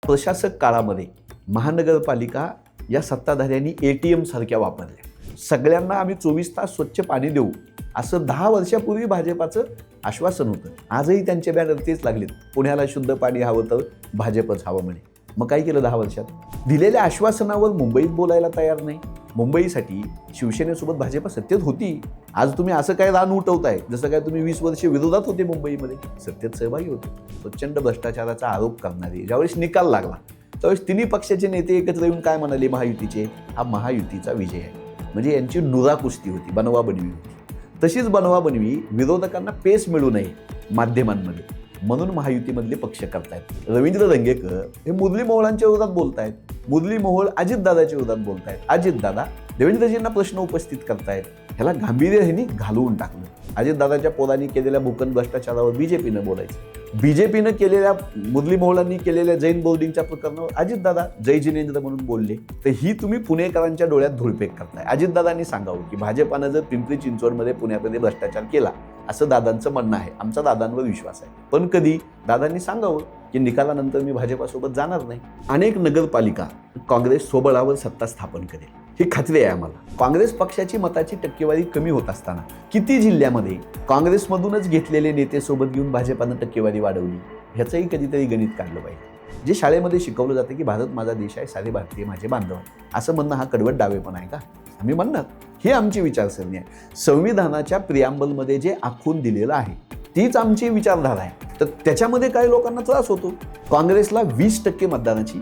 प्रशासक काळामध्ये महानगरपालिका या सत्ताधाऱ्यांनी ATM सारख्या वापरल्या. सगळ्यांना आम्ही 24 तास स्वच्छ पाणी देऊ असं 10 वर्षापूर्वी भाजपाचं आश्वासन होतं. आजही त्यांचे बॅनर तेच लागलेत, पुण्याला शुद्ध पाणी हवं तर भाजपच हवं म्हणे. मग काय केलं 10 वर्षात? दिलेल्या आश्वासनावर मुंबईत बोलायला तयार नाही. मुंबईसाठी शिवसेनेसोबत भाजप सत्तेत होती. आज तुम्ही असं काय रान उठवताय जसं काय तुम्ही 20 वर्षे विरोधात होते मुंबईमध्ये, सत्तेत सहभागी होते. प्रचंड भ्रष्टाचाराचा आरोप करणारे ज्यावेळेस निकाल लागला त्यावेळेस तिन्ही पक्षाचे नेते एकत्र येऊन काय म्हणाले, महायुतीचे हा महायुतीचा विजय आहे. म्हणजे यांची नुरा कुस्ती होती, बनवाबनवी होती. तशीच बनवाबनवी विरोधकांना पेस मिळू नये माध्यमांमध्ये म्हणून महायुतीमधले पक्ष करतायत. रवींद्र दंगेकर हे मुरली मोहोळांच्या विरोधात बोलतायत, मुरली मोहोळ अजितदादाच्या विरोधात बोलतायत, अजितदादा देवेंद्रजींना प्रश्न उपस्थित करतायत. ह्याला गांभीर्य ह्यांनी घालवून टाकलं. अजितदादाच्या पोरांनी केलेल्या भूखंड भ्रष्टाचारावर बीजेपीनं बोलायचं, बीजेपीनं केलेल्या मुरली मोहोळांनी केलेल्या जैन बोर्डिंगच्या प्रकरणावर अजितदादा जय जिनेंद्र म्हणून बोलले. तर ही तुम्ही पुणेकरांच्या डोळ्यात धुळफेक करताय. अजितदादांनी सांगावं की भाजपानं जर पिंपरी चिंचवडमध्ये पुण्यामध्ये भ्रष्टाचार केला असं दादांचं म्हणणं आहे, आमचा दादांवर विश्वास आहे. पण कधी दादांनी सांगावं की निकालानंतर मी भाजपासोबत जाणार नाही. अनेक नगरपालिका काँग्रेस स्वबळावर सत्ता स्थापन करेल ही खात्री आहे आम्हाला. काँग्रेस पक्षाची मताची टक्केवारी कमी होत असताना किती जिल्ह्यामध्ये काँग्रेसमधूनच घेतलेले नेते सोबत घेऊन भाजपानं टक्केवारी वाढवली ह्याचंही कधीतरी गणित काढलं पाहिजे. जे शाळेमध्ये शिकवलं जातं की भारत माझा देश आहे, सारे भारतीय माझे बांधव आहे, असं म्हणणं हा कडवट डावेपणा आहे का? आम्ही म्हणणार ही आमची विचारसरणी आहे. संविधानाच्या प्रियांबलमध्ये जे आखून दिलेलं आहे तीच आमची विचारधारा आहे. तर त्याच्यामध्ये काही लोकांना त्रास होतो. काँग्रेसला 20% मतदानाची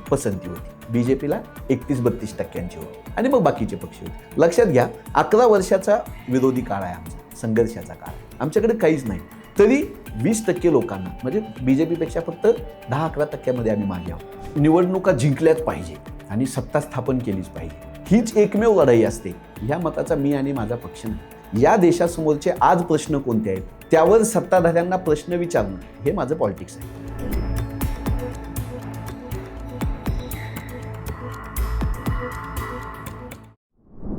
पसंती होती, बीजेपीला 31-32% होती आणि मग बाकीचे पक्ष होते. लक्षात घ्या, 11 वर्षाचा विरोधी काळ आहे आमचा, संघर्षाचा काळ. आमच्याकडे काहीच नाही तरी 20% लोकांना म्हणजे बीजेपीपेक्षा फक्त 10-11% आम्ही मागे आहोत. निवडणुका जिंकल्याच पाहिजे आणि सत्ता स्थापन केलीच पाहिजे, हीच एकमेव लढाई असते. ह्या मताचा मी आणि माझा पक्ष नाही. या देशासमोरचे आज प्रश्न कोणते आहेत त्यावर सत्ताधाऱ्यांना प्रश्न विचारणं हे माझं पॉलिटिक्स आहे.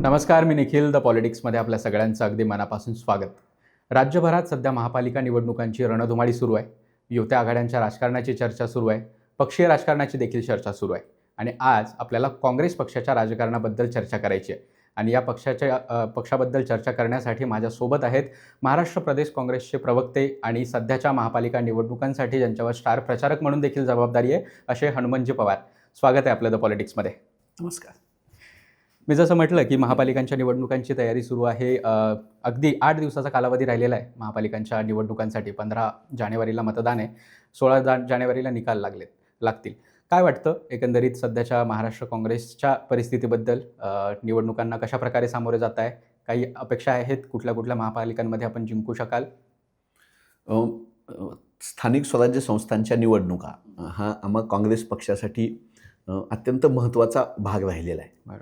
नमस्कार, मी निखिल. द पॉलिटिक्समध्ये आपल्या सगळ्यांचं अगदी मनापासून स्वागत. राज्यभरात सध्या महापालिका निवडणुकांची रणधुमाळी सुरू आहे. युत्या आघाड्यांच्या राजकारणाची चर्चा सुरू आहे, पक्षीय राजकारणाची देखील चर्चा सुरू आहे. आणि आज आपल्याला काँग्रेस पक्षाच्या राजकारणाबद्दल चर्चा करायची आहे. आणि या पक्षाबद्दल चर्चा करण्यासाठी माझ्यासोबत आहेत महाराष्ट्र प्रदेश काँग्रेसचे प्रवक्ते आणि सध्याच्या महापालिका निवडणुकांसाठी ज्यांच्यावर स्टार प्रचारक म्हणून देखील जबाबदारी आहे असे हनुमंतजी पवार. स्वागत आहे आपलं द पॉलिटिक्समध्ये. नमस्कार. मी जसं म्हटलं की महापालिकांच्या निवडणुकांची तयारी सुरू आहे. अगदी 8 दिवसाचा कालावधी राहिलेला आहे महापालिकांच्या निवडणुकांसाठी. 15 जानेवारीला मतदान आहे, 16 जानेवारीला निकाल लागतील. काय वाटतं एकंदरीत सध्याच्या महाराष्ट्र काँग्रेसच्या परिस्थितीबद्दल? निवडणुकांना कशा प्रकारे सामोरे जात आहे? काही अपेक्षा आहेत कुठल्या कुठल्या महापालिकांमध्ये आपण जिंकू शकाल? स्थानिक स्वराज्य संस्थांच्या निवडणुका हा आम्हा काँग्रेस पक्षासाठी अत्यंत महत्त्वाचा भाग राहिलेला आहे.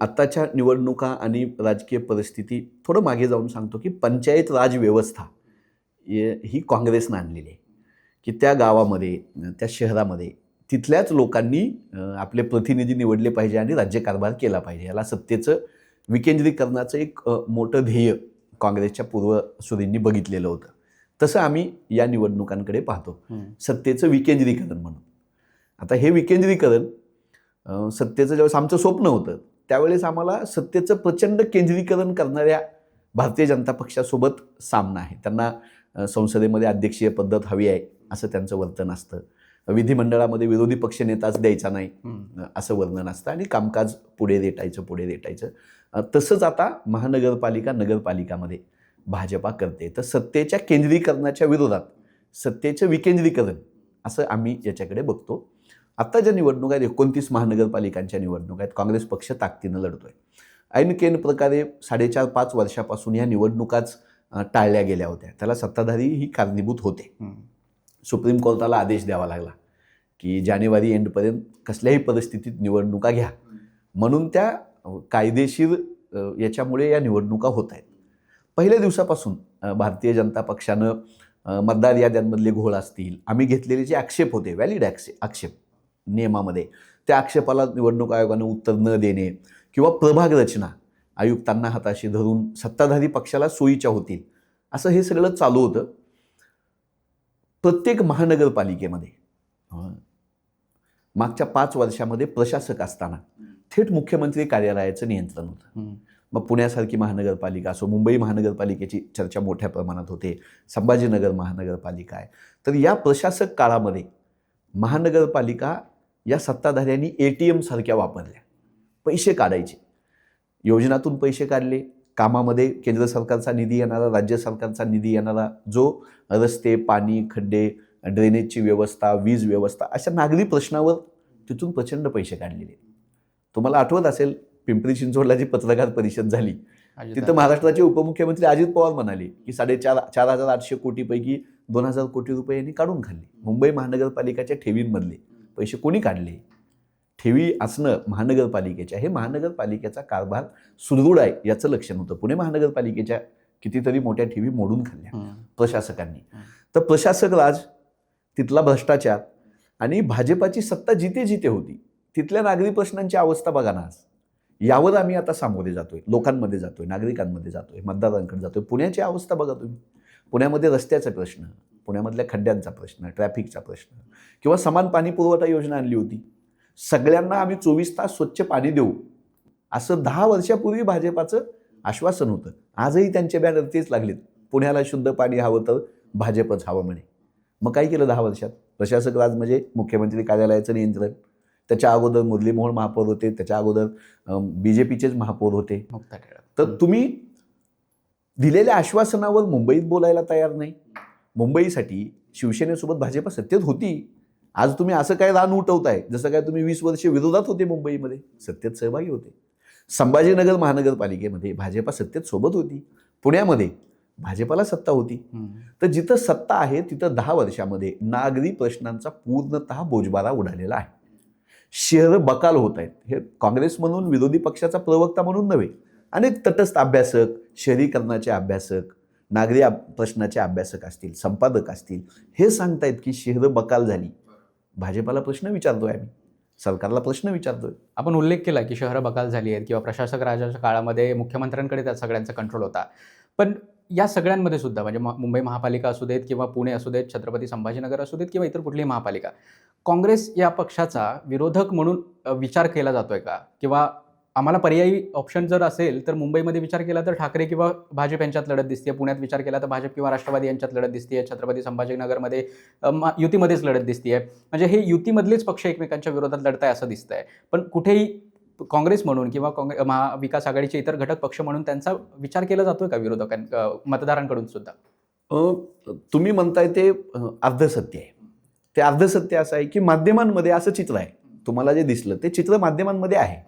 आत्ताच्या निवडणुका आणि राजकीय परिस्थिती थोडं मागे जाऊन सांगतो की पंचायत राज व्यवस्था ही काँग्रेसनं आणलेली आहे की त्या गावामध्ये त्या शहरामध्ये तिथल्याच लोकांनी आपले प्रतिनिधी निवडले पाहिजे आणि राज्यकारभार केला पाहिजे. याला सत्तेचं विकेंद्रीकरणाचं एक मोठं ध्येय काँग्रेसच्या पूर्वसुरींनी बघितलेलं होतं. तसं आम्ही या निवडणुकांकडे पाहतो, सत्तेचं विकेंद्रीकरण म्हणून. आता हे विकेंद्रीकरण सत्तेचं ज्यावेळेस आमचं स्वप्न होतं त्यावेळेस आम्हाला सत्तेचं प्रचंड केंद्रीकरण करणाऱ्या भारतीय जनता पक्षासोबत सामना आहे. त्यांना संसदेमध्ये अध्यक्षीय पद्धत हवी आहे असं त्यांचं वर्तन असतं, विधिमंडळामध्ये विरोधी पक्षनेताच द्यायचा नाही असं वर्णन असतं आणि कामकाज पुढे रेटायचं. तसंच आता महानगरपालिका नगरपालिकामध्ये भाजपा करते. तर सत्तेच्या केंद्रीकरणाच्या विरोधात सत्तेचं विकेंद्रीकरण असं आम्ही याच्याकडे बघतो. आत्ता ज्या निवडणुका आहेत 29 महानगरपालिकांच्या निवडणुका आहेत, काँग्रेस पक्ष ताकदीनं लढतोय. ऐनकेन प्रकारे 4.5-5 वर्षापासून ह्या निवडणुकाच टाळल्या गेल्या होत्या. त्याला सत्ताधारी ही कारणीभूत होते. सुप्रीम कोर्टाला आदेश द्यावा लागला की जानेवारी एंडपर्यंत कसल्याही परिस्थितीत निवडणुका घ्या म्हणून. त्या कायदेशीर याच्यामुळे या निवडणुका होत आहेत. पहिल्या दिवसापासून भारतीय जनता पक्षानं मतदार याद्यांमधले घोळ असतील, आम्ही घेतलेले जे आक्षेप होते व्हॅलिड आक्षेप नियमामध्ये, त्या आक्षेपाला निवडणूक आयोगानं उत्तर न देणे किंवा प्रभाग रचना आयुक्तांना हाताशी धरून सत्ताधारी पक्षाला सोयीच्या होतील असं हे सगळं चालू होतं. प्रत्येक महानगरपालिकेमध्ये मागच्या 5 वर्षामध्ये प्रशासक असताना थेट मुख्यमंत्री कार्यालयाचं नियंत्रण होतं. मग पुण्यासारखी महानगरपालिका असो, मुंबई महानगरपालिकेची चर्चा मोठ्या प्रमाणात होते, संभाजीनगर महानगरपालिका आहे. तर या प्रशासक काळामध्ये महानगरपालिका या सत्ताधाऱ्यांनी ATM सारख्या वापरल्या. पैसे काढायचे, योजनातून पैसे काढले, कामामध्ये केंद्र सरकारचा निधी येणारा, राज्य सरकारचा निधी येणारा, जो रस्ते, पाणी, खड्डे, ड्रेनेजची व्यवस्था, वीज व्यवस्था, अशा नागरी प्रश्नावर तिथून प्रचंड पैसे काढलेले. तुम्हाला आठवत असेल, पिंपरी चिंचवडला जी पत्रकार परिषद झाली, तिथं महाराष्ट्राचे उपमुख्यमंत्री अजित पवार म्हणाले की 4,800 कोटीपैकी 2,000 कोटी रुपये यांनी काढून खाल्ले. मुंबई महानगरपालिकेच्या ठेवींमधले पैसे कोणी काढले? ठेवी असणं महानगरपालिकेच्या, हे महानगरपालिकेचा कारभार सुदृढ आहे याचं लक्षण होतं. पुणे महानगरपालिकेच्या कितीतरी मोठ्या ठेवी मोडून खाल्ल्या प्रशासकांनी. तर प्रशासक राज, तिथला भ्रष्टाचार आणि भाजपाची सत्ता जिथे जिथे होती तिथल्या नागरी प्रश्नांची अवस्था बघा ना आज. यावर आम्ही आता सामोरे जातोय, लोकांमध्ये जातोय, नागरिकांमध्ये जातोय, मतदारांकडे जातोय. पुण्याची अवस्था बघा तुम्ही. पुण्यामध्ये रस्त्याचा प्रश्न, पुण्यामधल्या खड्ड्यांचा प्रश्न, ट्रॅफिकचा प्रश्न, किंवा समान पाणी पुरवठा योजना आणली होती. सगळ्यांना आम्ही 24 तास स्वच्छ पाणी देऊ असं 10 वर्षापूर्वी भाजपाचं आश्वासन होतं. आजही त्यांचे बॅनर तेच लागलेत, पुण्याला शुद्ध पाणी हवं तर भाजपच हवं म्हणे. मग काय केलं 10 वर्षात? प्रशासक राज म्हणजे मुख्यमंत्री कार्यालयाचं नियंत्रण. त्याच्या अगोदर मुरलीमोहन महापौर होते, त्याच्या अगोदर BJPचेच महापौर होते. तर तुम्ही दिलेल्या आश्वासनावर मुंबईत बोलायला तयार नाही. मुंबईसाठी शिवसेनेसोबत भाजप सत्तेत होती. आज तुम्ही असं काय रान उठवताय जसं काय तुम्ही 20 वर्षे विरोधात होते, मुंबईमध्ये सत्तेत सहभागी होते. संभाजीनगर महानगरपालिकेमध्ये भाजपा सत्तेत सोबत होती, पुण्यामध्ये भाजपाला सत्ता होती. तर जिथं सत्ता आहे तिथं 10 वर्षामध्ये नागरी प्रश्नांचा पूर्णतः बोजबारा उडालेला आहे. शहर बकाल होत आहेत. हे काँग्रेस म्हणून, विरोधी पक्षाचा प्रवक्ता म्हणून नव्हे, अनेक तटस्थ अभ्यासक, शहरीकरणाचे अभ्यासक, नागरी प्रश्नाचे अभ्यासक असतील, संपादक असतील, हे सांगतायत की शहर बकाल झाली. भाजपाला प्रश्न विचारतोय आम्ही, सरकारला प्रश्न विचारतोय. आपण उल्लेख केला की शहरं बकाल झाली आहेत किंवा प्रशासक राजाच्या काळामध्ये मुख्यमंत्र्यांकडे त्या सगळ्यांचा कंट्रोल होता. पण या सगळ्यांमध्ये सुद्धा म्हणजे मुंबई महापालिका असू देत किंवा पुणे असू देत, छत्रपती संभाजीनगर असू देत किंवा इतर कुठलीही महापालिका, काँग्रेस या पक्षाचा विरोधक म्हणून विचार केला जातोय का? किंवा आम्हाला पर्यायी ऑप्शन जर असेल तर मुंबईमध्ये विचार केला तर ठाकरे किंवा भाजप यांच्यात लढत दिसते, पुण्यात विचार केला तर भाजप किंवा राष्ट्रवादी यांच्यात लढत दिसते, छत्रपती संभाजीनगरमध्ये युतीमध्येच लढत दिसते. म्हणजे हे युतीमधलेच पक्ष एकमेकांच्या विरोधात लढताय असं दिसतंय. पण कुठेही काँग्रेस म्हणून किंवा महाविकास आघाडीचे इतर घटक पक्ष म्हणून त्यांचा विचार केला जातोय का मतदारांकडून सुद्धा? तुम्ही म्हणताय ते अर्धसत्य आहे. ते अर्धसत्य असं आहे की माध्यमांमध्ये असं चित्र आहे. तुम्हाला जे दिसलं ते चित्र माध्यमांमध्ये आहे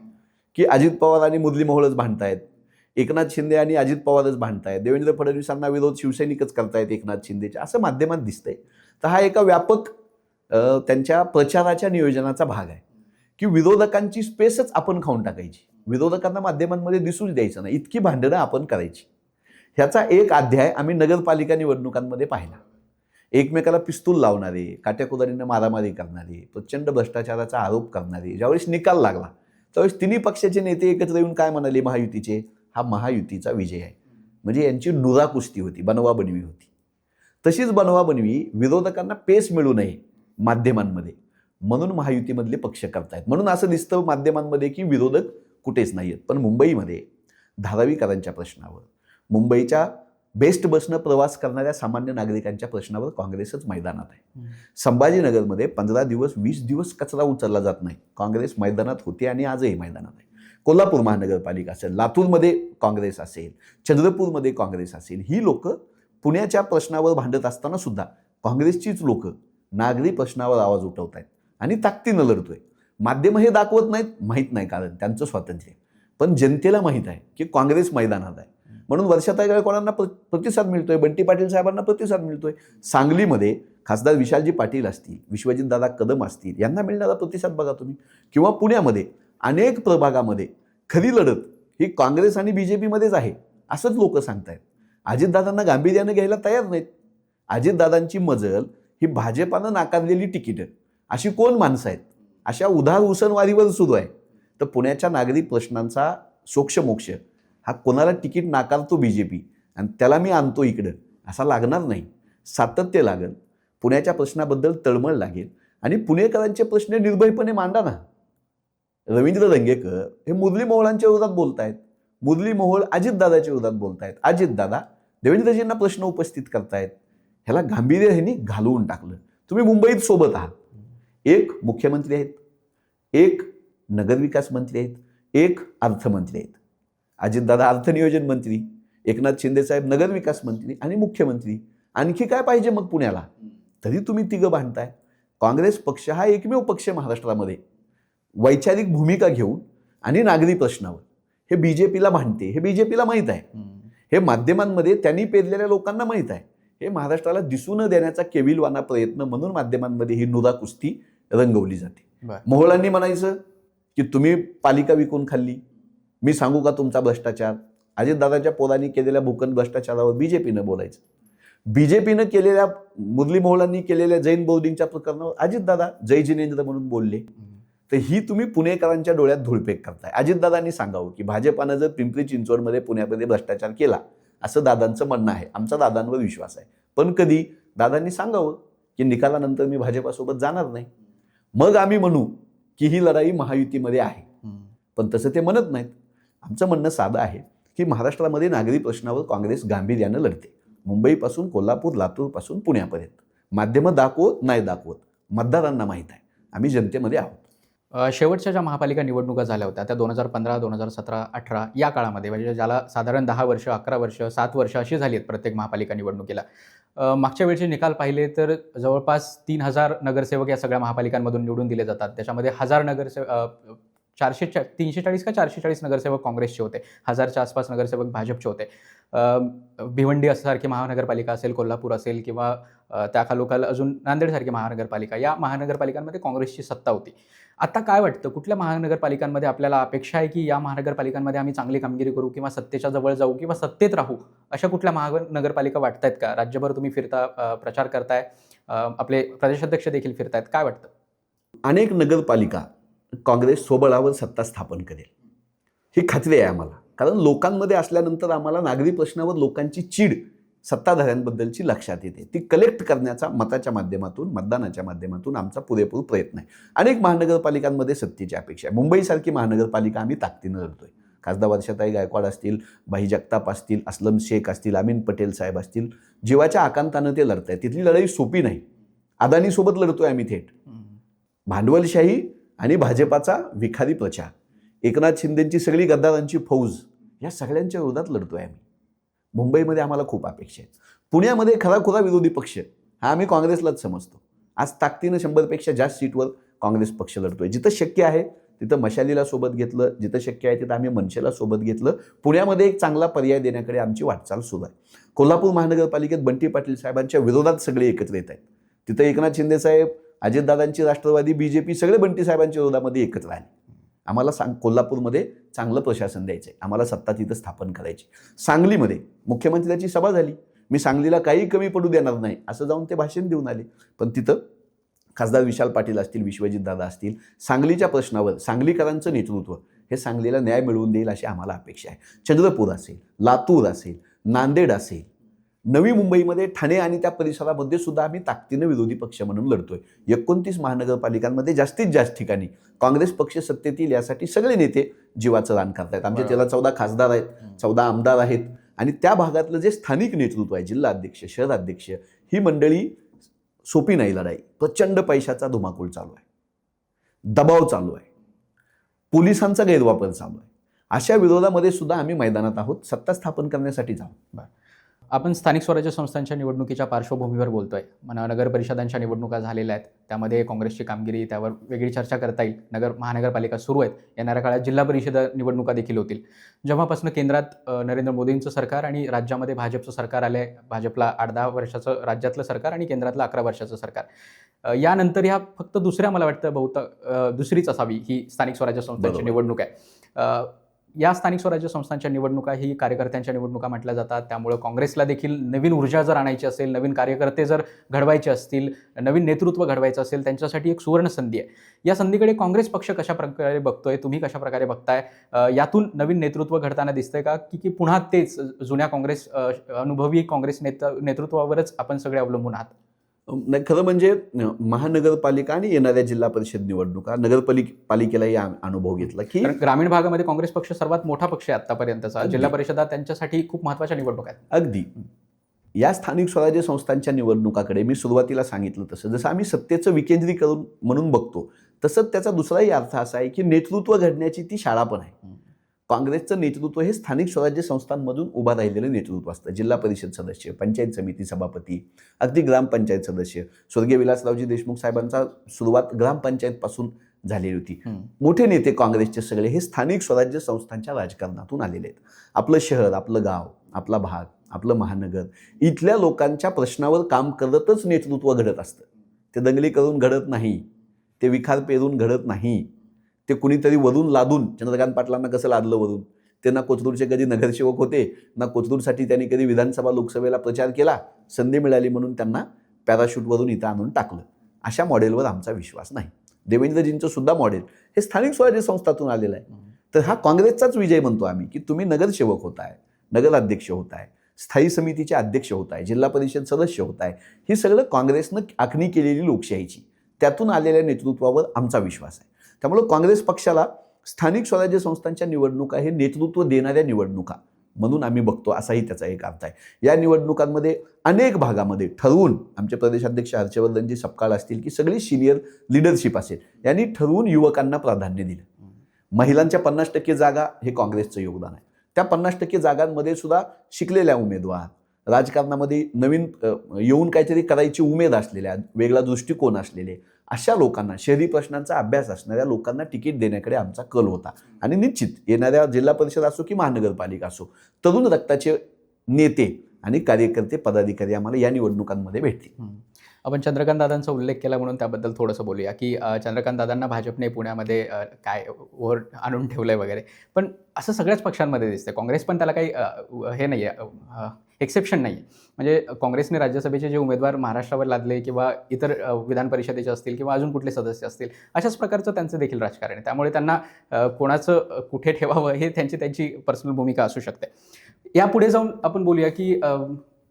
की अजित पवार आणि मुरलीमोहोळच भांडतायत, एकनाथ शिंदे आणि अजित पवारच भांडतायत, देवेंद्र फडणवीसांना विरोध शिवसैनिकच करतायत एकनाथ शिंदेचे, असं माध्यमात दिसतंय. तर हा एका व्यापक त्यांच्या प्रचाराच्या नियोजनाचा भाग आहे की विरोधकांची स्पेसच आपण खाऊन टाकायची, विरोधकांना माध्यमांमध्ये दिसूच द्यायचं नाही, इतकी भांडणं आपण करायची. ह्याचा एक अध्याय आम्ही नगरपालिका निवडणुकांमध्ये पाहिला. एकमेकाला पिस्तूल लावणारे, काट्याकुदारीनं मारामारी करणारे, प्रचंड भ्रष्टाचाराचा आरोप करणारे, ज्यावेळेस निकाल लागला त्यावेळेस तिन्ही पक्षाचे नेते एकत्र येऊन काय म्हणाले, महायुतीचे, हा महायुतीचा विजय आहे. म्हणजे यांची नुरा कुस्ती होती, बनवाबनवी होती. तशीच बनवाबनवी विरोधकांना पेस मिळू नये माध्यमांमध्ये म्हणून महायुतीमधले पक्ष करतायत. म्हणून असं दिसतं माध्यमांमध्ये की विरोधक कुठेच नाही आहेत. पण मुंबईमध्ये धारावीकरांच्या प्रश्नावर, मुंबईच्या बेस्ट बसनं प्रवास करणाऱ्या सामान्य नागरिकांच्या प्रश्नावर काँग्रेसच मैदानात आहे. संभाजीनगरमध्ये 15 दिवस 20 दिवस कचरा उचलला जात नाही, काँग्रेस मैदानात होती आणि आजही मैदानात आहे. कोल्हापूर महानगरपालिका असेल, लातूरमध्ये काँग्रेस असेल, चंद्रपूरमध्ये काँग्रेस असेल, ही लोक पुण्याच्या प्रश्नावर भांडत असताना सुद्धा काँग्रेसचीच लोक नागरी प्रश्नावर आवाज उठवत आहेत आणि ताकदीनं लढतोय. माध्यम हे दाखवत नाहीत, माहीत नाही, कारण त्यांचं स्वातंत्र्य. पण जनतेला माहीत आहे की काँग्रेस मैदानात आहे. म्हणून वर्षाताई गायकवाडांना प्रतिसाद मिळतोय, बंटी पाटील साहेबांना प्रतिसाद मिळतोय. सांगलीमध्ये खासदार विशालजी पाटील असतील, विश्वजितदादा कदम असतील, यांना मिळणारा प्रतिसाद बघा तुम्ही. किंवा पुण्यामध्ये अनेक प्रभागामध्ये खरी लढत ही काँग्रेस आणि BJPमध्येच आहे असंच लोक सांगतायत. अजितदादांना गांभीर्यानं घ्यायला तयार नाहीत. अजितदादांची मजल ही भाजपानं नाकारलेली तिकीटं, अशी कोण माणसं आहेत? अशा उधार उसनवारीवर सुरू आहे. तर पुण्याच्या नागरी प्रश्नांचा सोक्षमोक्ष हा कोणाला तिकीट नाकारतो BJP आणि त्याला मी आणतो इकडं असा लागणार नाही. सातत्य लागेल, पुण्याच्या प्रश्नाबद्दल तळमळ लागेल आणि पुणेकरांचे प्रश्न निर्भयपणे मांडा ना. रवींद्र दंगेकर हे मुरली मोहोळांच्या विरोधात बोलतायत, मुरली मोहोळ अजितदादाच्या विरोधात बोलतायत, अजितदादा देवेंद्रजींना प्रश्न उपस्थित करतायत. ह्याला गांभीर्य ह्यांनी घालवून टाकलं. तुम्ही मुंबईत सोबत आहात, एक मुख्यमंत्री आहेत, एक नगरविकास मंत्री आहेत, एक अर्थमंत्री आहेत. अजितदादा अर्थनियोजन मंत्री, एकनाथ शिंदेसाहेब नगरविकास मंत्री आणि मुख्यमंत्री. आणखी काय पाहिजे मग पुण्याला? तरी तुम्ही तिघं भांडताय. काँग्रेस पक्ष हा एकमेव पक्ष महाराष्ट्रामध्ये वैचारिक भूमिका घेऊन आणि नागरी प्रश्नावर हे बीजेपीला भांडते. हे बीजेपीला माहीत आहे, हे माध्यमांमध्ये त्यांनी पेरलेल्या लोकांना माहीत आहे. हे महाराष्ट्राला दिसू न देण्याचा केविलवाना प्रयत्न म्हणून माध्यमांमध्ये ही नुरा कुस्ती रंगवली जाते. मोहोळांनी म्हणायचं की तुम्ही पालिका विकून खाल्ली, मी सांगू का तुमचा भ्रष्टाचार. अजितदादाच्या पोरांनी केलेल्या भूखंड भ्रष्टाचारावर बीजेपीनं बोलायचं. बीजेपीनं केलेल्या, मुरली मोहोळांनी केलेल्या जैन बोर्डिंगच्या प्रकरणावर अजितदादा जय जिनेंद्र म्हणून बोलले. तर ही तुम्ही पुणेकरांच्या डोळ्यात धुळफेक करताय. अजितदादांनी सांगावं की भाजपानं जर पिंपरी चिंचवडमध्ये पुण्यामध्ये भ्रष्टाचार केला असं दादांचं म्हणणं आहे. आमचा दादांवर विश्वास आहे, पण कधी दादांनी सांगावं की निकालानंतर मी भाजपासोबत जाणार नाही. मग आम्ही म्हणू की ही लढाई महायुतीमध्ये आहे. पण तसं ते म्हणत नाहीत. आमचं म्हणणं साधं आहे की महाराष्ट्रामध्ये नागरी प्रश्नावर काँग्रेस गांभीर्यानं लढते. मुंबईपासून कोल्हापूर, लातूरपासून पुण्यापर्यंत. माध्यमं दाखवत नाही दाखवत, मतदारांना माहीत आहे, आम्ही जनतेमध्ये आहोत. शेवटच्या ज्या महापालिका निवडणुका झाल्या होत्या त्या 2015, 2017, 18 या काळामध्ये, म्हणजे ज्याला साधारण 10 वर्ष, 11 वर्ष, 7 वर्ष अशी झाली आहेत प्रत्येक महापालिका निवडणुकीला. मागच्या वेळचे निकाल पाहिले तर जवळपास 3000 नगरसेवक या सगळ्या महापालिकांमधून निवडून दिले जातात. त्याच्यामध्ये 1000 नगरसेवक 340 का 440 नगरसेवक काँग्रेसचे होते, 1000च्या आसपास नगरसेवक भाजपचे होते. भिवंडी सारखी महानगरपालिका असेल, कोल्हापूर असेल किंवा त्या खालोखाल अजून नांदेडसारखी महानगरपालिका, या महानगरपालिकांमध्ये काँग्रेसची सत्ता होती. आता काय वाटतं, कुठल्या महानगरपालिकांमध्ये आपल्याला अपेक्षा आहे की या महानगरपालिकांमध्ये आम्ही चांगली कामगिरी करू किंवा सत्तेच्या जवळ जाऊ किंवा सत्तेत राहू, अशा कुठल्या महानगरपालिका वाटत आहेत का? राज्यभर तुम्ही फिरता, प्रचार करताय, आपले प्रदेशाध्यक्ष देखील फिरतायत, काय वाटतं? अनेक नगरपालिका काँग्रेस स्वबळावर सत्ता स्थापन करेल ही खात्री आहे आम्हाला. कारण लोकांमध्ये असल्यानंतर आम्हाला नागरी प्रश्नावर लोकांची चीड सत्ताधाऱ्यांबद्दलची लक्षात येते. ती कलेक्ट करण्याचा मताच्या माध्यमातून, मतदानाच्या माध्यमातून आमचा पुरेपूर प्रयत्न आहे. अनेक महानगरपालिकांमध्ये सत्तेची अपेक्षा आहे. मुंबईसारखी महानगरपालिका आम्ही ताकदीनं लढतोय. खासदार वर्षाताई गायकवाड असतील, बाई जगताप असतील, असलम शेख असतील, अमीन पटेल साहेब असतील, जीवाच्या आकांतानं ते लढत आहेत. तिथली लढाई सोपी नाही. अदानीसोबत लढतोय आम्ही थेट. भांडवलशाही आणि भाजपाचा विखारी प्रचार, एकनाथ शिंदेंची सगळी गद्दारांची फौज, या सगळ्यांच्या विरोधात लढतोय आम्ही. मुंबईमध्ये आम्हाला खूप अपेक्षा आहेत. पुण्यामध्ये खराखुरा विरोधी पक्ष हा आम्ही काँग्रेसलाच समजतो. आज ताकदीनं 100पेक्षा जास्त सीटवर काँग्रेस पक्ष लढतोय. जिथं शक्य आहे तिथं मशालीला सोबत घेतलं, जिथं शक्य आहे तिथं आम्ही मनसेला सोबत घेतलं. पुण्यामध्ये एक चांगला पर्याय देण्याकडे आमची वाटचाल सुरू आहे. कोल्हापूर महानगरपालिकेत बंटी पाटील साहेबांच्या विरोधात सगळे एकत्र येत आहेत. तिथं एकनाथ शिंदे साहेब, अजितदादांची राष्ट्रवादी, बीजेपी सगळे बंटी साहेबांच्या विरोधामध्ये एकत्र आले. आम्हाला कोल्हापूरमध्ये चांगलं प्रशासन द्यायचं आहे, आम्हाला सत्ता तिथं स्थापन करायची. सांगलीमध्ये मुख्यमंत्र्याची सभा झाली, मी सांगलीला काही कमी पडू देणार नाही असं जाऊन ते भाषण देऊन आले. पण तिथं खासदार विशाल पाटील असतील, विश्वजित दादा असतील, सांगलीच्या प्रश्नावर सांगलीकरांचं नेतृत्व हे सांगलीला न्याय मिळवून देईल अशी आम्हाला अपेक्षा आहे. चंद्रपूर असेल, लातूर असेल, नांदेड असेल, नवी मुंबईमध्ये ठाणे आणि त्या परिसरामध्ये सुद्धा आम्ही ताकदीनं विरोधी पक्ष म्हणून लढतोय. 29 महानगरपालिकांमध्ये जास्तीत जास्त ठिकाणी काँग्रेस पक्ष सत्तेत येईल यासाठी सगळे नेते जीवाचं रान करतायत. आमच्या त्याला 14 खासदार आहेत, 14 आमदार आहेत आणि त्या भागातलं जे स्थानिक नेतृत्व आहे, जिल्हा अध्यक्ष, शहर अध्यक्ष, ही मंडळी सोपी नाही लढाई. प्रचंड पैशाचा धुमाकूळ चालू आहे, दबाव चालू आहे, पोलिसांचा गैरवापर चालू आहे. अशा विरोधामध्ये सुद्धा आम्ही मैदानात आहोत, सत्ता स्थापन करण्यासाठी जाऊ. आपण स्थानिक स्वराज्य संस्थांच्या निवडणुकीच्या पार्श्वभूमीवर बोलतोय. नगर परिषदांच्या निवडणुका झालेल्या आहेत, त्यामध्ये काँग्रेसची कामगिरी, त्यावर वेगळी चर्चा करता येईल. महानगरपालिका सुरू आहेत, येणाऱ्या काळात जिल्हा परिषद निवडणुका देखील होतील. जेव्हापासून केंद्रात नरेंद्र मोदींचं सरकार आणि राज्यामध्ये भाजपचं सरकार आलं आहे, भाजपला 8-10 वर्षाचं राज्यातलं सरकार आणि केंद्रातलं 11 वर्षाचं सरकार, यानंतर ह्या फक्त दुसऱ्या, मला वाटतं बहुतेक दुसरीच असावी ही स्थानिक स्वराज्य संस्थांची निवडणूक आहे. या स्थानिक स्वराज्य संस्थांच्या निवडणुका ही कार्यकर्त्यांच्या निवडणुका म्हटल्या जातात. त्यामुळे काँग्रेसला देखील नवीन ऊर्जा जर आणायची असेल, नवीन कार्यकर्ते जर घडवायचे असतील, नवीन नेतृत्व घडवायचं असेल, त्यांच्यासाठी एक सुवर्ण संधी आहे. या संधीकडे काँग्रेस पक्ष कशा प्रकारे बघतोय, तुम्ही कशा प्रकारे बघताय? यातून नवीन नेतृत्व घडताना दिसतंय का, की पुन्हा तेच जुन्या काँग्रेस, अनुभवी काँग्रेस नेतृत्वावरच आपण सगळे अवलंबून आहात? नाही, खरं म्हणजे महानगरपालिका आणि येणाऱ्या जिल्हा परिषद निवडणुका पालिकेलाही अनुभव घेतला की कारण ग्रामीण भागामध्ये काँग्रेस पक्ष सर्वात मोठा पक्ष आहे आतापर्यंतचा. अगदी. जिल्हा परिषदा त्यांच्यासाठी खूप महत्त्वाच्या निवडणूक आहेत. अगदी या स्थानिक स्वराज्य संस्थांच्या निवडणुकाकडे मी सुरुवातीला सांगितलं तसं जसं आम्ही सत्तेचं विकेंद्रीकरण म्हणून बघतो तसंच त्याचा दुसराही अर्थ असा आहे की नेतृत्व घडण्याची ती शाळा पण आहे. काँग्रेसचं नेतृत्व हे स्थानिक स्वराज्य संस्थांमधून उभा राहिलेलं नेतृत्व असतं. जिल्हा परिषद सदस्य, पंचायत समिती सभापती, अगदी ग्रामपंचायत सदस्य. स्वर्गीय विलासरावजी देशमुख साहेबांचा सुरुवात ग्रामपंचायतपासून झालेली होती. मोठे नेते काँग्रेसचे सगळे हे स्थानिक स्वराज्य संस्थांच्या राजकारणातून आलेले आहेत. आपलं शहर, आपलं गाव, आपला भाग, आपलं महानगर इथल्या लोकांच्या प्रश्नावर काम करतच नेतृत्व घडत असतं. ते दंगली करून घडत नाही, ते विखार पेरून घडत नाही, ते कुणीतरी वरून लादून. चंद्रकांत पाटलांना कसं लादलं वरून? ते ना कोथरूडचे कधी नगरसेवक होते, ना कोथरूडसाठी त्यांनी कधी विधानसभा लोकसभेला प्रचार केला. संधी मिळाली म्हणून त्यांना पॅराशूटवरून इथं आणून टाकलं. अशा मॉडेलवर आमचा विश्वास नाही. देवेंद्रजींचं सुद्धा मॉडेल हे स्थानिक स्वराज्य संस्थातून आलेलं आहे. तर हा काँग्रेसचाच विजय म्हणतो आम्ही की तुम्ही नगरसेवक होताय, नगराध्यक्ष होताय, स्थायी समितीचे अध्यक्ष होताय, जिल्हा परिषद सदस्य होताय. ही सगळं काँग्रेसनं आखणी केलेली लोकशाहीची त्यातून आलेल्या नेतृत्वावर आमचा विश्वास आहे. त्यामुळे काँग्रेस पक्षाला स्थानिक स्वराज्य संस्थांच्या निवडणुका हे नेतृत्व देणाऱ्या निवडणुका म्हणून आम्ही बघतो असाही त्याचा एक अर्थ आहे. या निवडणुकांमध्ये अनेक भागामध्ये ठरवून आमचे प्रदेशाध्यक्ष हर्षवर्धनजी सपकाळ असतील की सगळी सिनियर लिडरशिप असेल यांनी ठरवून युवकांना प्राधान्य दिलं. महिलांच्या 50% जागा हे काँग्रेसचं योगदान आहे. त्या 50% जागांमध्ये सुद्धा शिकलेल्या उमेदवार, राजकारणामध्ये नवीन येऊन काहीतरी करायची उमेद असलेल्या, वेगळा दृष्टिकोन असलेले अशा लोकांना, शहरी प्रश्नांचा अभ्यास असणाऱ्या लोकांना तिकीट देण्याकडे आमचा कल होता. आणि निश्चित येणाऱ्या जिल्हा परिषद असो की महानगरपालिका असो तरुण रक्ताचे नेते आणि कार्यकर्ते, पदाधिकारी आम्हाला या निवडणुकांमध्ये भेटतील. आपण चंद्रकांत दादांचा उल्लेख केला म्हणून त्याबद्दल थोडंसं बोलूया की चंद्रकांत दादांना भाजपने पुण्यामध्ये काय वर आणून ठेवलंय वगैरे. पण असं सगळ्याच पक्षांमध्ये दिसतंय. काँग्रेस पण त्याला काही हे नाही आहे, एक्सेप्शन नाही आहे. म्हणजे काँग्रेसने राज्यसभेचे जे उमेदवार महाराष्ट्रावर लादले किंवा इतर विधान परिषदेचे असतील किंवा अजून कुठले सदस्य असतील अशाच प्रकारचं त्यांचं देखील राजकारण आहे. त्यामुळे त्यांना कोणाचं कुठे ठेवावं हे त्यांची पर्सनल भूमिका असू शकते. यापुढे जाऊन आपण बोलूया की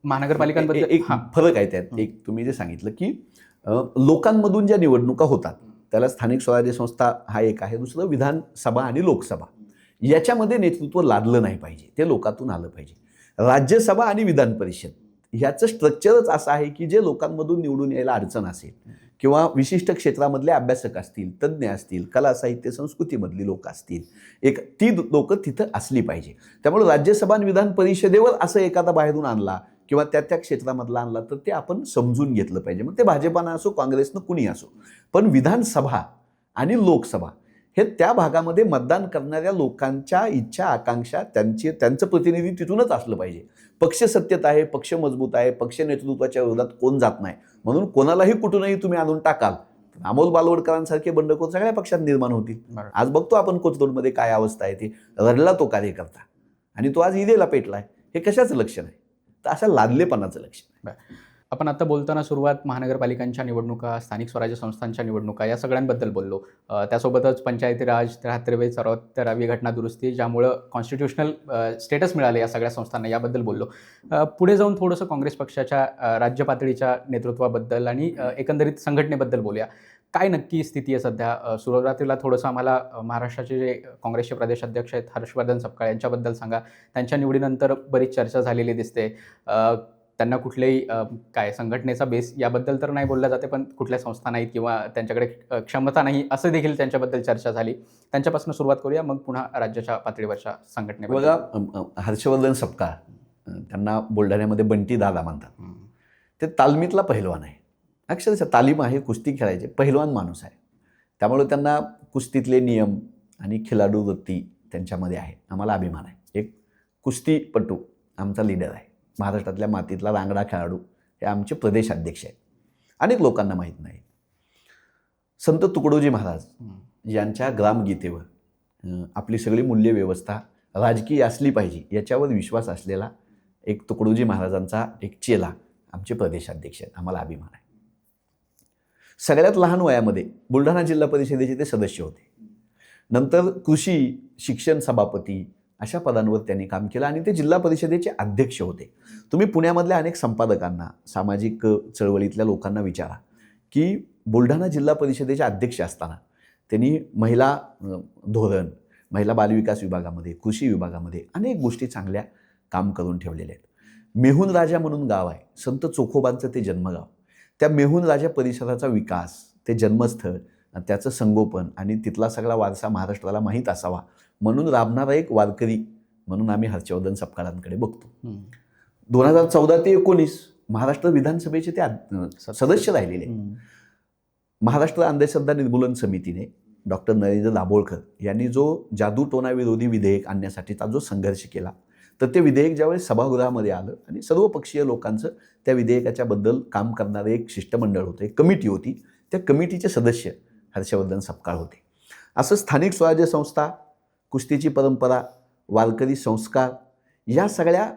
महानगरपालिकांबद्दल एक फरक आहे त्यात. एक तुम्ही जे सांगितलं की लोकांमधून ज्या निवडणुका होतात त्याला स्थानिक स्वराज्य संस्था हा एक आहे. दुसरं विधानसभा आणि लोकसभा याच्यामध्ये नेतृत्व लादलं नाही पाहिजे, ते लोकांतून आलं पाहिजे. राज्यसभा आणि विधान परिषद ह्याचं स्ट्रक्चरच असं आहे की जे लोकांमधून निवडून यायला अडचण असेल किंवा विशिष्ट क्षेत्रामधले अभ्यासक असतील, तज्ज्ञ असतील, कला साहित्य संस्कृतीमधली लोक असतील, ती लोक तिथं असली पाहिजे. त्यामुळे राज्यसभा आणि विधान परिषदेवर असं एखादा बाहेरून आणला किंवा त्या क्षेत्रामधला आणला तर ते आपण समजून घेतलं पाहिजे. मग ते भाजपानं असो, काँग्रेसनं कुणी असो. पण विधानसभा आणि लोकसभा हे त्या भागामध्ये मतदान करणाऱ्या लोकांच्या इच्छा, आकांक्षा, त्यांचं प्रतिनिधी तिथूनच असलं पाहिजे. पक्ष सत्तेत आहे, पक्ष मजबूत आहे, पक्ष नेतृत्वाच्या विरोधात कोण जात नाही म्हणून कोणालाही कुठूनही तुम्ही आणून टाकाल अमोल बालवडकरांसारखे बंडखोर सगळ्या पक्षात निर्माण होतील. आज बघतो आपण कोथरूडमध्ये काय अवस्था आहे. ती रडला तो कार्यकर्ता आणि तो आज ईदेला पेटलाय. हे कशाचं लक्षण आहे? तर अशा लादलेपणाचं लक्षण आहे. आपण आता बोलताना सुरुवात महानगरपालिकांच्या निवडणुका, स्थानिक स्वराज्य संस्थांच्या निवडणुका या सगळ्यांबद्दल बोललो. त्यासोबतच पंचायती राज 73वी 74वी घटना दुरुस्ती ज्यामुळं कॉन्स्टिट्युशनल स्टेटस मिळाले या सगळ्या संस्थांना याबद्दल बोललो. पुढे जाऊन थोडंसं काँग्रेस पक्षाच्या राज्य पातळीच्या नेतृत्वाबद्दल आणि एकंदरीत संघटनेबद्दल बोलूया. काय नक्की स्थिती आहे सध्या? सुरुवातीला थोडंसं आम्हाला महाराष्ट्राचे जे काँग्रेसचे प्रदेशाध्यक्ष आहेत हर्षवर्धन सपकाळ यांच्याबद्दल सांगा. त्यांच्या निवडीनंतर बरीच चर्चा झालेली दिसते. त्यांना कुठल्याही काय संघटनेचा बेस याबद्दल तर नाही बोललं जाते, पण कुठल्या संस्था नाहीत किंवा त्यांच्याकडे क्षमता नाही असं देखील त्यांच्याबद्दल चर्चा झाली. त्यांच्यापासून सुरुवात करूया, मग पुन्हा राज्याच्या पातळीवरच्या संघटनेबद्दल. बघा, हर्षवर्धन सपकाळ त्यांना बुलढाण्यामध्ये बंटी दादा म्हणतात. ते तालमीतला पहिलवान आहे. अक्षरशः तालीम आहे, कुस्ती खेळायचे पहिलवान माणूस आहे. त्यामुळे त्यांना कुस्तीतले नियम आणि खिलाडू वृत्ती त्यांच्यामध्ये आहे. आम्हाला अभिमान आहे. एक कुस्तीपटू आमचा लीडर आहे. महाराष्ट्रातल्या मातीतला रांगडा खेळाडू हे आमचे प्रदेशाध्यक्ष आहेत. अनेक लोकांना माहीत नाही. संत तुकडोजी महाराज यांच्या ग्रामगीतेवर आपली सगळी मूल्य व्यवस्था राजकीय असली पाहिजे याच्यावर विश्वास असलेला एक तुकडोजी महाराजांचा एक चेला आमचे प्रदेशाध्यक्ष आहेत. आम्हाला अभिमान आहे. सगळ्यात लहान वयामध्ये बुलढाणा जिल्हा परिषदेचे ते सदस्य होते. नंतर कृषी शिक्षण सभापती अशा पदांवर त्यांनी काम केलं आणि ते जिल्हा परिषदेचे अध्यक्ष होते. तुम्ही पुण्यामधल्या अनेक संपादकांना, सामाजिक चळवळीतल्या लोकांना विचारा की बुलढाणा जिल्हा परिषदेचे अध्यक्ष असताना त्यांनी महिला धोरण, महिला बालविकास विभागामध्ये, कृषी विभागामध्ये अनेक गोष्टी चांगल्या काम करून ठेवलेल्या आहेत. मेहुण राजा म्हणून गाव आहे, संत चोखोबांचं ते जन्मगाव. त्या मेहुण राजा परिसराचा विकास, ते जन्मस्थळ, त्याचं संगोपन आणि तिथला सगळा वारसा महाराष्ट्राला माहीत असावा म्हणून राबणारा एक वारकरी म्हणून आम्ही हर्षवर्धन सपकाळांकडे बघतो. 2014 ते 2019 महाराष्ट्र विधानसभेचे ते सदस्य राहिलेले. महाराष्ट्र अंधश्रद्धा निर्मूलन समितीने डॉक्टर नरेंद्र दाभोळकर यांनी जो जादूटोणा विरोधी विधेयक आणण्यासाठीचा जो संघर्ष केला, तर ते विधेयक ज्यावेळेस सभागृहामध्ये आलं आणि सर्वपक्षीय लोकांचं त्या विधेयकाच्याबद्दल काम करणारे एक शिष्टमंडळ होतं, एक कमिटी होती. त्या कमिटीचे सदस्य हर्षवर्धन सपकाळ होते. असं स्थानिक स्वराज्य संस्था, कुस्तीची परंपरा, वारकरी संस्कार या सगळ्या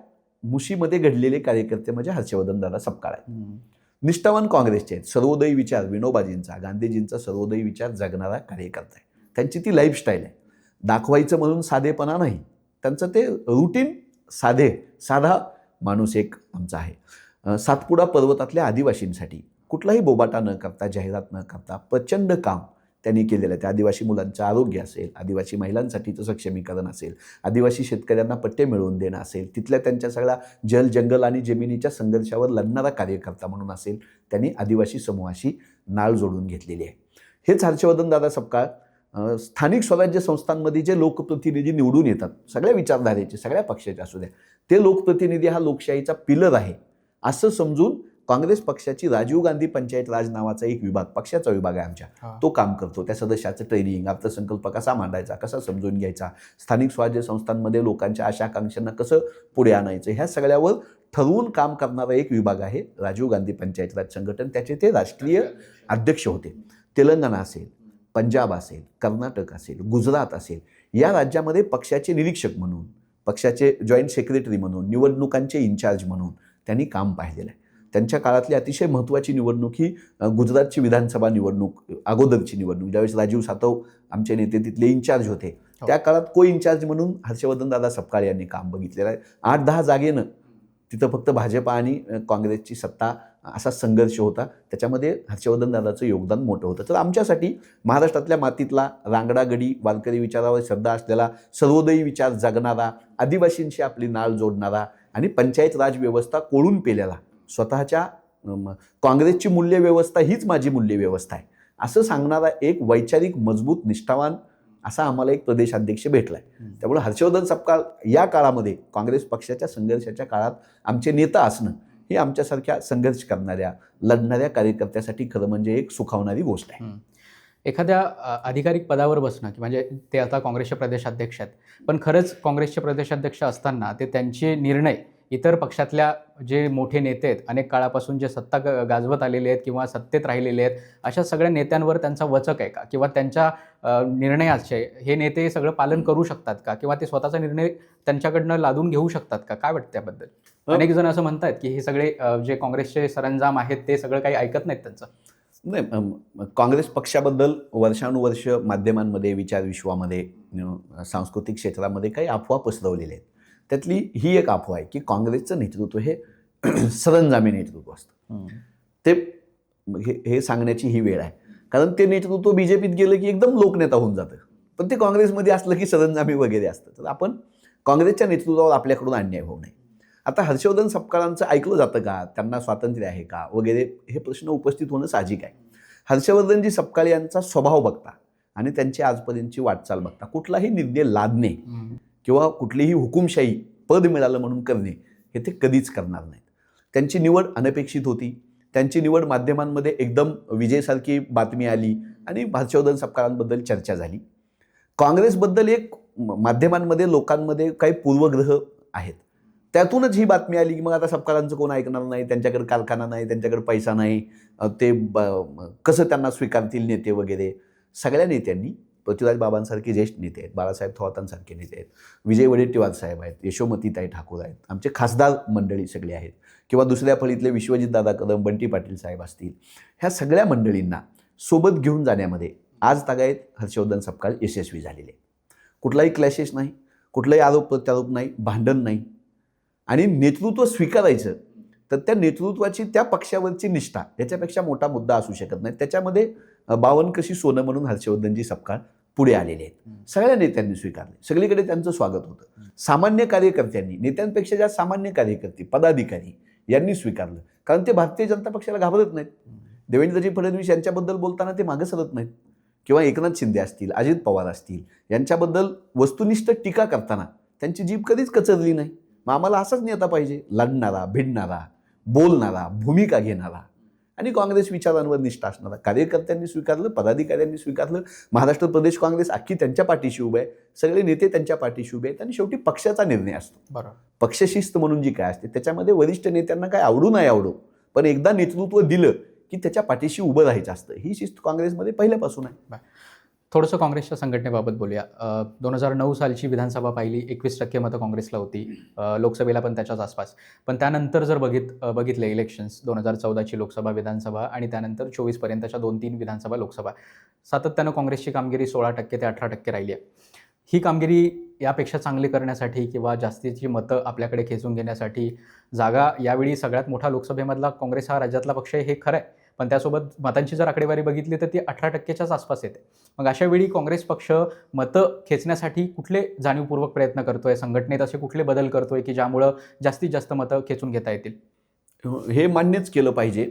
मुशीमध्ये घडलेले कार्यकर्ते म्हणजे हर्षवर्धन दादा सपकाळ आहेत. निष्ठावान काँग्रेसचे आहेत. सर्वोदयी विचार, विनोबाजींचा, गांधीजींचा सर्वोदयी विचार जगणारा कार्यकर्ता आहे. त्यांची ती लाईफस्टाईल आहे. दाखवायचं म्हणून साधेपणा नाही, त्यांचं ते रुटीन साधा माणूस एक आमचा आहे. सातपुडा पर्वतातल्या आदिवासींसाठी कुठलाही बोबाटा न करता, जाहिरात न करता प्रचंड काम त्यांनी केलेलं आहे. त्या आदिवासी मुलांचं आरोग्य असेल, आदिवासी महिलांसाठीचं सक्षमीकरण असेल, आदिवासी शेतकऱ्यांना पट्टे मिळवून देणं असेल, तिथल्या त्यांच्या सगळ्या जल, जंगल आणि जमिनीच्या संघर्षावर लढणारा कार्यकर्ता म्हणून असेल, त्यांनी आदिवासी समूहाशी नाळ जोडून घेतलेली आहे. हेच हर्षवर्धन दादा सपकाळ स्थानिक स्वराज्य संस्थांमध्ये जे लोकप्रतिनिधी निवडून येतात, सगळ्या विचारधारेचे, सगळ्या पक्षाचे असू द्या, ते लोकप्रतिनिधी हा लोकशाहीचा पिलर आहे असं समजून काँग्रेस पक्षाची राजीव गांधी पंचायत राज नावाचा एक विभाग, पक्षाचा विभाग आहे आमच्या, तो काम करतो. त्या सदस्याचं ट्रेनिंग, अर्थसंकल्प कसा मांडायचा, कसा समजून घ्यायचा, स्थानिक स्वराज्य संस्थांमध्ये लोकांच्या आशा आकांक्षांना कसं पुढे आणायचं, ह्या सगळ्यावर ठरवून काम करणारा एक विभाग आहे राजीव गांधी पंचायत राज संघटन. त्याचे ते राष्ट्रीय अध्यक्ष होते. तेलंगणा असेल, पंजाब असेल, कर्नाटक असेल, गुजरात असेल, या राज्यामध्ये पक्षाचे निरीक्षक म्हणून, पक्षाचे जॉईंट सेक्रेटरी म्हणून, निवडणुकांचे इन्चार्ज म्हणून त्यांनी काम पाहिलेलं आहे. त्यांच्या काळातली अतिशय महत्त्वाची निवडणूक ही गुजरातची विधानसभा निवडणूक, अगोदरची निवडणूक, ज्यावेळेस राजीव सातव आमचे नेते तिथले इन्चार्ज होते. त्या काळात को इन्चार्ज म्हणून हर्षवर्धन दादा सपकाळ यांनी काम बघितलेलं आहे. 8-10 जागेनं तिथं फक्त भाजपा आणि काँग्रेसची सत्ता असा संघर्ष होता. त्याच्यामध्ये हर्षवर्धन दादाचं योगदान मोठं होतं. तर आमच्यासाठी महाराष्ट्रातल्या मातीतला रांगडा गडी, वारकरी विचारावर श्रद्धा असलेला, सर्वोदयी विचार जगणारा, आदिवासींशी आपली नाळ जोडणारा आणि पंचायत राज व्यवस्था कोळून पेलेला, स्वतःच्या काँग्रेसची मूल्यव्यवस्था हीच माझी मूल्यव्यवस्था आहे असं सांगणारा एक वैचारिक, मजबूत, निष्ठावान असा आम्हाला एक प्रदेशाध्यक्ष भेटला आहे. त्यामुळे हर्षवर्धन सपकाळ या काळामध्ये काँग्रेस पक्षाच्या संघर्षाच्या काळात आमचे नेता असणं ही आमच्यासारख्या संघर्ष करणाऱ्या, लढणाऱ्या कार्यकर्त्यासाठी खरं म्हणजे एक सुखावणारी गोष्ट आहे. एखाद्या अधिकारिक पदावर बसणं, की म्हणजे ते आता काँग्रेसचे प्रदेशाध्यक्ष आहेत, पण खरंच काँग्रेसचे प्रदेशाध्यक्ष असताना ते त्यांचे निर्णय इतर पक्षातल्या जे मोठे नेते आहेत, अनेक काळापासून जे सत्ता गाजवत आलेले आहेत किंवा सत्तेत राहिलेले आहेत, अशा सगळ्या नेत्यांवर त्यांचा वचक आहे का? किंवा त्यांच्या निर्णयाचे हे नेते सगळं पालन करू शकतात का? किंवा ते स्वतःचा निर्णय त्यांच्याकडनं लादून घेऊ शकतात का? काय वाटतं त्याबद्दल? अनेक जण असं म्हणतात की हे सगळे जे काँग्रेसचे सरंजाम आहेत ते सगळं काही ऐकत नाहीत त्यांचं. नाही, काँग्रेस पक्षाबद्दल वर्षानुवर्ष माध्यमांमध्ये, विचारविश्वामध्ये, सांस्कृतिक क्षेत्रामध्ये काही अफवा पसरवलेल्या आहेत. त्यातली ही एक अफवा आहे की काँग्रेसचं नेतृत्व हे सरंजामी नेतृत्व असतं. ते हे सांगण्याची ही वेळ आहे, कारण ते नेतृत्व बीजेपीत गेलं की एकदम लोकनेता होऊन जातं, पण ते काँग्रेसमध्ये असलं की सरंजामी वगैरे असतं. तर आपण काँग्रेसच्या नेतृत्वावर आपल्याकडून अन्याय होऊ नये. आता हर्षवर्धन सपकाळांचं ऐकलं जातं का, त्यांना स्वातंत्र्य आहे का वगैरे, हे प्रश्न उपस्थित होणं साहजिक आहे. हर्षवर्धनजी सपकाळ यांचा स्वभाव बघता आणि त्यांची आजपर्यंतची वाटचाल बघता कुठलाही निर्णय लादणे किंवा कुठलीही हुकुमशाही पद मिळालं म्हणून करणे हे ते कधीच करणार नाहीत. त्यांची निवड अनपेक्षित होती. त्यांची निवड माध्यमांमध्ये एकदम विजयसारखी बातमी आली आणि हर्षवर्धन सपकाळांबद्दल चर्चा झाली. काँग्रेसबद्दल एक माध्यमांमध्ये, लोकांमध्ये काही पूर्वग्रह आहेत. त्यातूनच ही बातमी आली की मग आता सपकाळांचं कोण ऐकणार नाही, त्यांच्याकडे कारखाना नाही, त्यांच्याकडे पैसा नाही, ते कसं त्यांना स्वीकारतील नेते वगैरे. सगळ्या नेत्यांनी, पृथ्वीराज बाबांसारखे ज्येष्ठ नेते आहेत, बाळासाहेब थोरातांसारखे नेते आहेत, विजय वडेट्टीवार साहेब आहेत, यशोमतीताई ठाकूर आहेत, आमचे खासदार मंडळी सगळे आहेत, किंवा दुसऱ्या फळीतले विश्वजितदादा कदम, बंटी पाटील साहेब असतील, ह्या सगळ्या मंडळींना सोबत घेऊन जाण्यामध्ये आज तागायत हर्षवर्धन सपकाळ यशस्वी झालेले. कुठलाही क्लॅशेस नाही, कुठलाही आरोप प्रत्यारोप नाही, भांडण नाही, आणि नेतृत्व स्वीकारायचं, तर त्या नेतृत्वाची त्या पक्षावरची निष्ठा याच्यापेक्षा मोठा मुद्दा असू शकत नाही. त्याच्यामध्ये 52 कशी सोनं म्हणून हर्षवर्धनजी सपकाळ पुढे आलेले आहेत. सगळ्या नेत्यांनी स्वीकारले, सगळीकडे त्यांचं स्वागत होतं. सामान्य कार्यकर्त्यांनी, नेत्यांपेक्षा जास्त सामान्य कार्यकर्ते, पदाधिकारी यांनी स्वीकारलं, कारण ते भारतीय जनता पक्षाला घाबरत नाहीत. देवेंद्रजी फडणवीस यांच्याबद्दल बोलताना ते मागे सरत नाहीत, किंवा एकनाथ शिंदे असतील, अजित पवार असतील, यांच्याबद्दल वस्तुनिष्ठ टीका करताना त्यांची जीभ कधीच कचरली नाही. मग आम्हाला असाच नेता पाहिजे, लढणारा, भिडणारा, बोलणारा, भूमिका घेणारा आणि काँग्रेस विचारांवर निष्ठा असणारा. कार्यकर्त्यांनी स्वीकारलं, पदाधिकाऱ्यांनी स्वीकारलं. महाराष्ट्र प्रदेश काँग्रेस अख्खी त्यांच्या पाठीशी उभं आहे, सगळे नेते त्यांच्या पाठीशी उभे आहेत, आणि शेवटी पक्षाचा निर्णय असतो. बरोबर. पक्षशिस्त म्हणून जी काय असते त्याच्यामध्ये वरिष्ठ नेत्यांना काय आवडू नाही आवडो, पण एकदा नेतृत्व दिलं की त्याच्या पाठीशी उभं राहायचं असतं. ही शिस्त काँग्रेसमध्ये पहिल्यापासून आहे. थोडंसं काँग्रेसच्या संघटनेबाबत बोलूया. 2009 सालची विधानसभा पाहिली, 21% मतं काँग्रेसला होती, लोकसभेला पण त्याच्याच आसपास. पण त्यानंतर जर बघितले इलेक्शन्स, 2014ची लोकसभा, विधानसभा, आणि त्यानंतर 24पर्यंतच्या 2-3 विधानसभा, लोकसभा, सातत्यानं काँग्रेसची कामगिरी 16% ते 18% राहिली आहे. ही कामगिरी यापेक्षा चांगली करण्यासाठी किंवा जास्तीची मतं आपल्याकडे खेचून घेण्यासाठी जागा यावेळी सगळ्यात मोठा लोकसभेमधला काँग्रेस हा राज्यातला पक्ष आहे, हे खरं आहे. पण त्यासोबत मतांची जर आकडेवारी बघितली तर ती 18%च्याच आसपास येते. मग अशा वेळी काँग्रेस पक्ष मतं खेचण्यासाठी कुठले जाणीवपूर्वक प्रयत्न करतोय, संघटनेत असे कुठले बदल करतोय की ज्यामुळं जास्तीत जास्त मतं खेचून घेता येतील? हे मान्यच केलं पाहिजे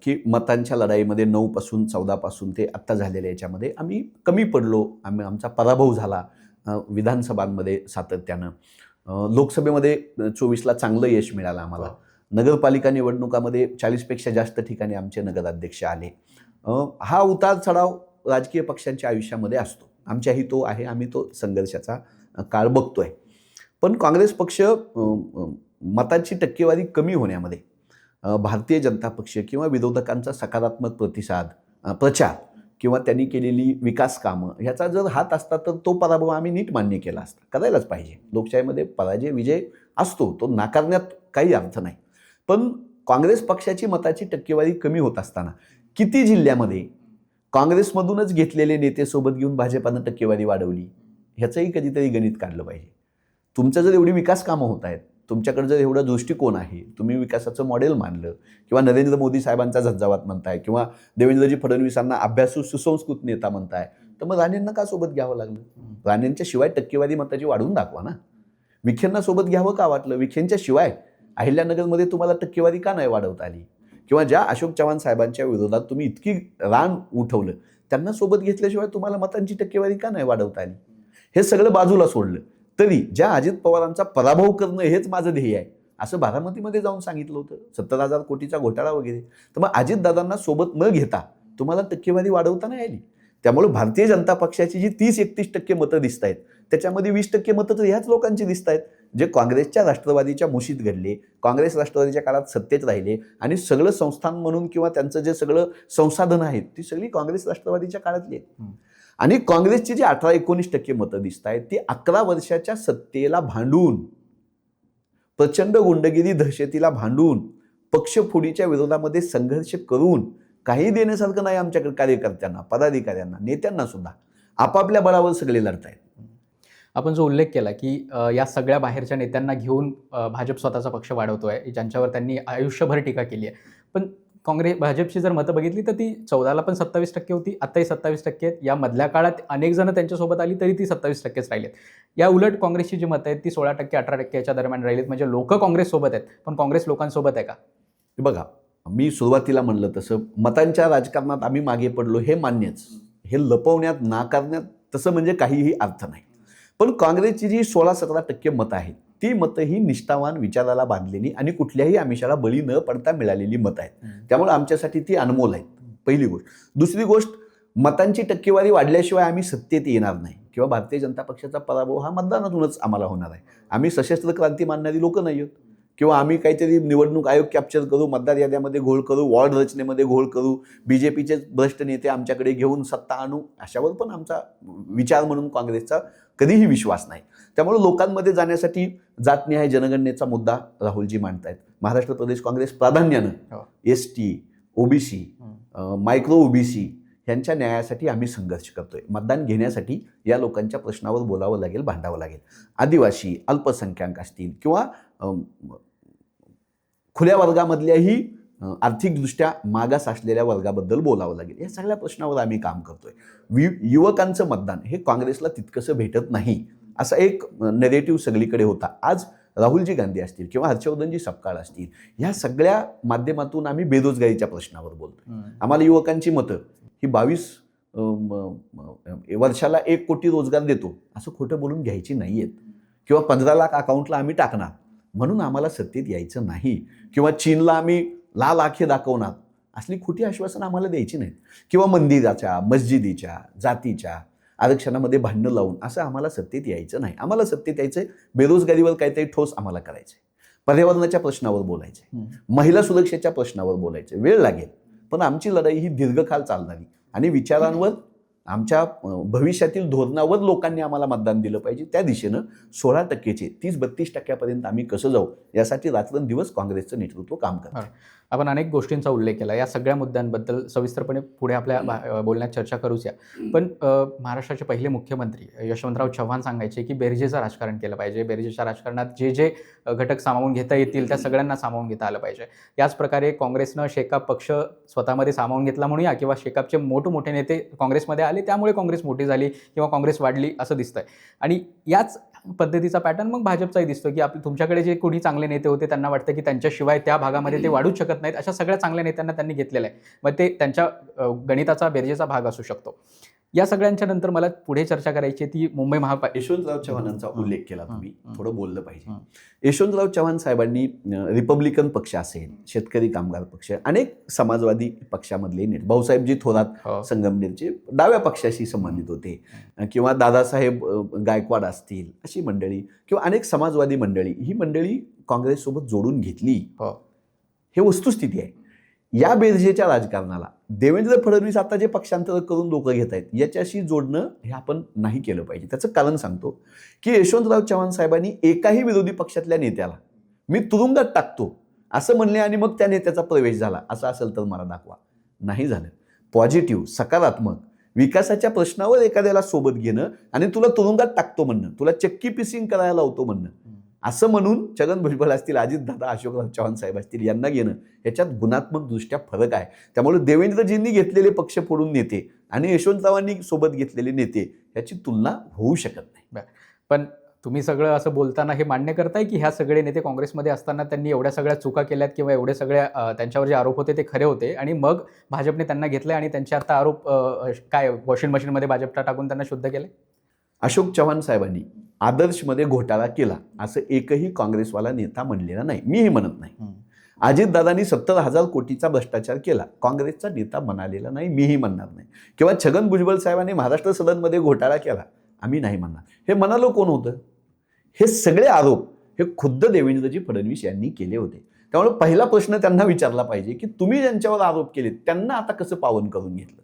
की मतांच्या लढाईमध्ये 9 पासून 14 पासून ते आत्ता झालेल्या याच्यामध्ये आम्ही कमी पडलो. आमचा पराभव झाला विधानसभांमध्ये सातत्यानं. लोकसभेमध्ये 24ला चांगलं यश मिळालं आम्हाला. नगरपालिका निवडणुकामध्ये 40पेक्षा जास्त ठिकाणी आमचे नगराध्यक्ष आले. हा उतार चढाव राजकीय पक्षांच्या आयुष्यामध्ये असतो. आमच्याही तो आहे. आम्ही तो संघर्षाचा काळ बघतोय. पण काँग्रेस पक्ष मतांची टक्केवारी कमी होण्यामध्ये भारतीय जनता पक्ष किंवा विरोधकांचा सकारात्मक प्रतिसाद, प्रचार किंवा त्यांनी केलेली विकास कामं ह्याचा जर हात असता तर तो पराभव आम्ही नीट मान्य केला असता. करायलाच पाहिजे. लोकशाहीमध्ये पराजय विजय असतो, तो नाकारण्यात काही अर्थ नाही. पण काँग्रेस पक्षाची मताची टक्केवारी कमी होत असताना किती जिल्ह्यामध्ये काँग्रेसमधूनच घेतलेले नेते सोबत घेऊन भाजपानं टक्केवारी वाढवली, ह्याचंही कधीतरी गणित काढलं पाहिजे. तुमचं जर एवढी विकास कामं होत आहेत, तुमच्याकडे जर एवढा दृष्टिकोन आहे, तुम्ही विकासाचं मॉडेल मानलं, किंवा नरेंद्र मोदी साहेबांचा झंझावात म्हणताय, किंवा देवेंद्रजी फडणवीसांना अभ्यासू सुसंस्कृत नेता म्हणताय, तर मग राणेंना का सोबत घ्यावं लागलं? राणेंच्या शिवाय टक्केवारी मताची वाढवून दाखवा ना. विखेंना सोबत घ्यावं का वाटलं? विखेंच्या शिवाय अहिल्यानगरमध्ये तुम्हाला टक्केवारी का नाही वाढवता आली? किंवा ज्या अशोक चव्हाण साहेबांच्या विरोधात तुम्ही इतकी रान उठवलं, त्यांना सोबत घेतल्याशिवाय तुम्हाला मतांची टक्केवारी का नाही वाढवता आली? हे सगळं बाजूला सोडलं तरी ज्या अजित पवारांचा पराभव करणं हेच माझं ध्येय आहे असं बारामतीमध्ये जाऊन सांगितलं होतं, 70,000 कोटीचा घोटाळा वगैरे. तर मग अजितदादांना सोबत न घेता तुम्हाला टक्केवारी वाढवता नाही आली. त्यामुळे भारतीय जनता पक्षाची जी 30-31% मतं दिसत आहेत, त्याच्यामध्ये 20% मतं तर ह्याच लोकांची दिसत आहेत, जे काँग्रेसच्या राष्ट्रवादीच्या मुशीत घडले, काँग्रेस राष्ट्रवादीच्या काळात सत्तेत राहिले, आणि सगळं संस्थान म्हणून किंवा त्यांचं जे सगळं संसाधन आहेत ती सगळी काँग्रेस राष्ट्रवादीच्या काळातली आहेत. आणि काँग्रेसची जी 18-19% मतं दिसत आहेत ती 11 वर्षाच्या सत्तेला भांडून, प्रचंड गुंडगिरी दहशतीला भांडून, पक्षफोडीच्या विरोधामध्ये संघर्ष करून काही देण्यासारखं नाही आमच्याकडे. कार्यकर्त्यांना, पदाधिकाऱ्यांना, नेत्यांना सुद्धा आपापल्या बळावर सगळे लढतायत. आपण जो उल्लेख केला की या सगळ्या बाहेरच्या नेत्यांना घेऊन भाजप स्वतःचा पक्ष वाढवतोय, ज्यांच्यावर त्यांनी आयुष्यभर टीका केली आहे. पण भाजपची जर मतं बघितली तर ती 14ला पण 27% होती, आत्ताही 27% आहेत. या मधल्या काळात अनेक जण त्यांच्यासोबत आली तरी ती 27%च राहिलेत. या उलट काँग्रेसची जी मतं आहेत ती 16%-18% याच्या दरम्यान राहिलीत. म्हणजे लोक काँग्रेससोबत आहेत, पण काँग्रेस लोकांसोबत आहे का? बघा, मी सुरुवातीला म्हणलं तसं मतांच्या राजकारणात आम्ही मागे पडलो हे मान्यच. हे लपवण्यात, नाकारण्यात तसं म्हणजे काहीही अर्थ नाही. पण काँग्रेसची जी 16-17% मतं आहेत ती मतं ही निष्ठावान, विचाराला बांधलेली आणि कुठल्याही आमिषाला बळी न पडता मिळालेली मतं आहेत. त्यामुळे आमच्यासाठी ती अनमोल आहेत, पहिली गोष्ट. दुसरी गोष्ट, मतांची टक्केवारी वाढल्याशिवाय आम्ही सत्तेत येणार नाही किंवा भारतीय जनता पक्षाचा पराभव हा मतदानातूनच आम्हाला होणार आहे. आम्ही सशस्त्र क्रांती मानणारी लोक नाही आहोत, किंवा आम्ही काहीतरी निवडणूक आयोग कॅप्चर करू, मतदार याद्यामध्ये घोळ करू, वॉर्ड रचनेमध्ये घोळ करू, बीजेपीचे भ्रष्ट नेते आमच्याकडे घेऊन सत्ता आणू, अशावर पण आमचा विचार म्हणून काँग्रेसचा कधीही विश्वास नाही. त्यामुळे लोकांमध्ये जातनिहाय जनगणनेचा मुद्दा राहुलजी मांडतायत. महाराष्ट्र प्रदेश काँग्रेस प्राधान्यानं ST, OBC, मायक्रो OBC ह्यांच्या न्यायासाठी आम्ही संघर्ष करतोय. मतदान घेण्यासाठी या लोकांच्या प्रश्नावर बोलावं लागेल, भांडावं लागेल. आदिवासी, अल्पसंख्याक असतील किंवा खुल्या वर्गामधल्याही आर्थिकदृष्ट्या मागास असलेल्या वर्गाबद्दल बोलावं लागेल. या सगळ्या प्रश्नावर आम्ही काम करतोय. युवकांचं मतदान हे काँग्रेसला तितकंसं भेटत नाही असा एक नेरेटिव्ह सगळीकडे होता. आज राहुलजी गांधी असतील किंवा हर्षवर्धनजी सपकाळ असतील, ह्या सगळ्या माध्यमातून आम्ही बेरोजगारीच्या प्रश्नावर बोलतोय. आम्हाला युवकांची मतं ही 22 वर्षाला 1 कोटी रोजगार देतो असं खोटं बोलून घ्यायची नाही आहेत, किंवा 15 लाख अकाउंटला आम्ही टाकणार म्हणून आम्हाला सत्तेत यायचं नाही, किंवा चीनला आम्ही लाल आखे दाखवणार असली खोटी आश्वासनं आम्हाला द्यायची नाहीत, किंवा मंदिराच्या, मस्जिदीच्या, जातीच्या आरक्षणामध्ये भांडणं लावून असं आम्हाला सत्तेत यायचं नाही. आम्हाला सत्तेत यायचं बेरोजगारीवर काहीतरी ठोस आम्हाला करायचं आहे, पर्यावरणाच्या प्रश्नावर बोलायचं आहे, महिला सुरक्षेच्या प्रश्नावर बोलायचं आहे. वेळ लागेल, पण आमची लढाई ही दीर्घकाळ चालणारी आणि विचारांवर, आमच्या भविष्यातील धोरणावर लोकांनी आम्हाला मतदान दिलं पाहिजे. त्या दिशेनं 16% 30-32% आम्ही कसं जाऊ यासाठी रात्रंदिवस काँग्रेसचं नेतृत्व काम करतं. आपण अनेक गोष्टींचा उल्लेख केला. या सगळ्या मुद्द्यांबद्दल सविस्तरपणे पुढे आपल्या बोलण्यात चर्चा करूच या. पण महाराष्ट्राचे पहिले मुख्यमंत्री यशवंतराव चव्हाण सांगायचे की बेरजेचं राजकारण केलं पाहिजे. बेरजेच्या राजकारणात जे जे घटक सामावून घेता येतील त्या सगळ्यांना सामावून घेता आलं पाहिजे. याच प्रकारे काँग्रेसनं शेकाप पक्ष स्वतःमध्ये सामावून घेतला म्हणूया, किंवा शेकापचे मोठमोठे नेते काँग्रेसमध्ये आले त्यामुळे काँग्रेस मोठी झाली किंवा काँग्रेस वाढली असं दिसतंय. आणि याच पद्धतीचा पॅटर्न मग भाजपचाही दिसतो की तुमच्याकडे जे कोणी चांगले नेते होते त्यांना वाटतं की त्यांच्याशिवाय त्या भागामध्ये ते वाढूच शकत नाहीत. अशा सगळ्या चांगल्या नेत्यांना त्यांनी घेतलेलं आहे. मग ते त्यांच्या गणिताचा बेरजेचा भाग असू शकतो. या सगळ्यांच्या नंतर मला पुढे चर्चा करायची ती मुंबई महापालिका. यशवंतराव चव्हाणांचा उल्लेख केला तुम्ही, थोडं बोललं पाहिजे. यशवंतराव चव्हाण साहेबांनी रिपब्लिकन पक्ष असेल, शेतकरी कामगार पक्ष, अनेक समाजवादी पक्षामधले नेते, भाऊसाहेबजी थोरात संगमनेरचे डाव्या पक्षाशी संबंधित होते, किंवा दादासाहेब गायकवाड असतील, अशी मंडळी किंवा अनेक समाजवादी मंडळी, ही मंडळी काँग्रेससोबत जोडून घेतली. हे वस्तुस्थिती आहे. या बेरजेच्या राजकारणाला देवेंद्र फडणवीस आता जे पक्षांतर करून लोकं घेत आहेत याच्याशी जोडणं हे आपण नाही केलं पाहिजे. त्याचं कारण सांगतो की यशवंतराव चव्हाण साहेबांनी एकाही विरोधी पक्षातल्या नेत्याला मी तुरुंगात टाकतो असं म्हणले आणि मग त्या नेत्याचा प्रवेश झाला असं असेल तर मला दाखवा. नाही झालं. पॉझिटिव्ह, सकारात्मक विकासाच्या प्रश्नावर एखाद्याला सोबत घेणं आणि तुला तुरुंगात टाकतो म्हणणं, तुला चक्की पिसिंग करायला लावतो म्हणणं, असं म्हणून छगन भुजबळ असतील, अजितदादा, अशोकराव चव्हाण साहेब असतील, यांना घेणं याच्यात गुणात्मक दृष्ट्या फरक आहे. त्यामुळे देवेंद्रजींनी घेतलेले पक्ष फोडून नेते आणि यशवंतरावांनी सोबत घेतलेले नेते याची तुलना होऊ शकत नाही. पण तुम्ही सगळं असं बोलताना हे मान्य करताय की ह्या सगळे नेते काँग्रेसमध्ये असताना त्यांनी एवढ्या सगळ्या चुका केल्यात किंवा एवढे सगळ्या त्यांच्यावर जे आरोप होते ते खरे होते आणि मग भाजपने त्यांना घेतले आणि त्यांचे आता आरोप काय वॉशिंग मशीनमध्ये भाजपला टाकून त्यांना शुद्ध केले? अशोक चव्हाण साहेबांनी आदर्शमध्ये घोटाळा केला असं एकही काँग्रेसवाला नेता म्हणलेला नाही, मीही म्हणत नाही. अजितदादांनी 70,000 कोटीचा भ्रष्टाचार केला, काँग्रेसचा नेता म्हणालेला नाही, मीही म्हणणार नाही. किंवा छगन भुजबळ साहेबांनी महाराष्ट्र सदनमध्ये घोटाळा केला, आम्ही नाही म्हणणार. हे म्हणालो कोण होतं? हे सगळे आरोप हे खुद्द देवेंद्रजी फडणवीस यांनी केले होते. त्यामुळे पहिला प्रश्न त्यांना विचारला पाहिजे की तुम्ही ज्यांच्यावर आरोप केले त्यांना आता कसं पावन करून घेतलं?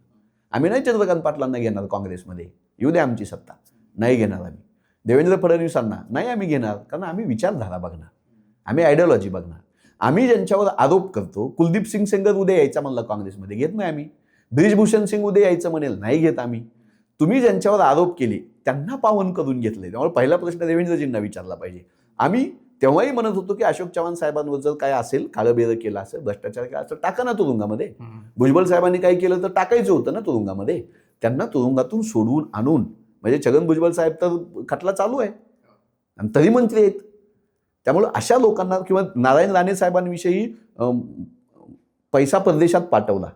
आम्ही नाही चंद्रकांत पाटलांना घेणार काँग्रेसमध्ये, येऊ द्या आमची सत्ता, नाही घेणार आम्ही. देवेंद्र फडणवीसांना नाही आम्ही घेणार, कारण आम्ही विचारधारा बघणार, आम्ही आयडिओलॉजी बघणार. आम्ही ज्यांच्यावर आरोप करतो, कुलदीप सिंग सेंगर उद्या यायचा म्हणलं काँग्रेसमध्ये, घेत नाही आम्ही. ब्रिजभूषण सिंग उद्या यायचं म्हणेल, नाही घेत आम्ही. तुम्ही ज्यांच्यावर आरोप केले त्यांना पावन करून घेतले. त्यामुळे पहिला प्रश्न देवेंद्रजींना विचारला पाहिजे. आम्ही तेव्हाही म्हणत होतो की अशोक चव्हाण साहेबांवर जर काय असेल, काळबेरं केलं असेल, भ्रष्टाचार केला असेल, टाका ना तुरुंगामध्ये. भुजबळ साहेबांनी काय केलं तर टाकायचं होतं ना तुरुंगामध्ये. त्यांना तुरुंगातून सोडवून आणून, म्हणजे छगन भुजबळ साहेब तर खटला चालू आहे आणि तरी मंत्री आहेत. त्यामुळे अशा लोकांना, किंवा नारायण राणे साहेबांविषयी पैसा परदेशात पाठवला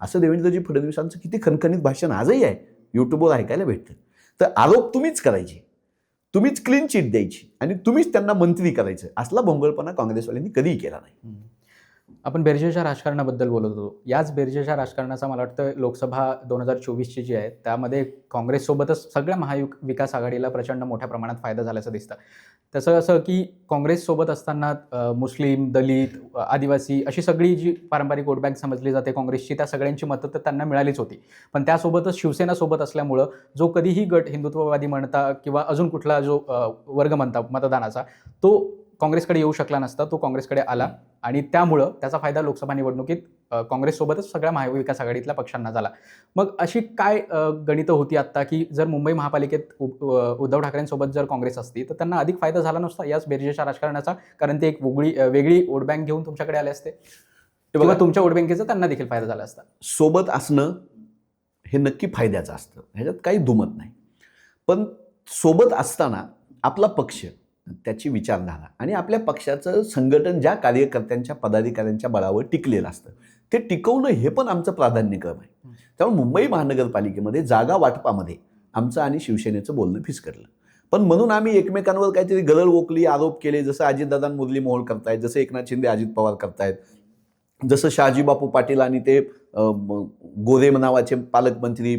असं देवेंद्रजी फडणवीसांचं किती खणखणीत भाषण आजही आहे, यूट्यूबवर ऐकायला भेटतं. तर आरोप तुम्हीच करायचे, तुम्हीच क्लीन चिट द्यायची आणि तुम्हीच त्यांना मंत्री करायचं, असला भोंगळपणा काँग्रेसवाल्यांनी कधीही केला नाही. आपण बेरजेच्या राजकारणाबद्दल बोलत होतो. याच बेरजेच्या राजकारणाचा मला वाटतं लोकसभा 2024ची जी आहे त्यामध्ये काँग्रेससोबतच सगळ्या महाविकास आघाडीला प्रचंड मोठ्या प्रमाणात फायदा झाल्याचं दिसतं. तसं असं की काँग्रेससोबत असताना मुस्लिम, दलित, आदिवासी अशी सगळी जी पारंपरिक वोट बँक समजली जाते काँग्रेसची, त्या सगळ्यांची मतं तर त्यांना मिळालीच होती. पण त्यासोबतच शिवसेना सोबत असल्यामुळं जो कधीही गट हिंदुत्ववादी म्हणता किंवा अजून कुठला जो वर्ग म्हणता मतदानाचा, तो काँग्रेसकडे येऊ शकला नसता, तो काँग्रेसकडे आला आणि त्यामुळं त्याचा फायदा लोकसभा निवडणुकीत काँग्रेससोबतच सगळ्या महाविकास आघाडीतल्या पक्षांना झाला. मग अशी काय गणितं होती आत्ता, की जर मुंबई महापालिकेत उद्धव ठाकरेंसोबत जर काँग्रेस असती तर त्यांना अधिक फायदा झाला नसता याच बेरजेच्या राजकारणाचा, कारण ते एक वेगळी वोट बँक घेऊन तुमच्याकडे आले असते किंवा तुमच्या वोट बँकेचा त्यांना देखील फायदा झाला असता. सोबत असणं हे नक्की फायद्याचं असतं, ह्याच्यात काही दुमत नाही. पण सोबत असताना आपला पक्ष, त्याची विचारधारा आणि आपल्या पक्षाचं संघटन ज्या कार्यकर्त्यांच्या पदाधिकाऱ्यांच्या बळावर टिकलेलं असतं ते टिकवणं हे पण आमचं प्राधान्यक्रम आहे. त्यामुळे मुंबई महानगरपालिकेमध्ये जागा वाटपामध्ये आमचं आणि शिवसेनेचं बोलणं फिसकटलं. पण म्हणून आम्ही एकमेकांवर काहीतरी गरळ ओकली, आरोप केले, जसं अजितदादा मुरली मोहोळ करतायत, जसं एकनाथ शिंदे अजित पवार करतायत, जसं शहाजीबापू पाटील आणि ते गोरे नावाचे पालकमंत्री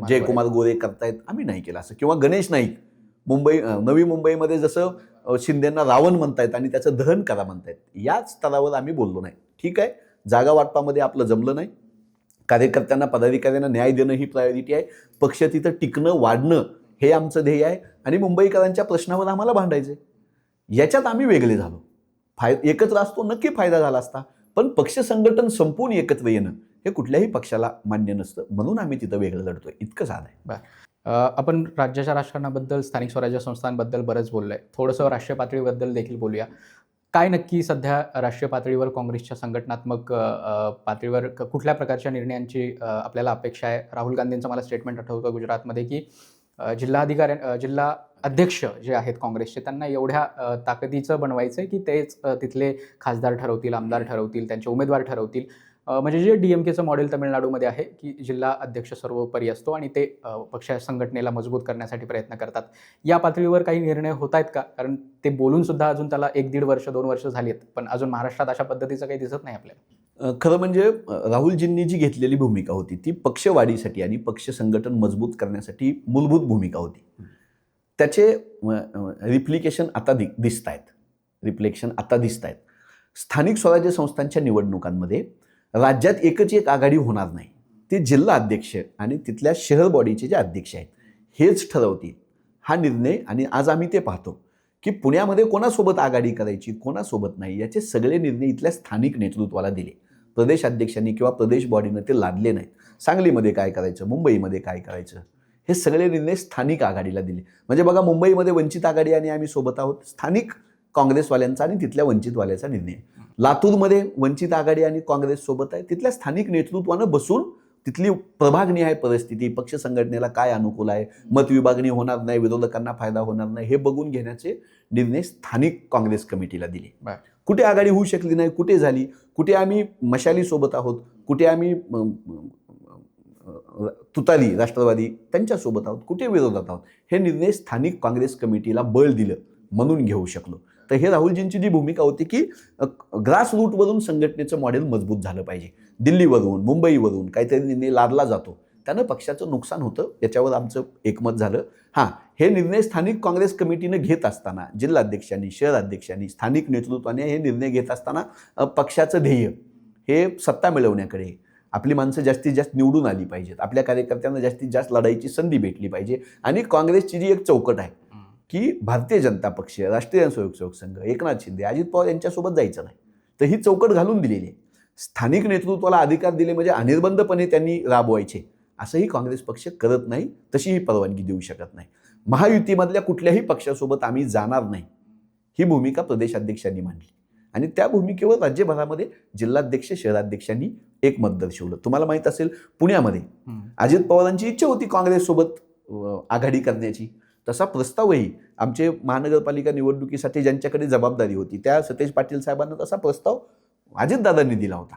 जयकुमार गोरे करतायत. आम्ही नाही केलं असं. किंवा गणेश नाईक नवी मुंबईमध्ये जसं शिंदेंना रावण म्हणतायत आणि त्याचं दहन करा म्हणतायत, याच स्तरावर आम्ही बोललो नाही. ठीक आहे, जागा वाटपामध्ये आपलं जमलं नाही, कार्यकर्त्यांना पदाधिकाऱ्यांना न्याय देणं ही प्रायोरिटी आहे, पक्ष तिथं टिकणं वाढणं हे आमचं ध्येय आहे आणि मुंबईकरांच्या प्रश्नावर आम्हाला भांडायचं आहे. याच्यात आम्ही वेगळे झालो. एकत्र असतो नक्की फायदा झाला असता, पण पक्ष संघटन संपून एकत्र येणं हे कुठल्याही पक्षाला मान्य नसतं, म्हणून आम्ही तिथं वेगळं लढतोय. इतकं साधं आहे. आपण राज्याच्या राजकारणाबद्दल, स्थानिक स्वराज्य संस्थांबद्दल बरंच बोललोय, थोडंसं राष्ट्रीय पातळीबद्दल देखील बोलूया. काय नक्की सध्या राष्ट्रीय पातळीवर काँग्रेसच्या संघटनात्मक पातळीवर कुठल्या प्रकारच्या निर्णयांची आपल्याला अपेक्षा आहे? राहुल गांधींचं मला स्टेटमेंट आठवतं गुजरातमध्ये, की जिल्हा अध्यक्ष जे आहेत काँग्रेसचे त्यांना एवढ्या ताकदीचं बनवायचं आहे की तेच तिथले खासदार ठरवतील, आमदार ठरवतील, त्यांचे उमेदवार ठरवतील. म्हणजे जे DMKचं मॉडेल तामिळनाडूमध्ये आहे, की जिल्हा अध्यक्ष सर्वोपरी असतो आणि ते पक्ष संघटनेला मजबूत करण्यासाठी प्रयत्न करतात. या पातळीवर काही निर्णय होत आहेत का? कारण ते बोलून सुद्धा अजून त्याला 1-1.5 वर्ष 2 वर्ष झाली आहेत, पण अजून महाराष्ट्रात अशा पद्धतीचं काही दिसत नाही आपल्याला. खरं म्हणजे राहुलजींनी जी घेतलेली भूमिका होती ती पक्षवाढीसाठी आणि पक्ष संघटन मजबूत करण्यासाठी मूलभूत भूमिका होती. त्याचे रिफ्लिकेशन आता दिसत आहेत. स्थानिक स्वराज्य संस्थांच्या निवडणुकांमध्ये राज्यात एकच एक आघाडी होणार नाही. ते जिल्हा अध्यक्ष आणि तिथल्या शहर बॉडीचे जे अध्यक्ष आहेत हेच ठरवतील हा निर्णय. आणि आज आम्ही ते पाहतो की पुण्यामध्ये कोणासोबत आघाडी करायची, कोणासोबत नाही, याचे सगळे निर्णय इथल्या स्थानिक नेतृत्वाला दिले. प्रदेश अध्यक्षांनी किंवा प्रदेश बॉडीनं ते लादले नाहीत. सांगलीमध्ये काय करायचं, मुंबईमध्ये काय करायचं, हे सगळे निर्णय स्थानिक आघाडीला दिले. म्हणजे बघा, मुंबईमध्ये वंचित आघाडी आणि आम्ही सोबत आहोत, स्थानिक काँग्रेसवाल्यांचा आणि तिथल्या वंचितवाल्याचा निर्णय. लातूरमध्ये वंचित आघाडी आणि काँग्रेस सोबत आहे, तिथल्या स्थानिक नेतृत्वानं बसून तिथली प्रभागनिहाय परिस्थिती, पक्ष संघटनेला काय अनुकूल आहे, मतविभागणी होणार नाही, विरोधकांना फायदा होणार नाही, हे बघून घेण्याचे निर्णय स्थानिक काँग्रेस कमिटीला दिले. कुठे आघाडी होऊ शकली नाही, कुठे झाली, कुठे आम्ही मशाली सोबत आहोत, कुठे आम्ही तुतारी राष्ट्रवादी त्यांच्यासोबत आहोत, कुठे विरोधात आहोत, हे निर्णय स्थानिक काँग्रेस कमिटीला बळ दिलं म्हणून घेऊ शकलो. तर हे राहुलजींची जी भूमिका होती की ग्रास रूटवरून संघटनेचं मॉडेल मजबूत झालं पाहिजे. दिल्लीवरून, मुंबईवरून काहीतरी निर्णय लादला जातो, त्यानं पक्षाचं नुकसान होतं, याच्यावर आमचं एकमत झालं. हे निर्णय स्थानिक काँग्रेस कमिटीनं घेत असताना, जिल्हाध्यक्षांनी, शहर अध्यक्षांनी, स्थानिक नेतृत्वाने हे निर्णय घेत असताना पक्षाचं ध्येय हे सत्ता मिळवण्याकडे, आपली माणसं जास्तीत जास्त निवडून आली पाहिजेत, आपल्या कार्यकर्त्यांना जास्तीत जास्त लढाईची संधी भेटली पाहिजे. आणि काँग्रेसची जी एक चौकट आहे की भारतीय जनता पक्ष, राष्ट्रीय स्वयंसेवक संघ, एकनाथ शिंदे, अजित पवार यांच्यासोबत जायचं नाही, तर ही चौकट घालून दिलेली आहे. स्थानिक नेतृत्वाला अधिकार दिले म्हणजे अनिर्बंधपणे त्यांनी राबवायचे असंही काँग्रेस पक्ष करत नाही, तशी ही परवानगी देऊ शकत नाही. महायुतीमधल्या कुठल्याही पक्षासोबत आम्ही जाणार नाही, ही भूमिका प्रदेशाध्यक्षांनी मांडली आणि त्या भूमिकेवर राज्यभरामध्ये जिल्हाध्यक्ष, शहराध्यक्षांनी एकमत दर्शवलं. तुम्हाला माहीत असेल, पुण्यामध्ये अजित पवारांची इच्छा होती काँग्रेससोबत आघाडी करण्याची. तसा प्रस्तावही आमचे महानगरपालिका निवडणुकीसाठी ज्यांच्याकडे जबाबदारी होती त्या सतेज पाटील साहेबांना तसा प्रस्ताव अजितदादांनी दिला होता.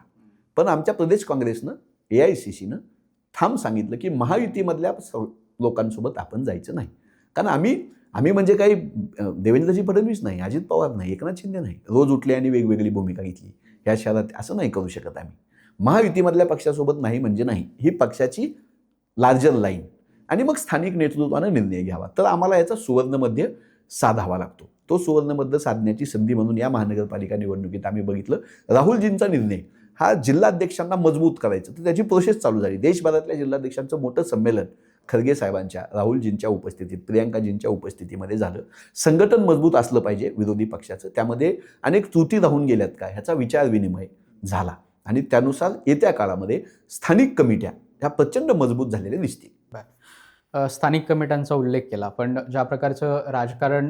पण आमच्या प्रदेश काँग्रेसनं, AICCनं ठाम सांगितलं की महायुतीमधल्या लोकांसोबत आपण जायचं नाही. कारण आम्ही म्हणजे काही देवेंद्रजी फडणवीस नाही, अजित पवार नाही, एकनाथ शिंदे नाही, रोज उठले आणि वेगवेगळी भूमिका घेतली या शहरात, असं नाही करू शकत आम्ही. महायुतीमधल्या पक्षासोबत नाही म्हणजे नाही, ही पक्षाची लार्जर लाईन. आणि मग स्थानिक नेतृत्वानं निर्णय घ्यावा. तर आम्हाला याचा सुवर्णमध्य साधावा लागतो. तो सुवर्णमध्य साधण्याची संधी म्हणून या महानगरपालिका निवडणुकीत आम्ही बघितलं राहुलजींचा निर्णय हा जिल्हाध्यक्षांना मजबूत करायचं, तर त्याची प्रोसेस चालू झाली. देशभरातल्या जिल्हाध्यक्षांचं मोठं संमेलन खरगे साहेबांच्या, राहुलजींच्या उपस्थितीत, प्रियांकाजींच्या उपस्थितीमध्ये झालं. संघटन मजबूत असलं पाहिजे विरोधी पक्षाचं. त्यामध्ये अनेक त्रुटी राहून गेल्यात का ह्याचा विचार विनिमय झाला आणि त्यानुसार येत्या काळामध्ये स्थानिक कमिट्या ह्या प्रचंड मजबूत झालेल्या दिसतील. स्थानिक कमिट्यांचा उल्लेख केला, पण ज्या प्रकारचं राजकारण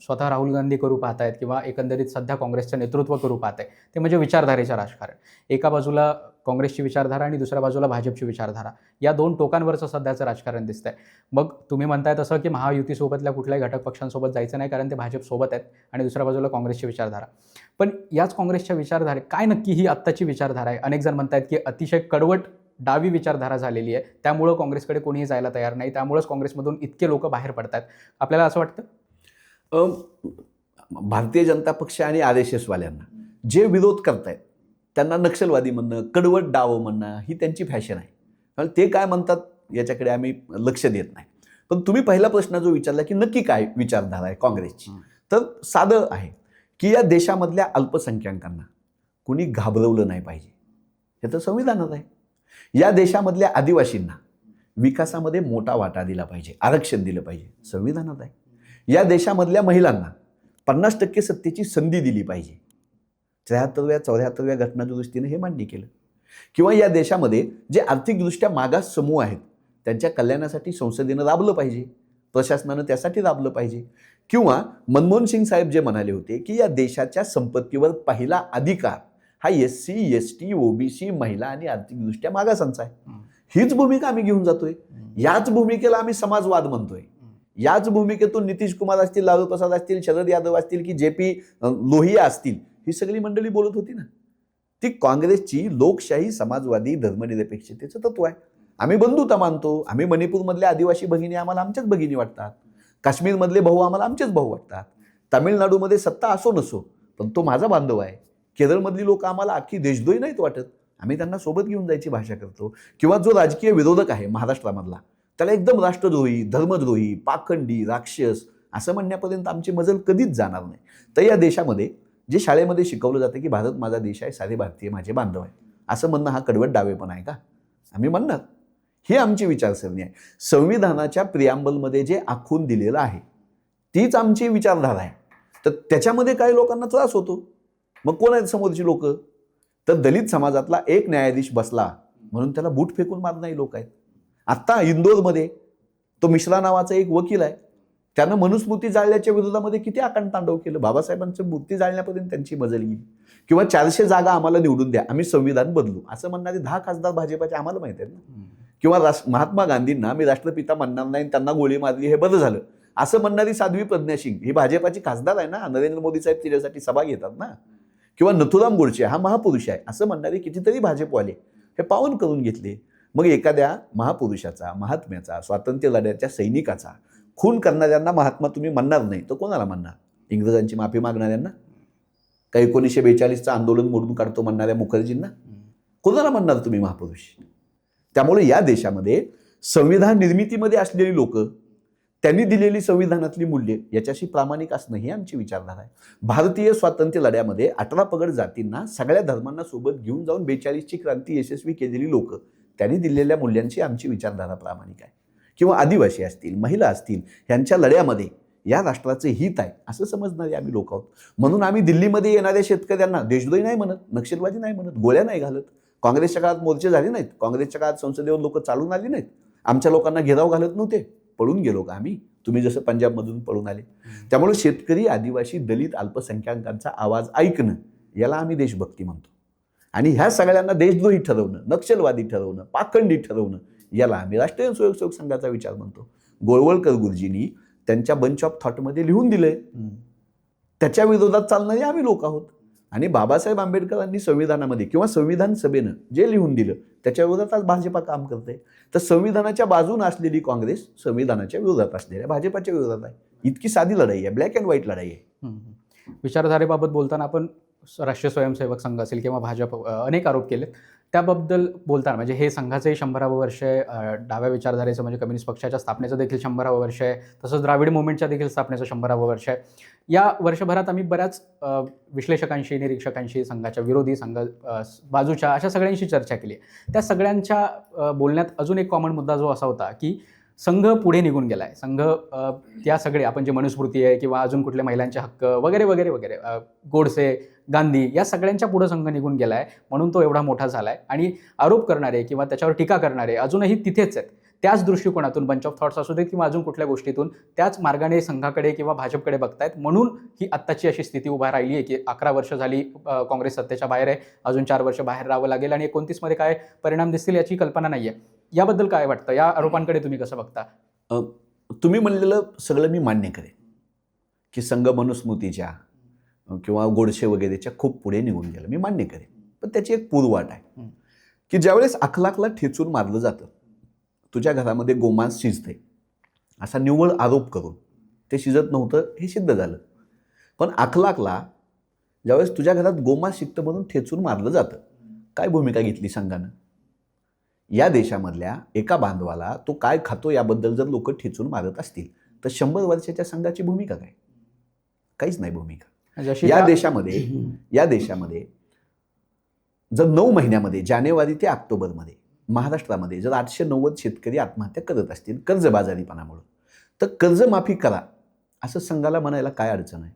स्वतः राहुल गांधी करू पाहत आहेत किंवा एकंदरीत सध्या काँग्रेसचं नेतृत्व करू पाहत आहे ते म्हणजे विचारधारेचं राजकारण. एका बाजूला काँग्रेसची विचारधारा आणि दुसऱ्या बाजूला भाजपची विचारधारा, या दोन टोकांवरचं सध्याचं राजकारण दिसतंय. मग तुम्ही म्हणताय तसं की महायुतीसोबतल्या कुठल्याही घटक पक्षांसोबत जायचं नाही कारण ते भाजपसोबत आहेत आणि दुसऱ्या बाजूला काँग्रेसची विचारधारा. पण याच काँग्रेसच्या विचारधारे काय नक्की ही आत्ताची विचारधारा आहे? अनेक जण म्हणतात की अतिशय कडवट डावी विचारधारा झालेली आहे, त्यामुळं काँग्रेसकडे कोणीही जायला तयार नाही, त्यामुळेच काँग्रेसमधून इतके लोक बाहेर पडतात. आपल्याला असं वाटतं? भारतीय जनता पक्ष आणि RSSवाल्यांना जे विरोध करतायत त्यांना नक्षलवादी म्हणणं, कडवट डाव म्हणणं ही त्यांची फॅशन आहे. कारण ते काय म्हणतात याच्याकडे आम्ही लक्ष देत नाही. पण तुम्ही पहिला प्रश्न जो विचारला की नक्की काय विचारधारा आहे काँग्रेसची, तर साधं आहे की या देशामधल्या अल्पसंख्याकांना कुणी घाबरवलं नाही पाहिजे, हे तर संविधानात आहे. या देशामधल्या आदिवासींना विकासामध्ये मोठा वाटा दिला पाहिजे, आरक्षण दिलं पाहिजे, संविधानात आहे. या देशामधल्या महिलांना 50% सत्तेची संधी दिली पाहिजे, 73-74व्या घटनादुरुस्तीने हे मान्य केलं. किंवा या देशामध्ये जे आर्थिकदृष्ट्या मागास समूह आहेत त्यांच्या कल्याणासाठी संसदेनं राबलं पाहिजे, प्रशासनानं त्यासाठी राबलं पाहिजे. किंवा मनमोहन सिंग साहेब जे म्हणाले होते की या देशाच्या संपत्तीवर पहिला अधिकार हा SC, ST, OBC, महिला आणि आर्थिकदृष्ट्या मागासांचा आहे. हीच भूमिका आम्ही घेऊन जातोय. याच भूमिकेला आम्ही समाजवाद म्हणतोय. याच भूमिकेतून नितीश कुमार असतील, लालू प्रसाद असतील, शरद यादव असतील की JP लोहिया असतील, ही सगळी मंडळी बोलत होती ना. ती काँग्रेसची लोकशाही, समाजवादी, धर्मनिरपेक्षतेचं तत्व आहे. आम्ही बंधुता मानतो. आम्ही मणिपूरमधल्या आदिवासी भगिनी आम्हाला आमच्याच भगिनी वाटतात, काश्मीरमधले भाऊ आम्हाला आमचेच भाऊ वाटतात, तामिळनाडूमध्ये सत्ता असो नसो पण तो माझा बांधव आहे, केरळमधली लोक आम्हाला अख्खी देशद्रोही नाहीत वाटत, आम्ही त्यांना सोबत घेऊन जायची भाषा करतो. किंवा जो राजकीय विरोधक आहे महाराष्ट्रामधला त्याला एकदम राष्ट्रद्रोही, धर्मद्रोही, पाखंडी, राक्षस असं म्हणण्यापर्यंत आमची मजल कधीच जाणार नाही. तर या देशामध्ये जे शाळेमध्ये शिकवलं जातं की भारत माझा देश आहे, सारे भारतीय माझे बांधव आहे, असं म्हणणं हा कडवट डावेपणा आहे का? आम्ही म्हणणार ही आमची विचारसरणी आहे. संविधानाच्या प्रियांबलमध्ये जे आखून दिलेलं आहे तीच आमची विचारधारा आहे. तर त्याच्यामध्ये काही लोकांना त्रास होतो. मग कोण आहेत समोरची लोक? तर दलित समाजातला एक न्यायाधीश बसला म्हणून त्याला बूट फेकून मारणारी लोक आहेत. आत्ता इंदोरमध्ये तो मिश्रा नावाचा एक वकील आहे, त्यानं मनुस्मृती जाळल्याच्या विरोधामध्ये किती आकांडतांडव केलं. बाबासाहेबांचं मूर्ती जाळण्यापर्यंत त्यांची मजल गेली. किंवा 400 जागा आम्हाला निवडून द्या, आम्ही संविधान बदलू असं म्हणणारे 10 खासदार भाजपाचे आम्हाला माहित आहेत ना. किंवा महात्मा गांधींना मी राष्ट्रपिता म्हणणार नाही, त्यांना गोळी मारली हे बरं झालं असं म्हणणारी साध्वी प्रज्ञा सिंग ही भाजपाची खासदार आहे ना. नरेंद्र मोदी साहेब तिच्यासाठी सभा घेतात ना. किंवा नथुराम गोडसे हा महापुरुष आहे असं म्हणणारे कितीतरी भाजपवाले हे पावन करून घेतले. मग एखाद्या महापुरुषाचा, महात्म्याचा, स्वातंत्र्य लढ्याच्या सैनिकाचा खून करणाऱ्यांना महात्मा तुम्ही म्हणणार नाही तर कोणाला म्हणणार? इंग्रजांची माफी मागणाऱ्यांना? का 1942चं आंदोलन मोडून काढतो म्हणणाऱ्या मुखर्जींना? कोणाला म्हणणार तुम्ही महापुरुष? त्यामुळे या देशामध्ये संविधान निर्मितीमध्ये असलेली लोक, त्यांनी दिलेली संविधानातली मूल्ये याच्याशी प्रामाणिक असणं ही आमची विचारधारा आहे. भारतीय स्वातंत्र्य लढ्यामध्ये 18 पगड जातींना, सगळ्या धर्मांना सोबत घेऊन जाऊन 42ची क्रांती यशस्वी केलेली लोक, त्यांनी दिलेल्या मूल्यांची आमची विचारधारा प्रामाणिक आहे. किंवा आदिवासी असतील, महिला असतील, यांच्या लढ्यामध्ये या राष्ट्राचे हित आहे असं समजणारे आम्ही लोक आहोत. म्हणून आम्ही दिल्लीमध्ये येणाऱ्या शेतकऱ्यांना देशद्रोही नाही म्हणत, नक्षलवादी नाही म्हणत, गोळ्या नाही घालत. काँग्रेसच्या काळात मोर्चे झाले नाहीत, काँग्रेसच्या काळात संसदेवर लोक चालून आली नाहीत, आमच्या लोकांना घेराव घालत नव्हते. पळून गेलो का आम्ही? तुम्ही जसं पंजाबमधून पळून आले. त्यामुळे शेतकरी, आदिवासी, दलित, अल्पसंख्याकांचा आवाज ऐकणं याला आम्ही देशभक्ती म्हणतो. आणि ह्या सगळ्यांना देशद्रोही ठरवणं, नक्षलवादी ठरवणं, पाखंडी ठरवणं याला आम्ही राष्ट्रीय स्वयंसेवक संघाचा विचार म्हणतो. गोळवळकर गुरुजींनी त्यांच्या बंच ऑफ थॉटमध्ये लिहून दिलंय, त्याच्या विरोधात चालणारे आम्ही लोक आहोत. आणि बाबासाहेब आंबेडकरांनी संविधानामध्ये किंवा संविधान सभेनं जे लिहून दिलं त्याच्या विरोधात आज भाजपा काम करते. तर संविधानाच्या बाजूने असलेली काँग्रेस संविधानाच्या विरोधात असलेल्या भाजपाच्या विरोधात आहे. इतकी साधी लढाई आहे, ब्लॅक अँड व्हाईट लढाई आहे. विचारधारेबाबत बोलताना आपण राष्ट्रीय स्वयंसेवक संघ असेल किंवा भाजप अनेक आरोप केलेत. त्याबद्दल बोलताना म्हणजे हे संघाचंही 100वे वर्ष आहे, डाव्या विचारधारेचं म्हणजे कम्युनिस्ट पक्षाच्या स्थापनेचं देखील 100वे वर्ष आहे, तसंच द्राविड मुवमेंटच्या देखील स्थापनेचं 100वे वर्ष आहे. या वर्षभरात आम्ही बऱ्याच विश्लेषकांशी, निरीक्षकांशी, संघाच्या विरोधी, संघ बाजूच्या अशा सगळ्यांशी चर्चा केली आहे. त्या सगळ्यांच्या बोलण्यात अजून एक कॉमन मुद्दा जो असा होता की संघ पुढे निघून गेलाय. संघ त्या सगळे आपण जे मनुस्मृती आहे किंवा अजून कुठले महिलांचे हक्क वगैरे वगैरे वगैरे, गोडसे, गांधी या सगळ्यांच्या पुढे संघ निघून गेलाय, म्हणून तो एवढा मोठा झालाय. आणि आरोप करणारे किंवा त्याच्यावर टीका करणारे अजूनही तिथेच आहेत. त्याच दृष्टिकोनातून बंच ऑफ थॉट्स असू देत किंवा अजून कुठल्या गोष्टीतून त्याच मार्गाने संघाकडे किंवा भाजपकडे बघतायत. म्हणून ही आत्ताची अशी स्थिती उभा राहिली आहे की 11 वर्ष झाली काँग्रेस सत्तेच्या बाहेर आहे, अजून 4 वर्ष बाहेर राहावं लागेल आणि 29 मध्ये काय परिणाम दिसतील याची कल्पना नाहीये. याबद्दल काय वाटतं? या आरोपांकडे तुम्ही कसं बघता? तुम्ही म्हणलेलं सगळं मी मान्य करेन की संघ मनुस्मृतीच्या किंवा गोडसे वगैरेच्या खूप पुढे निघून गेलं, मी मान्य करेन. पण त्याची एक पूर्वअट आहे की ज्यावेळेस अखलाकला ठेचून मारलं जातं, तुझ्या घरामध्ये गोमांस शिजते असा निव्वळ आरोप करून ते शिजत नव्हतं हे सिद्ध झालं. पण अखलाकला ज्यावेळेस तुझ्या घरात गोमांस शिजतं म्हणून ठेचून मारलं जातं, काय भूमिका घेतली संघानं? या देशामधल्या एका बांधवाला तो काय खातो याबद्दल जर लोक ठेचून मारत असतील तर 100 वर्षाच्या संघाची भूमिका काय? काहीच नाही भूमिका. या देशामध्ये जर 9 महिन्यामध्ये जानेवारी ते ऑक्टोबरमध्ये महाराष्ट्रामध्ये जर 890 शेतकरी आत्महत्या करत असतील कर्जबाजारीपणामुळे, तर कर्जमाफी करा असं संघाला म्हणायला काय अडचण आहे?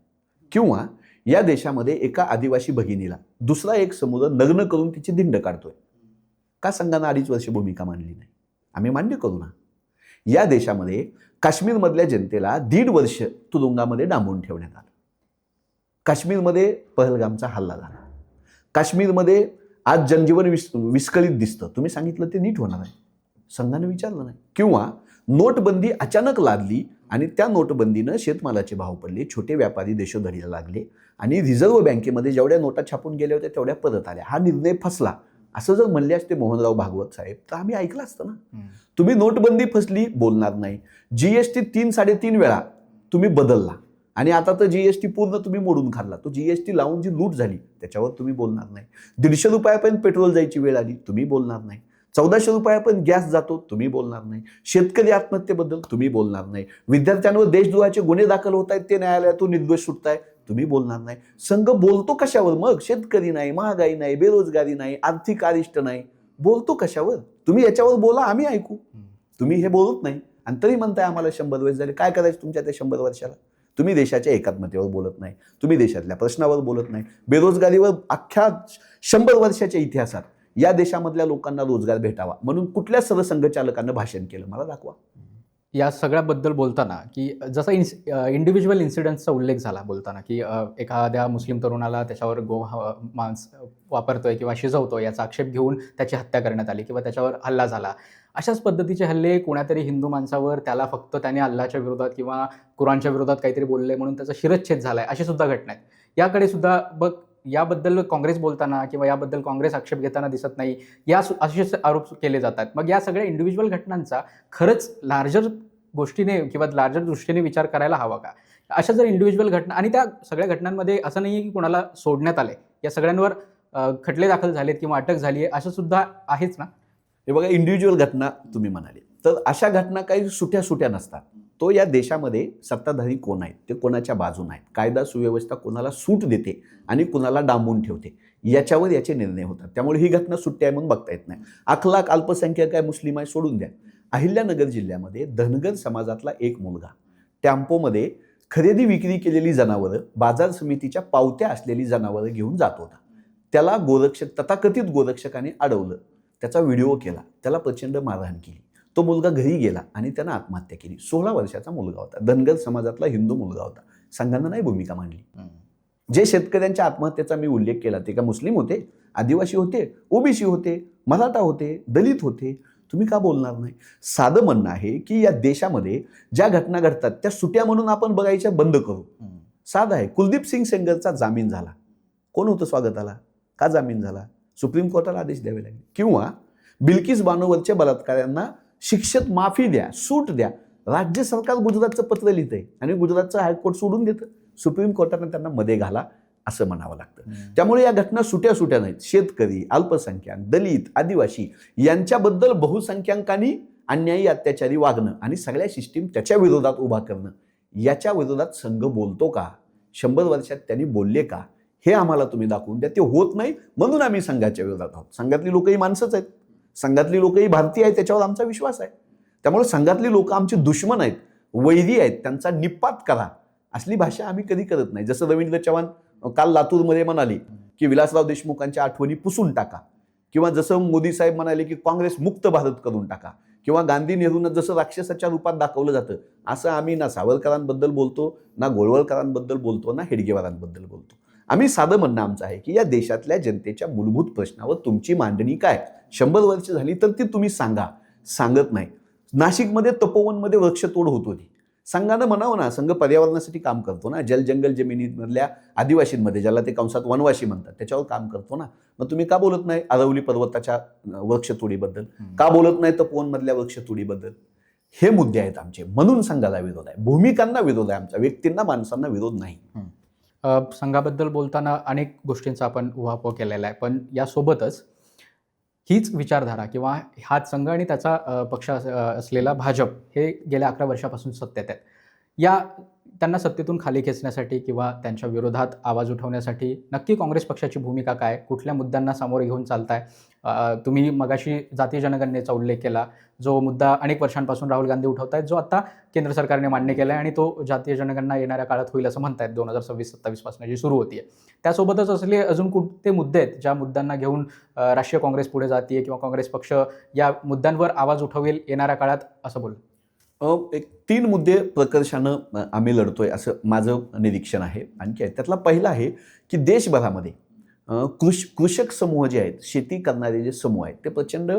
किंवा या देशामध्ये एका आदिवासी भगिनीला दुसरा एक समुद्र नग्न करून तिची धिंड काढतोय, का संघानं 2.5 वर्ष भूमिका मांडली नाही? आम्ही मान्य करू ना. या देशामध्ये काश्मीरमधल्या जनतेला 1.5 वर्ष तुरुंगामध्ये डांबून ठेवण्यात आलं. काश्मीरमध्ये पहलगामचा हल्ला झाला. काश्मीरमध्ये आज जनजीवन विस्कळीत दिसतं. तुम्ही सांगितलं ते नीट होणार आहे, संघानं विचारलं नाही. किंवा नोटबंदी अचानक लादली आणि त्या नोटबंदीनं शेतमालाचे भाव पडले, छोटे व्यापारी देशोधडीला लागले आणि रिझर्व्ह बँकेमध्ये जेवढ्या नोटा छापून गेल्या होत्या तेवढ्या परत आल्या. हा निर्णय फसला असं जर म्हणले असते मोहनराव भागवत साहेब तर आम्ही ऐकलं असतं ना. तुम्ही नोटबंदी फसली बोलणार नाही, जीएसटी 3-3.5 वेळा तुम्ही बदलला आणि आता तर जीएसटी पूर्ण तुम्ही मोडून खाल्ला. तो जीएसटी लावून जी लूट झाली त्याच्यावर तुम्ही बोलणार नाही. 150 रुपयापर्यंत पेट्रोल जायची वेळ आली, तुम्ही बोलणार नाही. 1400 रुपयापर्यंत गॅस जातो, तुम्ही बोलणार नाही. शेतकरी आत्महत्येबद्दल तुम्ही बोलणार नाही. विद्यार्थ्यांवर देशद्रोहाचे गुन्हे दाखल होत आहेत, ते न्यायालयातून निर्दोष सुटताय, तुम्ही बोलणार नाही. संघ बोलतो कशावर मग? शेतकरी नाही, महागाई नाही, बेरोजगारी नाही, आर्थिक अरिष्ट नाही, बोलतो कशावर? तुम्ही याच्यावर बोला, आम्ही ऐकू. तुम्ही हे बोलत नाही आणि तरी म्हणताय आम्हाला 100 वर्ष झाले. काय करायचं तुमच्या त्या 100 वर्षाला? तुम्ही देशाच्या एकात्मतेवर बोलत नाही, तुम्ही देशातल्या प्रश्नावर बोलत नाही, बेरोजगारीवर. अख्ख्या 100 वर्षाच्या इतिहासात या देशामधल्या लोकांना रोजगार भेटावा म्हणून कुठल्या सरसंघचालकानं भाषण केलं? मला दाखवा. या सगळ्याबद्दल बोलताना की जसा इंडिव्हिज्युअल इन्सिडेंट्सचा उल्लेख झाला बोलताना की एखाद्या मुस्लिम तरुणाला त्याच्यावर मांस वापरतोय किंवा शिजवतोय याचा आक्षेप घेऊन त्याची हत्या करण्यात आली किंवा त्याच्यावर हल्ला झाला. अशाच पद्धतीचे हल्ले कोणातरी हिंदू माणसावर, त्याला फक्त त्याने अल्लाच्या विरोधात किंवा कुराणच्या विरोधात काहीतरी बोलले म्हणून त्याचा शिरच्छेद झालाय, अशी सुद्धा घटना आहेत. याकडे सुद्धा बघ, याबद्दल काँग्रेस बोलताना किंवा याबद्दल काँग्रेस आक्षेप घेताना दिसत नाही. असे आरोप केले जातात. मग या सगळ्या इंडिव्हिज्युअल घटनांचा खरंच लार्जर गोष्टीने किंवा लार्जर दृष्टीने विचार करायला हवा का? अशा जर इंडिव्हिज्युअल घटना, आणि त्या सगळ्या घटनांमध्ये असं नाही आहे की कोणाला सोडण्यात आले, या सगळ्यांवर खटले दाखल झालेत किंवा अटक झाली आहे, असं सुद्धा आहेच ना. हे बघा, इंडिव्हिज्युअल घटना तुम्ही म्हणाले तर अशा घटना काही सुट्या नसतात. तो या देशामध्ये सत्ताधारी कोण आहेत, ते कोणाच्या बाजून आहेत, कायदा सुव्यवस्था कोणाला सूट देते आणि कुणाला डांबून ठेवते, याच्यावर याचे निर्णय होतात. त्यामुळे ही घटना सुट्टी आहे म्हणून बघता येत नाही. अखलाक अल्पसंख्याक आहे, मुस्लिम आहे, सोडून द्या. अहिल्यानगर जिल्ह्यामध्ये धनगर समाजातला एक मुलगा टेम्पोमध्ये खरेदी विक्री केलेली जनावरं, बाजार समितीच्या पावत्या असलेली जनावरं घेऊन जात होता. त्याला तथाकथित गोरक्षकाने अडवलं, त्याचा व्हिडिओ केला, त्याला प्रचंड मारहाण केली. तो मुलगा घरी गेला आणि त्यानं आत्महत्या केली. 16 वर्षाचा मुलगा होता, धनगर समाजातला हिंदू मुलगा होता. संघानं नाही भूमिका मांडली. जे शेतकऱ्यांच्या आत्महत्येचा मी उल्लेख केला ते का मुस्लिम होते, आदिवासी होते, ओबीसी होते, मराठा होते, दलित होते? तुम्ही का बोलणार नाही? साधं म्हणणं आहे की या देशामध्ये ज्या घटना घडतात त्या सुट्या म्हणून आपण बघायच्या बंद करू. साधं आहे. कुलदीप सिंग सेंगरचा जामीन झाला, कोण होतं स्वागताला? का जामीन झाला? सुप्रीम कोर्टाला आदेश द्यावे लागले. किंवा बिल्किस बानोवरच्या बलात्काऱ्यांना शिक्षेत माफी द्या, सूट द्या. राज्य सरकार गुजरातचं पत्र लिहितंय आणि गुजरातचं हायकोर्ट सोडून देतं. सुप्रीम कोर्टाने त्यांना मध्ये घाला असं म्हणावं लागतं. त्यामुळे या घटना सुट्या नाहीत. शेतकरी, अल्पसंख्याक, दलित, आदिवासी यांच्याबद्दल बहुसंख्याकांनी अन्यायी अत्याचारी वागणं आणि सगळ्या सिस्टीम त्याच्या विरोधात उभा करणं, याच्या विरोधात संघ बोलतो का? 100 वर्षात त्यांनी बोलले का? हे आम्हाला तुम्ही दाखवून द्या. ते होत नाही म्हणून आम्ही संघाच्या विरोधात आहोत. संघातली लोकही माणसंच आहेत, संघातली लोकही भारतीय आहेत, त्याच्यावर आमचा विश्वास आहे. त्यामुळे संघातली लोक आमचे दुश्मन आहेत, वैरी आहेत, त्यांचा निपात करा असली भाषा आम्ही कधी करत नाही. जसं रवींद्र चव्हाण काल लातूरमध्ये म्हणाले की विलासराव देशमुखांच्या आठवणी पुसून टाका, किंवा जसं मोदी साहेब म्हणाले की काँग्रेस मुक्त भारत करून टाका, किंवा गांधी नेहरूंना जसं राक्षसाच्या रूपात दाखवलं जातं असं आम्ही ना सावरकरांबद्दल बोलतो, ना गोळवळकरांबद्दल बोलतो, ना हेडगेवारांबद्दल बोलतो. आम्ही साधं म्हणणं आमचं आहे की या देशातल्या जनतेच्या मूलभूत प्रश्नावर तुमची मांडणी काय, 100 वर्ष झाली तर ती तुम्ही सांगा. सांगत नाही. नाशिकमध्ये तपोवनमध्ये वृक्षतोड होत होती. संघानं म्हणावं ना, संघ पर्यावरणासाठी काम करतो ना, जल जंगल जमिनीमधल्या आदिवासींमध्ये, ज्याला ते कंसात वनवासी म्हणतात, त्याच्यावर काम करतो ना. मग तुम्ही का बोलत नाही अरवली पर्वताच्या वृक्षतोडीबद्दल, का बोलत नाही तपोवनमधल्या वृक्षतोडीबद्दल? हे मुद्दे आहेत आमचे, म्हणून संघाला विरोध आहे. भूमिकांना विरोध आहे आमचा, व्यक्तींना माणसांना विरोध नाही. संघाबद्दल बोलताना अनेक गोष्टींचा आपण उहापोह केलेला आहे, पण यासोबतच हीच विचारधारा किंवा हाच संघ आणि त्याचा पक्ष असलेला भाजप हे गेल्या 11 वर्षापासून सत्तेत आहेत. त्यांना सत्तेतून खाली खेचण्यासाठी किंवा त्यांच्या विरोधात आवाज उठवण्यासाठी नक्की काँग्रेस पक्षाची भूमिका काय, कुठल्या मुद्द्यांना सामोरे घेऊन चालताय? तुम्ही मगाशी जातीय जनगणनेचा उल्लेख केला, जो मुद्दा अनेक वर्षांपासून राहुल गांधी उठवतायत, जो आता केंद्र सरकारने मान्य केला आहे आणि तो जातीय जनगणना येणाऱ्या काळात होईल असं म्हणतायत, 2026-27 पासून जी सुरू होतीये. त्यासोबतच असले अजून कोणते मुद्दे आहेत ज्या मुद्द्यांना घेऊन राष्ट्रीय काँग्रेस पुढे जातीये किंवा काँग्रेस पक्ष या मुद्द्यांवर आवाज उठवेल येणाऱ्या काळात, असं बोल? एक 3 मुद्दे प्रकर्षानं आम्ही लढतोय असं माझं निरीक्षण आहे. आणखी त्यातला पहिला आहे की देशभरामध्ये कृषक समूह जे आहेत, शेती करणारे जे समूह आहेत, ते प्रचंड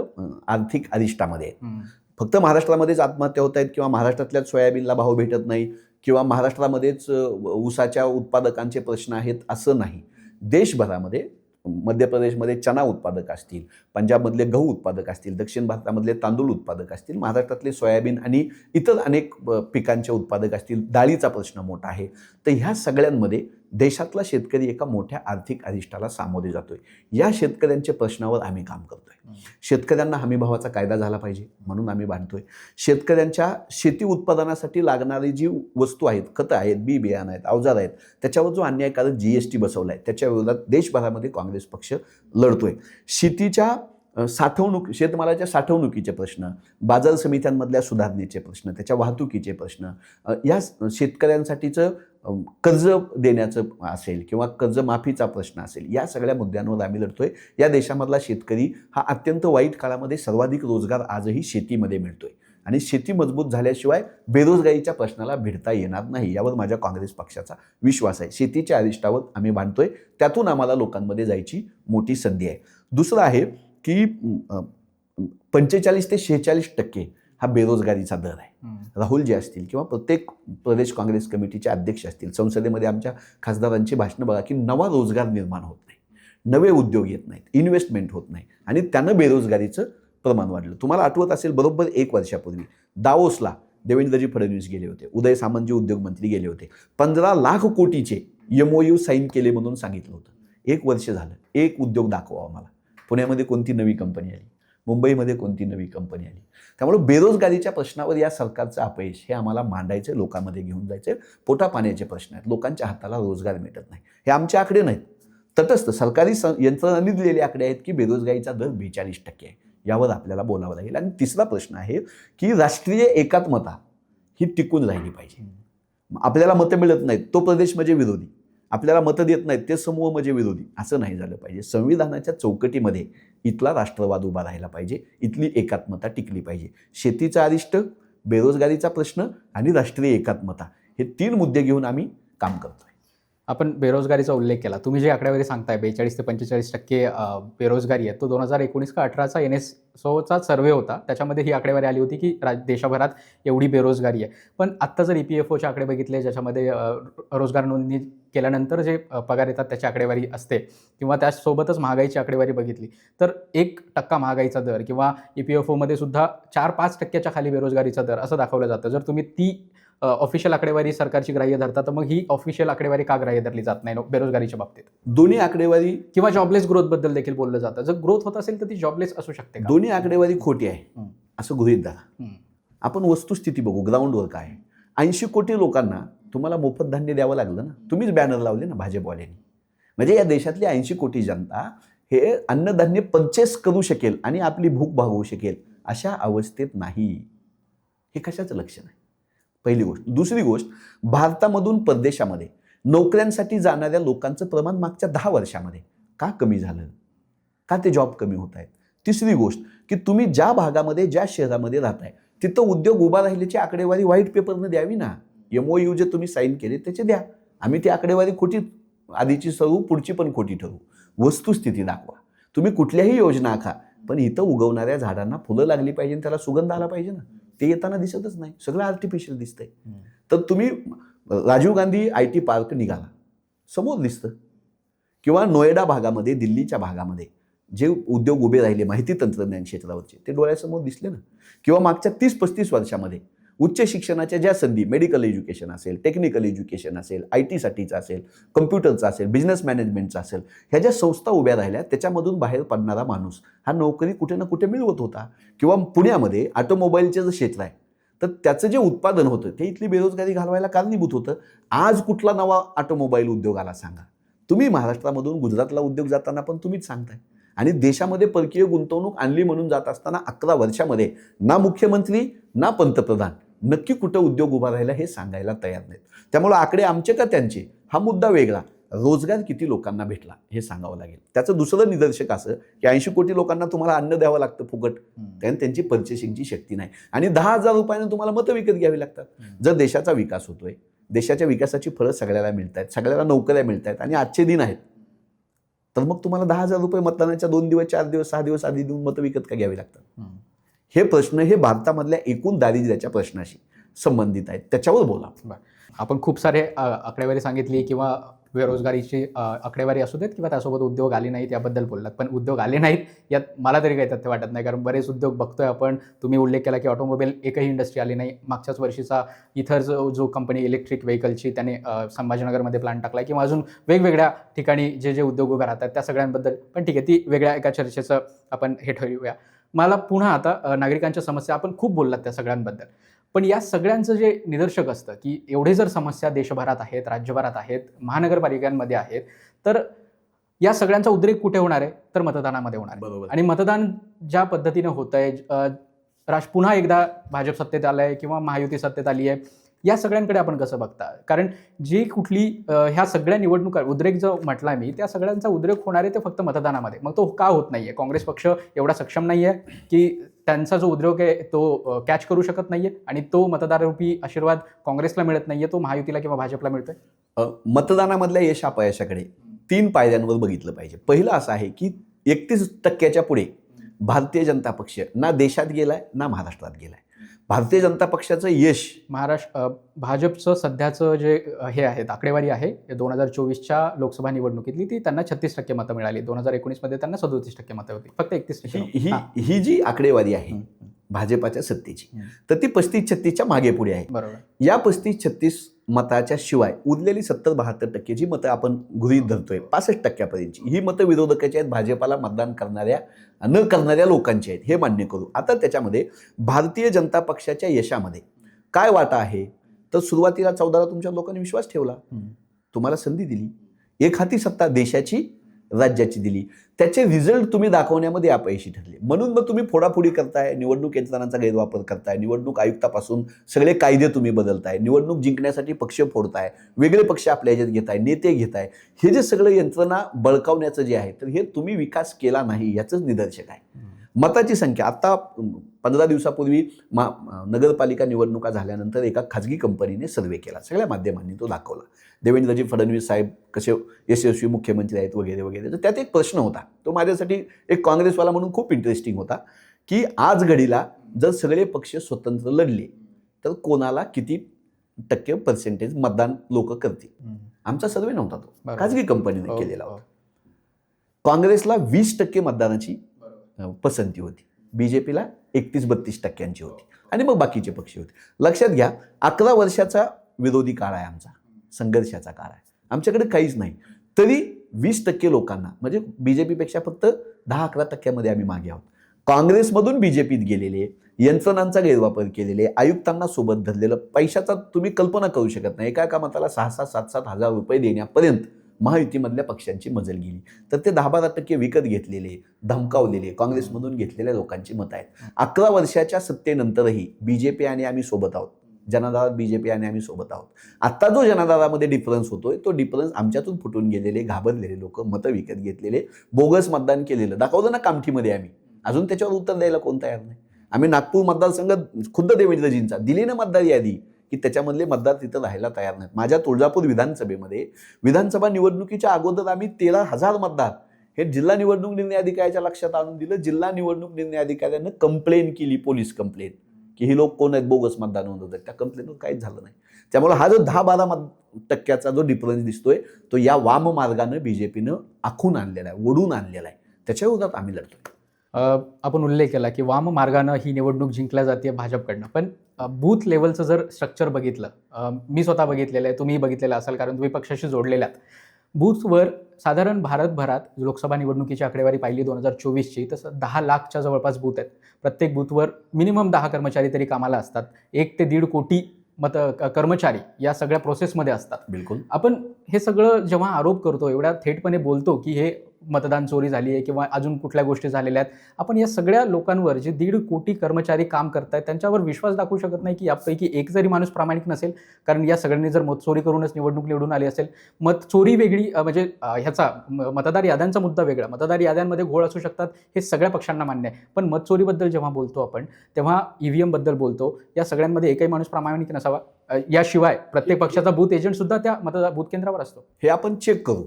आर्थिक अरिष्टामध्ये आहेत. फक्त महाराष्ट्रामध्येच आत्महत्या होत आहेत, किंवा महाराष्ट्रातल्याच सोयाबीनला भाव भेटत नाही, किंवा महाराष्ट्रामध्येच ऊसाच्या उत्पादकांचे प्रश्न आहेत असं नाही. देशभरामध्ये मध्य प्रदेशमध्ये चना उत्पादक असतील, पंजाबमधले गहू उत्पादक असतील, दक्षिण भारतामधले तांदूळ उत्पादक असतील, महाराष्ट्रातले सोयाबीन आणि इतर अनेक पिकांचे उत्पादक असतील, डाळीचा प्रश्न मोठा आहे. तर ह्या सगळ्यांमध्ये देशातला शेतकरी एका मोठ्या आर्थिक अरिष्टाला सामोरे जातोय. या शेतकऱ्यांच्या प्रश्नावर आम्ही काम करतोय. शेतकऱ्यांना हमीभावाचा कायदा झाला पाहिजे म्हणून आम्ही बांधतोय. शेतकऱ्यांच्या शेती उत्पादनासाठी लागणारी जी वस्तू आहेत, खतं आहेत, बी बियाणं आहेत, अवजार आहेत, त्याच्यावर जो अन्यायकारक GST बसवला आहे, त्याच्या विरोधात देशभरामध्ये काँग्रेस पक्ष लढतोय. शेतीच्या शेतमालाच्या साठवणुकीचे प्रश्न, बाजार समित्यांमधल्या सुधारणेचे प्रश्न, त्याच्या वाहतुकीचे प्रश्न, या शेतकऱ्यांसाठीचं कर्ज देण्याचं असेल किंवा कर्जमाफीचा प्रश्न असेल, या सगळ्या मुद्द्यांवर आम्ही लढतोय. या देशामधला शेतकरी हा अत्यंत वाईट काळामध्ये सर्वाधिक रोजगार आजही शेतीमध्ये मिळतोय, आणि शेती मजबूत झाल्याशिवाय बेरोजगारीच्या प्रश्नाला भिडता येणार नाही, यावर माझ्या काँग्रेस पक्षाचा विश्वास आहे. शेतीच्या अरिष्टावर आम्ही बांधतोय, त्यातून आम्हाला लोकांमध्ये जायची मोठी संधी आहे. दुसरं आहे की 45 ते 46% हा बेरोजगारीचा दर आहे. राहुलजी असतील किंवा प्रत्येक प्रदेश काँग्रेस कमिटीचे अध्यक्ष असतील, संसदेमध्ये आमच्या खासदारांची भाषणं बघा की नवा रोजगार निर्माण होत नाही, नवे उद्योग येत नाहीत, इन्व्हेस्टमेंट होत नाही, आणि त्यानं बेरोजगारीचं प्रमाण वाढलं. तुम्हाला आठवत असेल, बरोबर 1 वर्षापूर्वी दावोसला देवेंद्रजी फडणवीस गेले होते, उदय सामंतजी उद्योगमंत्री गेले होते, 15 लाख कोटीचे MOU साईन केले म्हणून सांगितलं होतं. 1 वर्ष झालं, एक उद्योग दाखवा आम्हाला. पुण्यामध्ये कोणती नवी कंपनी आली, मुंबईमध्ये कोणती नवी कंपनी आली? त्यामुळे बेरोजगारीच्या प्रश्नावर या सरकारचं अपयश हे आम्हाला मांडायचं, लोकांमध्ये घेऊन जायचं. पोटा पाण्याचे प्रश्न आहेत, लोकांच्या हाताला रोजगार भेटत नाही. हे आमचे आकडे नाहीत, तटस्थ सरकारी यंत्रणांनी दिलेले आकडे आहेत की बेरोजगारीचा दर 42% आहे. यावर आपल्याला बोलावं लागेल. आणि तिसरा प्रश्न आहे की राष्ट्रीय एकात्मता ही टिकून राहिली पाहिजे. आपल्याला मतं मिळत नाहीत तो प्रदेश म्हणजे विरोधी, आपल्याला मतं देत नाहीत ते समूह म्हणजे विरोधी, असं नाही झालं पाहिजे. संविधानाच्या चौकटीमध्ये इथला राष्ट्रवाद उभा राहिला पाहिजे, इथली एकात्मता टिकली पाहिजे. शेतीचं अरिष्ट, बेरोजगारीचा प्रश्न आणि राष्ट्रीय एकात्मता हे 3 मुद्दे घेऊन आम्ही काम करतोय. आपण बेरोजगारीचा उल्लेख केला. तुम्ही जे आकडेवारी सांगताय 42 ते 45% बेरोजगारी आहे, तो 2019 का 18चा NSOचा सर्व्हे होता. त्याच्यामध्ये ही आकडेवारी आली होती की देशभरात एवढी बेरोजगारी आहे. पण आत्ता जर EPFOचे आकडे बघितले, ज्याच्यामध्ये रोजगार नोंदणी केल्यानंतर जे पगार येतात त्याची आकडेवारी असते, किंवा त्यासोबतच महागाईची आकडेवारी बघितली तर 1% महागाईचा दर, किंवा EPFOमध्ये सुद्धा 4-5% खाली बेरोजगारीचा दर असं दाखवलं जातं. जर तुम्ही ती ऑफिशियल आकडेवारी सरकारची ग्राह्य धरता, तर मग ही ऑफिशियल आकडेवारी का ग्राह्य धरली जात नाही बेरोजगारीच्या बाबतीत? दोन्ही आकडेवारी, किंवा जॉबलेस ग्रोथ बद्दल देखील बोललं जातं. जर ग्रोथ होत असेल तर ती जॉबलेस असू शकते का? दोन्ही आकडेवारी खोटी आहे असं गृहीत धरा. आपण वस्तुस्थिती बघू, ग्राउंडवर काय आहे. 80 कोटी लोकांना तुम्हाला मोफत धान्य द्यावं लागलं ना, तुम्हीच बॅनर लावले ना भाजपवाल्यांनी. म्हणजे या देशातली 80 कोटी जनता हे अन्नधान्य परचेस करू शकेल आणि आपली भूक भागवू शकेल अशा अवस्थेत नाही. हे कशाचं लक्षण आहे? पहिली गोष्ट. दुसरी गोष्ट, भारतामधून परदेशामध्ये नोकऱ्यांसाठी जाणाऱ्या लोकांचं प्रमाण मागच्या 10 वर्षामध्ये का कमी झालं? का ते जॉब कमी होत आहेत? तिसरी गोष्ट, की तुम्ही ज्या भागामध्ये ज्या शहरामध्ये राहताय तिथं उद्योग उभा राहिल्याची आकडेवारी व्हाईट पेपरनं द्यावी ना. MOU जे तुम्ही साईन केले त्याचे द्या. आम्ही ती आकडेवारी खोटी आधीची ठरवू, पुढची पण खोटी ठरवू. वस्तुस्थिती दाखवा. तुम्ही कुठल्याही योजना आखा, पण इथं उगवणाऱ्या झाडांना फुलं लागली पाहिजे, त्याला सुगंध आला पाहिजे ना. ते येताना दिसतच नाही, सगळं आर्टिफिशियल दिसतंय. तर तुम्ही राजीव गांधी IT पार्क निघाला, समोर दिसतं. किंवा नोएडा भागामध्ये, दिल्लीच्या भागामध्ये जे उद्योग उभे राहिले माहिती तंत्रज्ञान क्षेत्रावरचे, ते डोळ्यासमोर दिसले ना. किंवा मागच्या 30-35 वर्षामध्ये उच्च शिक्षणाच्या ज्या संधी, मेडिकल एज्युकेशन असेल, टेक्निकल एज्युकेशन असेल, IT साठीचं असेल, कम्प्युटरचं असेल, बिझनेस मॅनेजमेंटचं असेल, ह्या ज्या संस्था उभ्या राहिल्या त्याच्यामधून बाहेर पडणारा माणूस हा नोकरी कुठे ना कुठे मिळवत होता. किंवा पुण्यामध्ये ऑटोमोबाईलचं जे क्षेत्र आहे तर त्याचं जे उत्पादन होतं ते इथली बेरोजगारी घालवायला कारणीभूत होतं. आज कुठला नवा ऑटोमोबाईल उद्योग आला सांगा? तुम्ही महाराष्ट्रामधून गुजरातला उद्योग जाताना पण तुम्हीच सांगताय. आणि देशामध्ये परकीय गुंतवणूक आणली म्हणून जात असताना 11 वर्षामध्ये ना मुख्यमंत्री ना पंतप्रधान नक्की कुठं उद्योग उभा राहिला हे सांगायला तयार नाहीत. त्यामुळे आकडे आमचे का त्यांचे हा मुद्दा वेगळा. रोजगार किती लोकांना भेटला हे सांगावं लागेल. त्याचं दुसरं निदर्शक असं की 80 कोटी लोकांना तुम्हाला अन्न द्यावं लागतं फुकट, कारण त्यांची पर्चेसिंगची शक्ती नाही. आणि 10,000 रुपयाने तुम्हाला मतं विकत घ्यावी लागतात. जर देशाचा विकास होतोय, देशाच्या विकासाची फळं सगळ्याला मिळत आहेत, सगळ्याला नोकऱ्या मिळत आहेत आणि आजचे दिन आहेत, तर मग तुम्हाला 10,000 रुपये मतदानाच्या 2 दिवस 4 दिवस 6 दिवस आधी देऊन मतं विकत का घ्यावी लागतात? हे प्रश्न हे भारतामधल्या एकूण दारिद्र्याच्या प्रश्नाशी संबंधित आहेत. त्याच्यावर बोला. आपण खूप सारे आकडेवारी सांगितली किंवा बेरोजगारीची आकडेवारी असू देत किंवा त्यासोबत उद्योग आले नाहीत याबद्दल बोललात. पण उद्योग आले नाहीत यात मला तरी काही तथ्य वाटत नाही, कारण बरेच उद्योग बघतोय आपण. तुम्ही उल्लेख केला की ऑटोमोबाईल एकही इंडस्ट्री आली नाही. मागच्याच वर्षीचा इथर जो कंपनी इलेक्ट्रिक व्हेकलची त्याने संभाजीनगरमध्ये प्लांट टाकला किंवा अजून वेगवेगळ्या ठिकाणी जे उद्योग उभे राहतात त्या सगळ्यांबद्दल. पण ठीक आहे, ती वेगळ्या एका चर्चेचं आपण हे ठरवूया. मला पुन्हा आता नागरिकांच्या समस्या आपण खूप बोललात त्या सगळ्यांबद्दल, पण या सगळ्यांचं जे निदर्शक असतं की एवढे जर समस्या देशभरात आहेत, राज्यभरात आहेत, महानगरपालिकांमध्ये आहेत, तर या सगळ्यांचा उद्रेक कुठे होणार आहे? तर मतदानामध्ये होणार आहे. बरोबर. आणि मतदान ज्या पद्धतीनं होत आहे, पुन्हा एकदा भाजप सत्तेत आलं आहे किंवा महायुती सत्तेत आली आहे, या सगळ्यांकडे आपण कसं बघता? कारण जी कुठली ह्या सगळ्या निवडणुका उद्रेक जो म्हटला मी, त्या सगळ्यांचा उद्रेक होणार आहे ते फक्त मतदानामध्ये. मग तो का होत नाहीये? काँग्रेस पक्ष एवढा सक्षम नाहीये की त्यांचा जो उद्रेक आहे तो कॅच करू शकत नाहीये आणि तो मतदाररूपी आशीर्वाद काँग्रेसला मिळत नाहीये, तो महायुतीला किंवा भाजपला मिळतोय? मतदानामधल्या यश अपयशाकडे 3 पायऱ्यांवर बघितलं पाहिजे. पहिलं असं आहे की 31% पुढे भारतीय जनता पक्ष ना देशात गेलाय ना महाराष्ट्रात गेलाय. भारतीय जनता पक्षाचं यश भाजपचं सध्याचं जे हे आहेत आकडेवारी आहे 2024च्या लोकसभा निवडणुकीतली, ती त्यांना 36% मतं मिळाली. 2019मध्ये त्यांना 37% मतं होती, फक्त 31%. ही जी आकडेवारी आहे भाजपाच्या सत्तेची, तर ती 35-36च्या मागे पुढे आहे. बरोबर. या 35-36 मताच्या शिवाय उरलेली 70-72% जी मतं आपण गृहीत धरतोय 65%पर्यंतची, ही मतं विरोधकाची आहेत, भाजपाला मतदान न करणाऱ्या लोकांची आहेत, हे मान्य करू. आता त्याच्यामध्ये भारतीय जनता पक्षाच्या यशामध्ये काय वाटा आहे? तर सुरुवातीला 14ला तुमच्या लोकांनी विश्वास ठेवला, तुम्हाला संधी दिली, एक हाती सत्ता देशाची राज्याची दिली, त्याचे रिझल्ट तुम्ही दाखवण्यामध्ये अपयशी ठरले. म्हणून मग तुम्ही फोडाफोडी करताय, निवडणूक यंत्रणांचा गैरवापर करताय, निवडणूक आयुक्तापासून सगळे कायदे तुम्ही बदलताय, निवडणूक जिंकण्यासाठी पक्ष फोडताय, वेगळे पक्ष आपल्या ह्याच्यात घेताय, नेते घेताय. हे जे सगळं यंत्रणा बळकावण्याचं जे आहे, तर हे तुम्ही विकास केला नाही याचंच निदर्शक आहे. मताची संख्या आता 15 दिवसापूर्वी नगरपालिका निवडणुका झाल्यानंतर एका खाजगी कंपनीने सर्वे केला, सगळ्या माध्यमांनी तो दाखवला. देवेंद्रजी फडणवीस साहेब कसे यशस्वी मुख्यमंत्री आहेत वगैरे वगैरे. तर त्यात एक प्रश्न होता, तो माझ्यासाठी एक काँग्रेसवाला म्हणून खूप इंटरेस्टिंग होता, की आज घडीला जर सगळे पक्ष स्वतंत्र लढले तर कोणाला किती टक्के पर्सेंटेज मतदान लोक करतील. आमचा सर्वे नव्हता तो, खाजगी कंपनीने केलेला होता. काँग्रेसला 20% मतदानाची पसंती होती, बीजेपीला 31-32% होती आणि मग बाकीचे पक्ष होते. लक्षात घ्या, 11 वर्षाचा विरोधी काळ आहे आमचा, संघर्षाचा काळ आहे. आमच्याकडे काहीच नाही, तरी 20% लोकांना, म्हणजे बीजेपीपेक्षा फक्त 10-11% आम्ही मागे आहोत. काँग्रेसमधून बीजेपीत गेलेले, यंत्रणांचा गैरवापर केलेले, आयुक्तांना सोबत धरलेलं, पैशाचा तुम्ही कल्पना करू शकत नाही. एका मताला 6-7 हजार रुपये देण्यापर्यंत महायुतीमधल्या पक्षांची मजल गेली. तर ते 10-12% विकत घेतलेले, धमकावलेले, काँग्रेसमधून घेतलेल्या लोकांची मतं आहेत. 11 वर्षाच्या सत्तेनंतरही बीजेपी आणि आम्ही सोबत आहोत. जनाधारात बीजेपी आणि आम्ही सोबत आहोत. आता जो जनाधारामध्ये डिफरन्स होतोय तो डिफरन्स आमच्यातून फुटून गेलेले, घाबरलेले लोक, मतं विकत घेतलेले, बोगस मतदान केलेलं दाखवलं ना कामठीमध्ये आम्ही. अजून त्याच्यावर उत्तर द्यायला कोण तयार नाही. आम्ही नागपूर मतदारसंघ खुद्द देवेंद्रजींचा दिली ना मतदार यादी की त्याच्यामधले मतदार तिथं राहायला तयार नाहीत. माझ्या तुळजापूर विधानसभेमध्ये विधानसभा निवडणुकीच्या अगोदर आम्ही 13,000 मतदार हे जिल्हा निवडणूक निर्णय अधिकाऱ्याच्या लक्षात आणून दिलं. जिल्हा निवडणूक निर्णय अधिकाऱ्यानं कंप्लेन केली, पोलीस कंप्लेन, की हे लोक कोण आहेत, बोगस मतदान नोंदवतात. त्या कंप्लेनवर काहीच झालं नाही. त्यामुळे हा जो 10-12% जो डिफरन्स दिसतोय तो या वाम मार्गानं बीजेपीनं आखून आणलेला आहे, ओढून आणलेला आहे. त्याच्या विरोधात आम्ही लढतोय. आपण उल्लेख केला की वाम मार्गानं ही निवडणूक जिंकल्या जाते भाजपकडनं, पण बूथ लेवलचं जर स्ट्रक्चर बघितलं, मी स्वतः बघितलेलं आहे, तुम्ही बघितलेलं असाल कारण तुम्ही पक्षाशी जोडलेल्या आहात. बूथवर साधारण भारतभरात लोकसभा निवडणुकीची आकडेवारी पाहिली 2024ची, तसं 10 लाखच्या जवळपास बूथ आहेत. प्रत्येक बूथवर मिनिमम 10 कर्मचारी तरी कामाला असतात. 1 ते 1.5 कोटी कर्मचारी या सगळ्या प्रोसेसमध्ये असतात. बिलकुल. आपण हे सगळं जेव्हा आरोप करतो, एवढ्या थेटपणे बोलतो की हे मतदान चोरी झाली आहे किंवा अजून कुठल्या गोष्टी झालेल्या आहेत, आपण या सगळ्या लोकांवर जे 1.5 कोटी कर्मचारी काम करतायत त्यांच्यावर विश्वास दाखवू शकत नाही की यापैकी एक जरी माणूस प्रामाणिक नसेल? कारण या सगळ्यांनी जर मतचोरी करूनच निवडणूक निवडून आली असेल, मतचोरी वेगळी, म्हणजे ह्याचा मतदार याद्यांचा मुद्दा वेगळा, मतदार याद्यांमध्ये घोळ असू शकतात, हे सगळ्या पक्षांना मान्य आहे. पण मतचोरीबद्दल जेव्हा बोलतो आपण तेव्हा EVM बद्दल बोलतो, या सगळ्यांमध्ये एकही माणूस प्रामाणिक नसावा. याशिवाय प्रत्येक पक्षाचा बूथ एजंट सुद्धा त्या बूथ केंद्रावर असतो. हे आपण चेक करू.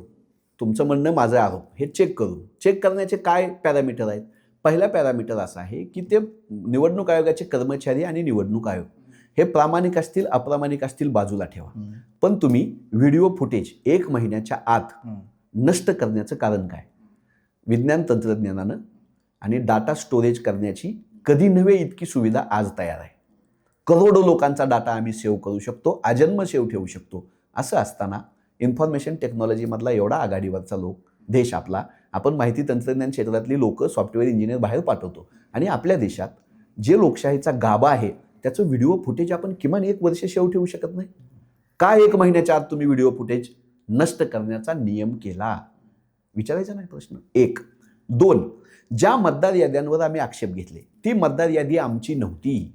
तुमचं म्हणणं, माझा आरोप, हे चेक करू. चेक करण्याचे काय पॅरामीटर आहेत? पहिला पॅरामीटर असा आहे की ते निवडणूक आयोगाचे कर्मचारी आणि निवडणूक आयोग हे प्रामाणिक असतील, अप्रामाणिक असतील बाजूला ठेवा. पण तुम्ही व्हिडिओ फुटेज 1 महिन्याच्या आत नष्ट करण्याचं कारण काय? विज्ञान तंत्रज्ञानानं आणि डाटा स्टोरेज करण्याची कधी नव्हे इतकी सुविधा आज तयार आहे. करोडो लोकांचा डाटा आम्ही सेव्ह करू शकतो, आजन्म सेव्ह ठेवू शकतो. असं असताना इन्फॉर्मेशन टेक्नॉलॉजीमधला एवढा आघाडीवरचा देश आपला, आपण माहिती तंत्रज्ञान क्षेत्रातली लोक, सॉफ्टवेअर इंजिनियर बाहेर पाठवतो आणि आपल्या देशात जे लोकशाहीचा गाभा आहे त्याचं व्हिडिओ फुटेज आपण किमान 1 वर्ष सेव्ह ठेवू शकत नाही का? 1 महिन्याच्या आत तुम्ही व्हिडिओ फुटेज नष्ट करण्याचा नियम केला? विचारायचा नाही प्रश्न. 1. 2. ज्या मतदार याद्यांवर आम्ही आक्षेप घेतले ती मतदार यादी आमची नव्हती.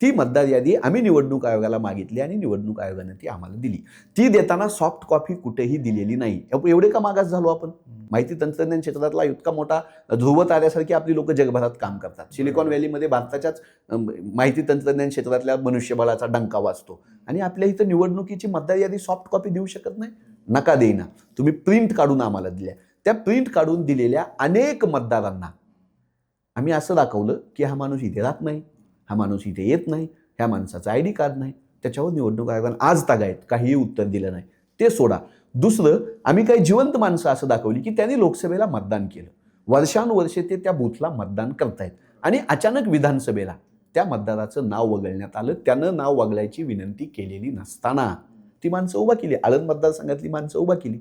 ती मतदार यादी आम्ही निवडणूक आयोगाला मागितली आणि निवडणूक आयोगाने ती आम्हाला दिली. ती देताना सॉफ्ट कॉपी कुठेही दिलेली नाही. एवढे का मागास झालो आपण? माहिती तंत्रज्ञान क्षेत्रातला इतका मोठा ध्रुव ताऱ्यासारखी आपली लोक जगभरात काम करतात. सिलिकॉन व्हॅलीमध्ये भारताच्याच माहिती तंत्रज्ञान क्षेत्रातल्या मनुष्यबळाचा डंका वाजतो आणि आपल्या इथं निवडणुकीची मतदार यादी सॉफ्ट कॉपी देऊ शकत नाही? नका देईना. तुम्ही प्रिंट काढून आम्हाला दिल्या. त्या प्रिंट काढून दिलेल्या अनेक मतदारांना आम्ही असं दाखवलं की हा माणूस इथे राहत नाही, हा माणूस इथे येत नाही, ह्या माणसाचं ID कार्ड नाही. त्याच्यावर निवडणूक आयोगानं आज तागायत काहीही उत्तर दिलं नाही. ते सोडा. दुसरं, आम्ही काही जिवंत माणसं असं दाखवली की त्यांनी लोकसभेला मतदान केलं, वर्षानुवर्षे ते त्या बूथला मतदान करतायत आणि अचानक विधानसभेला त्या मतदाराचं नाव वगळण्यात आलं. त्यानं नाव वगळायची विनंती केलेली नसताना ती माणसं उभा केली. आळंद मतदारसंघातली माणसं उभा केली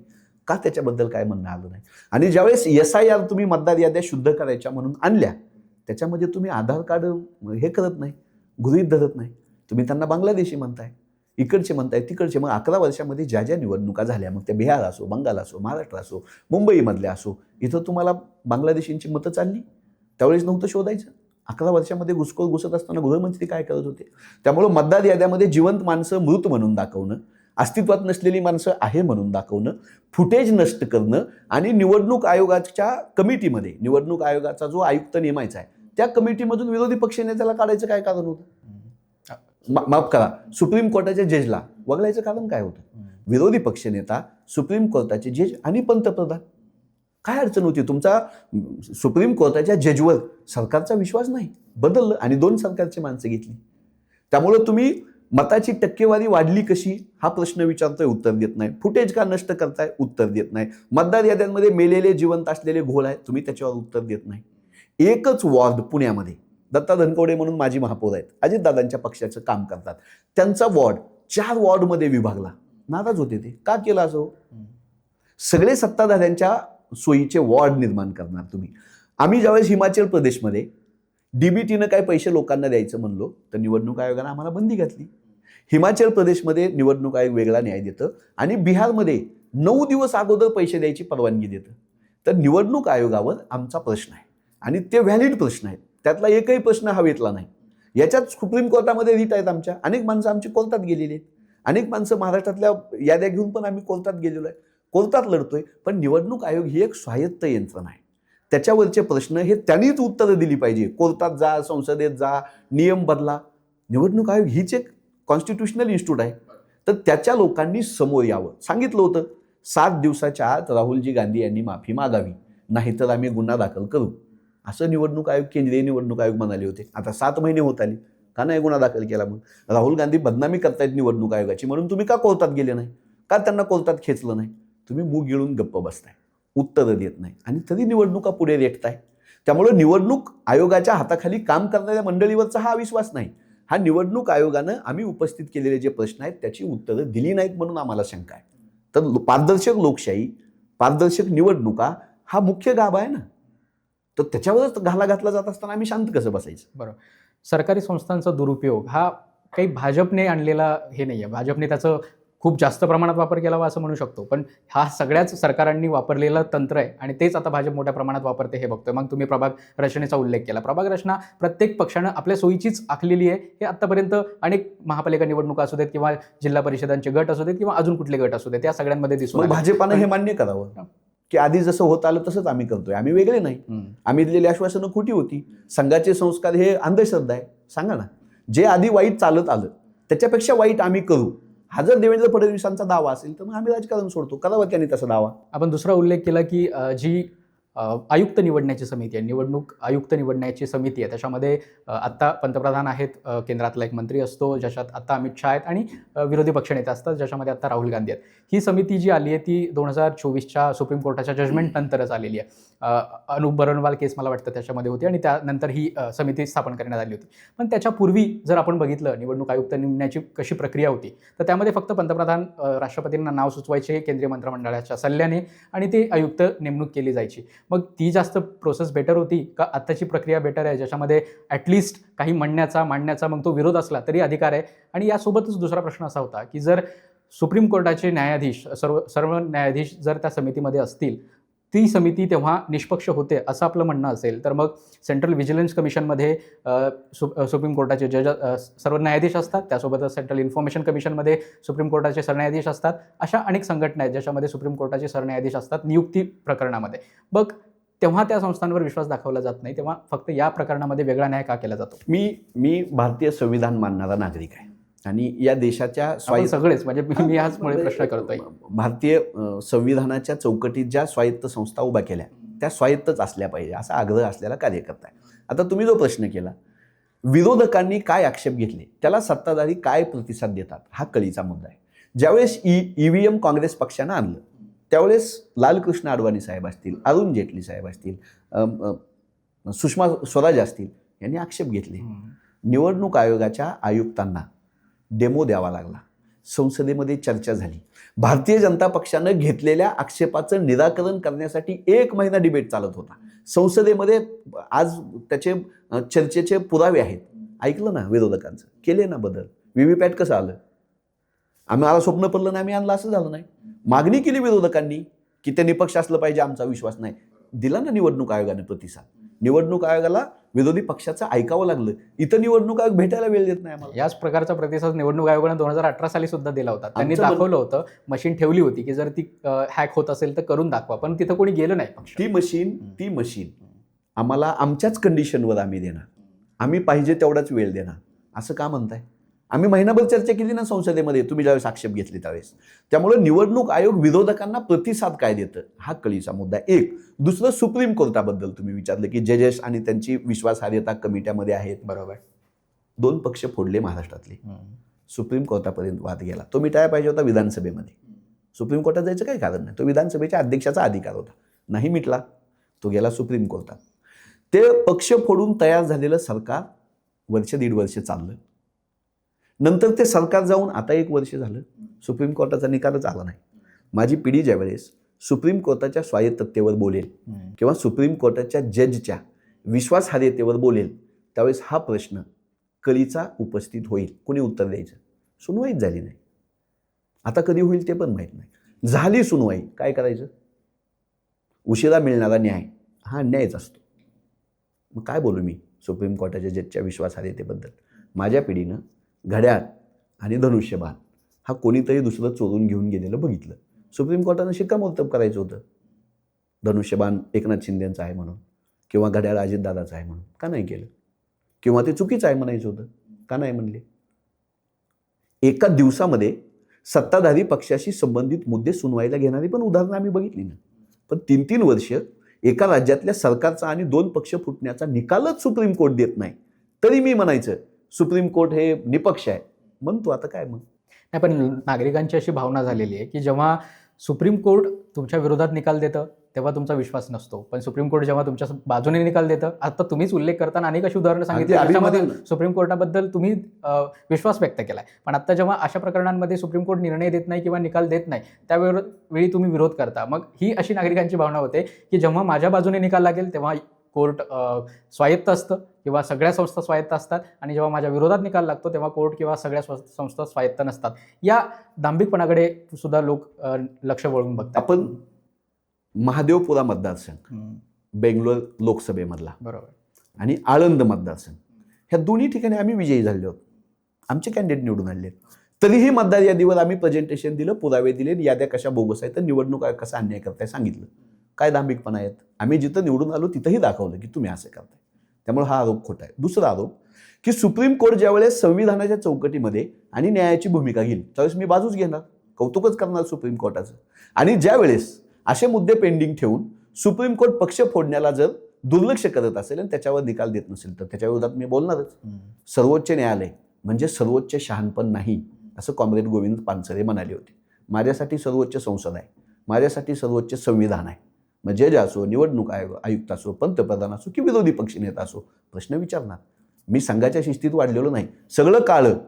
का? त्याच्याबद्दल काय म्हणणं आलं नाही. आणि ज्यावेळेस SIR तुम्ही मतदार याद्या शुद्ध करायच्या म्हणून आणल्या, त्याच्यामध्ये तुम्ही आधार कार्ड हे करत नाही, गृहीत धरत नाही. तुम्ही त्यांना बांगलादेशी म्हणताय, इकडचे म्हणताय, तिकडचे. मग 11 वर्षामध्ये ज्या ज्या निवडणुका झाल्या, मग त्या बिहार असो, बंगाल असो, महाराष्ट्र असो, मुंबईमधल्या असो, इथं तुम्हाला बांगलादेशींची मतं चालली. त्यावेळेस नव्हतं शोधायचं. 11 वर्षामध्ये घुसखोर घुसत असताना गृहमंत्री काय करत होते? त्यामुळं मतदार याद्यामध्ये जिवंत माणसं मृत म्हणून दाखवणं, अस्तित्वात नसलेली माणसं आहे म्हणून दाखवणं, फुटेज नष्ट करणं आणि निवडणूक आयोगाच्या कमिटीमध्ये, निवडणूक आयोगाचा जो आयुक्त नेमायचा आहे त्या कमिटीमधून विरोधी पक्षनेत्याला काढायचं काय कारण होतं? माफ करा, सुप्रीम कोर्टाच्या जजला वगळायचं कारण काय होतं? विरोधी पक्षनेता, सुप्रीम कोर्टाचे जज आणि पंतप्रधान. काय अडचण होती? तुमचा सुप्रीम कोर्टाच्या जजवर सरकारचा विश्वास नाही, बदललं आणि 2 सरकारची माणसं घेतली. त्यामुळं तुम्ही मताची टक्केवारी वाढली कशी हा प्रश्न विचारतोय, उत्तर देत नाही. फुटेज का नष्ट करताय, उत्तर देत नाही. मतदार याद्यांमध्ये मेलेले जिवंत असलेले घोळ आहेत, तुम्ही त्याच्यावर उत्तर देत नाही. एकच वॉर्ड पुण्यामध्ये, दत्ता धनकवडे म्हणून माजी महापौर आहेत, अजितदादांच्या पक्षाचं काम करतात, त्यांचा वॉर्ड 4 वॉर्डमध्ये विभागला. नाराज होते ते. का केलं असं? सगळे सत्ताधाऱ्यांच्या सोयीचे वॉर्ड निर्माण करणार तुम्ही. आम्ही ज्यावेळेस हिमाचल प्रदेशमध्ये DBTनं काय पैसे लोकांना द्यायचं म्हणलो तर निवडणूक आयोगानं आम्हाला बंदी घातली. हिमाचल प्रदेशमध्ये निवडणूक आयोग वेगळा न्याय देतं आणि बिहारमध्ये 9 दिवस अगोदर पैसे द्यायची परवानगी देतं. तर निवडणूक आयोगावर आमचा प्रश्न आहे आणि ते व्हॅलिड प्रश्न आहेत. त्यातला एकही प्रश्न हवेतला नाही. याच्यात सुप्रीम कोर्टामध्ये रीट आहेत आमच्या. अनेक माणसं आमची कोर्टात गेलेली आहेत. अनेक माणसं महाराष्ट्रातल्या याद्या घेऊन पण आम्ही कोर्टात गेलेलो आहे. कोर्टात लढतोय. पण निवडणूक आयोग ही एक स्वायत्त यंत्रणा आहे. त्याच्यावरचे प्रश्न हे त्यांनीच उत्तरं दिली पाहिजे. कोर्टात जा, संसदेत जा, नियम बदला. निवडणूक आयोग हीच एक कॉन्स्टिट्युशनल इन्स्टिट्यूट आहे. तर त्याच्या लोकांनी समोर यावं. सांगितलं होतं 7 दिवसाच्या आत राहुलजी गांधी यांनी माफी मागावी, नाहीतर आम्ही गुन्हा दाखल करू, असं निवडणूक आयोग, केंद्रीय निवडणूक आयोग म्हणाले होते. आता 7 महिने होत आले, का नाही गुन्हा दाखल केला? मग राहुल गांधी बदनामी करतायत निवडणूक आयोगाची, म्हणून तुम्ही का कोर्टात गेले नाही? का त्यांना कोर्टात खेचलं नाही? तुम्ही मूग गिळून गप्प बसताय, उत्तरं देत नाही आणि तरी निवडणुका पुढे रेटताय. त्यामुळे निवडणूक आयोगाच्या हाताखाली काम करणाऱ्या मंडळीवरचा हा विश्वास नाही. हा निवडणूक आयोगानं आम्ही उपस्थित केलेले जे प्रश्न आहेत त्याची उत्तरं दिली नाहीत म्हणून आम्हाला शंका आहे. तर पारदर्शक लोकशाही, पारदर्शक निवडणुका हा मुख्य गाभा आहे ना. तर त्याच्यावरच घाला घातला जात असताना आम्ही शांत कसं बसायचं? बरोबर. सरकारी संस्थांचा दुरुपयोग हा काही भाजपने आणलेला हे नाही आहे. भाजपने त्याचं खूप जास्त प्रमाणात वापर केला असं म्हणू शकतो. पण हा सगळ्याच सरकारांनी वापरलेलं तंत्र आहे आणि तेच आता भाजप मोठ्या प्रमाणात वापरते हे बघतोय. मग तुम्ही प्रभाग रचनेचा उल्लेख केला. प्रभाग रचना प्रत्येक पक्षानं आपल्या सोयीचीच आखलेली आहे. हे आत्तापर्यंत अनेक महापालिका निवडणुका असू देत किंवा जिल्हा परिषदांचे गट असू देत किंवा अजून कुठले गट असू देत, त्या सगळ्यांमध्ये दिसून आलं. भाजपानं हे मान्य करावं की आधी जसं होत आलं तसंच आम्ही करतोय, आम्ही वेगळे नाही. आम्ही दिलेली आश्वासनं खोटी होती. संघाचे संस्कार हे अंधश्रद्धा आहे. सांगा ना, जे आधी वाईट चालत आलं त्याच्यापेक्षा वाईट आम्ही करू, हा जर देवेंद्र फडणवीसांचा दावा असेल तर मग आम्ही राजकारण सोडतो. करावं त्यांनी तसा दावा. आपण दुसरा उल्लेख केला की जी आयुक्त निवडण्याची समिती आहे, निवडणूक आयुक्त निवडण्याची समिती आहे, त्याच्यामध्ये आत्ता पंतप्रधान आहेत, केंद्रातला एक मंत्री असतो, ज्याच्यात आत्ता अमित शहा आहेत आणि विरोधी पक्षनेते असतात, ज्याच्यामध्ये आत्ता राहुल गांधी आहेत. ही समिती जी आली आहे ती 2024च्या सुप्रीम कोर्टाच्या जजमेंट नंतरच आलेली आहे. अनुप बरनवाल केस मला वाटतं त्याच्यामध्ये होती आणि त्यानंतर ही समिती स्थापन करण्यात आली होती. पण त्याच्यापूर्वी जर आपण बघितलं निवडणूक आयुक्त नेमण्याची कशी प्रक्रिया होती, तर त्यामध्ये फक्त पंतप्रधान राष्ट्रपतींना नाव सुचवायचे केंद्रीय मंत्रिमंडळाच्या सल्ल्याने आणि ते आयुक्त नेमणूक केली जायची. मग ती जास्त प्रोसेस बेटर होती का आत्ताची प्रक्रिया बेटर आहे, ज्याच्यामध्ये ॲटलिस्ट काही मांडण्याचा मग तो विरोध असला तरी अधिकार आहे? आणि यासोबतच दुसरा प्रश्न असा होता की जर सुप्रीम कोर्टाचे न्यायाधीश सर्व न्यायाधीश जर त्या समितीमध्ये असतील, ती समिती तेव्हा निष्पक्ष होते असं आपलं म्हणणं असेल, तर मग सेंट्रल व्हिजिलन्स कमिशनमध्ये सुप्रीम कोर्टाचे जज सर्व न्यायाधीश असतात, त्यासोबतच सेंट्रल इन्फॉर्मेशन कमिशनमध्ये सुप्रीम कोर्टाचे सरन्यायाधीश असतात. अशा अनेक संघटना आहेत ज्याच्यामध्ये सुप्रीम कोर्टाचे सरन्यायाधीश असतात नियुक्ती प्रकरणामध्ये. मग तेव्हा त्या संस्थांवर विश्वास दाखवला जात नाही, तेव्हा फक्त या प्रकरणामध्ये वेगळा न्याय का केला जातो? मी भारतीय संविधान मानणारा नागरिक आहे आणि या देशाच्या सगळेच म्हणजे मी ह्याचमुळे प्रश्न करतोय. भारतीय संविधानाच्या चौकटीत ज्या स्वायत्त संस्था उभ्या केल्या त्या स्वायत्तच असल्या पाहिजे असा आग्रह असलेला कार्यकर्ता आहे. आता तुम्ही जो प्रश्न केला, विरोधकांनी काय आक्षेप घेतले, त्याला सत्ताधारी काय प्रतिसाद देतात, हा कळीचा मुद्दा आहे. ज्यावेळेस EVM काँग्रेस पक्षानं आणलं त्यावेळेस लालकृष्ण अडवाणी साहेब असतील, अरुण जेटली साहेब असतील, सुषमा स्वराज असतील, यांनी आक्षेप घेतले. निवडणूक आयोगाच्या आयुक्तांना डेमो द्यावा लागला. संसदेमध्ये चर्चा झाली. भारतीय जनता पक्षानं घेतलेल्या आक्षेपाचं निराकरण करण्यासाठी 1 महिना डिबेट चालत होता संसदेमध्ये. आज त्याचे चर्चेचे पुरावे आहेत. ऐकलं ना विरोधकांचं, केले ना बदल. व्हीव्हीपॅट कसं आलं? आम्हाला स्वप्न पडलं नाही, आम्ही आणलं असं झालं नाही. मागणी केली विरोधकांनी की ते निपक्ष असलं पाहिजे, आमचा विश्वास नाही. दिला ना निवडणूक आयोगाने प्रतिसाद. निवडणूक आयोगाला विरोधी पक्षाचं ऐकावं लागलं. इथं निवडणूक आयोग भेटायला वेळ देत नाही आम्हाला. याच प्रकारचा प्रतिसाद निवडणूक आयोगाने 2018 साली सुद्धा दिला होता. त्यांनी दाखवलं होतं, मशीन ठेवली होती की जर ती हॅक होत असेल तर करून दाखवा, पण तिथं कोणी गेलं नाही. ती मशीन आम्हाला आमच्याच कंडिशनवर आम्ही देणार, आम्ही पाहिजे तेवढाच वेळ देणार, असं का म्हणताय? आम्ही महिनाभर चर्चा केली ना संसदेमध्ये, तुम्ही ज्यावेळेस आक्षेप घेतले त्यावेळेस. त्यामुळे निवडणूक आयोग विरोधकांना प्रतिसाद काय देतं हा कळीचा मुद्दा. एक दुसरं, सुप्रीम कोर्टाबद्दल तुम्ही विचारलं की जजेस आणि त्यांची विश्वासार्हता कमिट्यामध्ये आहेत. बरोबर. 2 पक्ष फोडले महाराष्ट्रातले, सुप्रीम कोर्टापर्यंत वाद गेला. तो मिटायला पाहिजे होता विधानसभेमध्ये. सुप्रीम कोर्टात जायचं काही कारण नाही, तो विधानसभेच्या अध्यक्षाचा अधिकार होता. नाही मिटला, तो गेला सुप्रीम कोर्टात. ते पक्ष फोडून तयार झालेलं सरकार 1.5 वर्ष चाललं. नंतर ते सरकार जाऊन आता 1 वर्ष झालं, सुप्रीम कोर्टाचा निकालच आला नाही. माझी पिढी ज्यावेळेस सुप्रीम कोर्टाच्या स्वायत्ततेवर बोलेल किंवा सुप्रीम कोर्टाच्या जजच्या विश्वासार्हतेवर बोलेल त्यावेळेस हा प्रश्न कळीचा उपस्थित होईल. कोणी उत्तर द्यायचं? सुनवाईच झाली नाही. आता कधी होईल ते पण माहीत नाही. झाली सुनवाई, काय करायचं? उशिरा मिळणारा न्याय हा अन्यायच असतो. मग काय बोलू मी सुप्रीम कोर्टाच्या जजच्या विश्वासार्हतेबद्दल? माझ्या पिढीनं घड्याळ आणि धनुष्यबाण हा कोणीतरी दुसरं चोरून घेऊन गेलेलं बघितलं. सुप्रीम कोर्टानं शिक्कामोर्तब करायचं होतं, धनुष्यबाण एकनाथ शिंदेचं आहे म्हणून किंवा घड्याळ अजितदादाचं आहे म्हणून. का नाही केलं? किंवा ते चुकीचं आहे म्हणायचं होतं, का नाही म्हणले? एका दिवसामध्ये सत्ताधारी पक्षाशी संबंधित मुद्दे सुनवायला घेणारी पण उदाहरणं आम्ही बघितली ना. पण 3-3 वर्ष एका राज्यातल्या सरकारचा आणि 2 पक्ष फुटण्याचा निकालच सुप्रीम कोर्ट देत नाही, तरी मी म्हणायचं सुप्रीम कोर्ट हे निपक्ष आहे. म्हणतो आता काय मग? नाही, पण नागरिकांची अशी भावना झालेली आहे की जेव्हा सुप्रीम कोर्ट तुमच्या विरोधात निकाल देतं तेव्हा तुमचा विश्वास नसतो, पण सुप्रीम कोर्ट जेव्हा तुमच्या बाजूने निकाल देतं, आता तुम्हीच उल्लेख करताना अनेक अशी उदाहरणं सांगितली त्याच्यामध्ये सुप्रीम कोर्टाबद्दल तुम्ही विश्वास व्यक्त केलाय, पण आता जेव्हा अशा प्रकरणांमध्ये सुप्रीम कोर्ट निर्णय देत नाही किंवा निकाल देत नाही त्यावेळी तुम्ही विरोध करता. मग ही अशी नागरिकांची भावना होते की जेव्हा माझ्या बाजूने निकाल लागेल तेव्हा कोर्ट स्वायत्त असतं किंवा सगळ्या संस्था स्वायत्त असतात, आणि जेव्हा माझ्या विरोधात निकाल लागतो तेव्हा कोर्ट किंवा सगळ्या संस्था स्वायत्त नसतात. या दांभिकपणाकडे सुद्धा लोक लक्ष वळवून बघतात. आपण महादेवपुरा मतदारसंघ बेंगलोर लोकसभेमधला, बरोबर, आणि आळंद मतदारसंघ, ह्या दोन्ही ठिकाणी आम्ही विजयी झाले आहोत. आमचे कॅन्डिडेट निवडून आले. तरीही मतदार यादीवर आम्ही प्रेझेंटेशन दिलं, पुरावे दिले, याद्या कशा बोगस आहेत, तर निवडणूक कसा अन्याय करताय सांगितलं. काय दांभिकपणा आहेत? आम्ही जिथं निवडून आलो तिथंही दाखवलं की तुम्ही असं करताय. त्यामुळे हा आरोप खोटा आहे. दुसरा आरोप की सुप्रीम कोर्ट ज्यावेळेस संविधानाच्या चौकटीमध्ये आणि न्यायाची भूमिका घेईल त्यावेळेस मी बाजूच घेणार, कौतुकच करणार सुप्रीम कोर्टाचं. आणि ज्यावेळेस असे मुद्दे पेंडिंग ठेवून सुप्रीम कोर्ट पक्ष फोडण्याला जर दुर्लक्ष करत असेल आणि त्याच्यावर निकाल देत नसेल तर त्याच्या विरोधात मी बोलणारच. सर्वोच्च न्यायालय म्हणजे सर्वोच्च शहाणपण नाही, असं कॉम्रेड गोविंद पानसरे म्हणाले होते. माझ्यासाठी सर्वोच्च संसद आहे, माझ्यासाठी सर्वोच्च संविधान आहे. मग जज असो, निवडणूक आयुक्त असो, पंतप्रधान असो की विरोधी पक्षनेता असो, प्रश्न विचारणार. मी संघाच्या शिस्तीत वाढलेलो नाही. सगळं काळं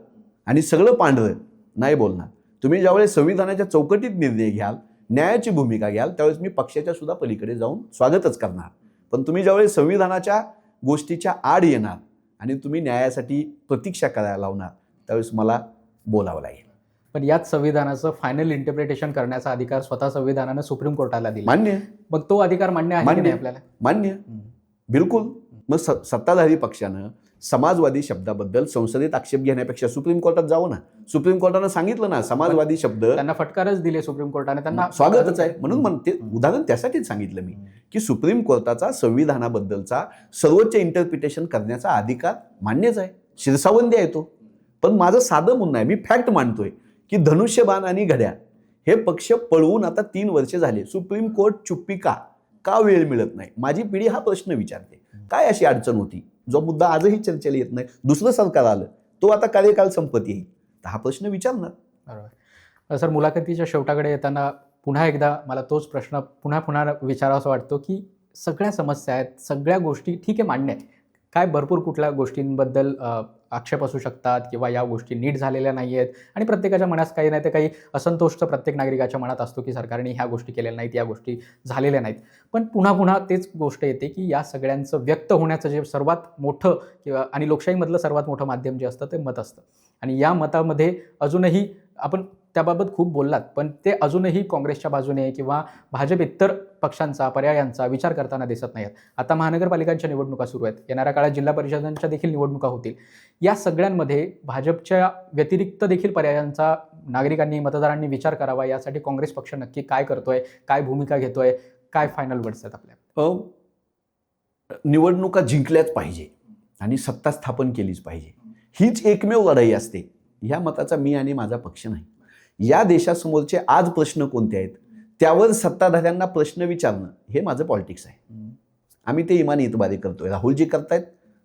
आणि सगळं पांढरं नाही बोलणार. तुम्ही ज्यावेळेस संविधानाच्या चौकटीत निर्णय घ्याल, न्यायाची भूमिका घ्याल, त्यावेळेस मी पक्षाच्या सुद्धा पलीकडे जाऊन स्वागतच करणार. पण तुम्ही ज्यावेळेस संविधानाच्या गोष्टीच्या आड येणार आणि तुम्ही न्यायासाठी प्रतीक्षा करायला लावणार त्यावेळेस मला बोलावं लागेल. पण याच संविधानाचं फायनल इंटरप्रिटेशन करण्याचा अधिकार स्वतः संविधानानं सुप्रीम कोर्टाला दिला. मान्य. मग तो अधिकार मान्य आहे की नाही आपल्याला? मान्य, बिलकुल. मग सत्ताधारी पक्षानं समाजवादी शब्दाबद्दल संसदेत आक्षेप घेण्यापेक्षा सुप्रीम कोर्टात जाऊ ना. सुप्रीम कोर्टानं सांगितलं ना समाजवादी शब्द, त्यांना फटकारच दिले सुप्रीम कोर्टाने, त्यांना स्वागतच आहे. म्हणून म्हणते उदाहरण त्यासाठीच सांगितलं मी की सुप्रीम कोर्टाचा संविधानाबद्दलचा सर्वोच्च इंटरप्रिटेशन करण्याचा अधिकार मान्यच आहे, शिरसावंदी आहे तो. पण माझं साधं म्हणणं आहे, मी फॅक्ट मांडतोय की धनुष्यबाण आणि घड्याळ हे पक्ष पळवून आता 3 वर्ष झाले. सुप्रीम कोर्ट चुप्पी का वेळ मिळत नाही? माझी पिढी हा प्रश्न विचारते. काय अशी अडचण होती जो मुद्दा आजही चर्चेला येत नाही? दुसरं सरकार आलं, तो आता कार्यकाल संपत येईल, तर हा प्रश्न विचारणार. बरोबर. सर, मुलाखतीच्या शेवटाकडे येताना पुन्हा एकदा मला तोच प्रश्न पुन्हा विचारावासा वाटतो की सगळ्या समस्या आहेत, सगळ्या गोष्टी ठीक आहे, मान्य आहे, काय भरपूर कुठल्या गोष्टींबद्दल आक्षेप असू शकतात किंवा या गोष्टी नीट झालेल्या नाही आहेत, आणि प्रत्येकाच्या मनात काही नाही ते काही असंतोष तर प्रत्येक नागरिकाच्या मनात असतो की सरकारने ह्या गोष्टी केलेल्या नाहीत, या गोष्टी झालेल्या नाहीत. पण पुन्हा तेच गोष्ट येते की या सगळ्यांचं व्यक्त होण्याचं जे सर्वात मोठं किंवा आणि लोकशाहीमधलं सर्वात मोठं माध्यम जे असतं ते मत असतं, आणि या मतामध्ये अजूनही आपण त्याबाबत खूप बोललात, पण ते अजूनही काँग्रेसच्या बाजूने किंवा भाजप इतर पक्षांचा पर्यायांचा विचार करताना दिसत नाहीत. आता महानगरपालिकांच्या निवडणुका सुरू आहेत, येणाऱ्या काळात जिल्हा परिषदांच्या देखील निवडणुका होतील. या सगळ्यांमध्ये भाजपच्या व्यतिरिक्त देखील पर्यायांचा नागरिकांनी, मतदारांनी विचार करावा. यासाठी काँग्रेस पक्ष नक्की काय करतोय, काय भूमिका घेतोय, काय फायनल वर्ड्स आहेत आपल्या? निवडणुका जिंकल्याच पाहिजे आणि सत्ता स्थापन केलीच पाहिजे, हीच एकमेव लढाई असते. ह्या मताचा मी आणि माझा पक्ष नाही. या देशासमोरचे आज प्रश्न कोणते आहेत त्यावर सत्ताधाऱ्यांना प्रश्न विचारणं हे माझं पॉलिटिक्स आहे. आम्ही ते इमानी इतबारी करतोय. राहुलजी करतायत,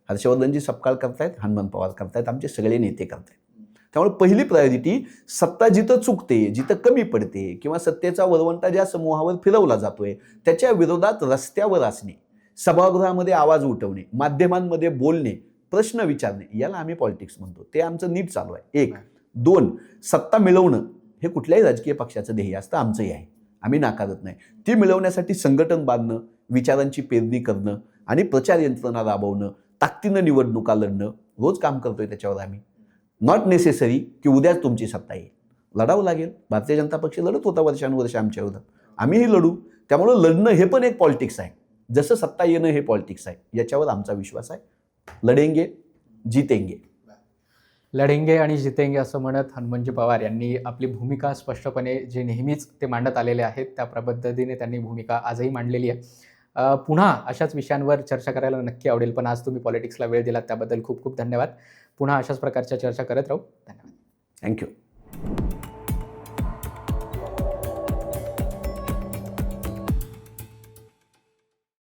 हर्षवर्धनजी सपकाळ करतायत, हनुमंत पवार करतायत, आमचे सगळे नेते करतायत. त्यामुळे पहिली प्रायोरिटी सत्ता जिथं चुकते, जिथं कमी पडते किंवा सत्तेचा वरवंटा ज्या समूहावर फिरवला जातोय त्याच्या विरोधात रस्त्यावर असणे, सभागृहामध्ये आवाज उठवणे, माध्यमांमध्ये बोलणे, प्रश्न विचारणे, याला आम्ही पॉलिटिक्स म्हणतो. ते आमचं नीट चालू आहे. 1. 2. सत्ता मिळवणं हे कुठल्याही राजकीय पक्षाचं ध्येय असतं, आमचंही आहे, आम्ही नाकारत नाही. ती मिळवण्यासाठी संघटन बांधणं, विचारांची पेरणी करणं आणि प्रचार यंत्रणा राबवणं, ताकदीनं निवडणुका लढणं, रोज काम करतोय त्याच्यावर आम्ही. नॉट नेसेसरी की उद्याच तुमची सत्ता येईल. लढावं लागेल. भारतीय जनता पक्ष लढत होता वर्षानुवर्ष आमच्या विरोधात, आम्हीही लढू. त्यामुळं लढणं हे पण एक पॉलिटिक्स आहे, जसं सत्ता येणं हे पॉलिटिक्स आहे. याच्यावर आमचा विश्वास आहे. लढेंगे जितेंगे. लढेंगे आणि जितेंगे असं म्हणत हनुमंतजी पवार यांनी आपली भूमिका स्पष्टपणे जे नेहमीच ते मांडत आलेले आहेत त्या पद्धतीने त्यांनी भूमिका आजही मांडलेली आहे. पुन्हा अशाच विषयांवर चर्चा करायला नक्की आवडेल, पण आज तुम्ही पॉलिटिक्सला वेळ दिलात त्याबद्दल खूप खूप धन्यवाद. पुन्हा अशाच प्रकारच्या चर्चा करत राहू. धन्यवाद. थँक्यू.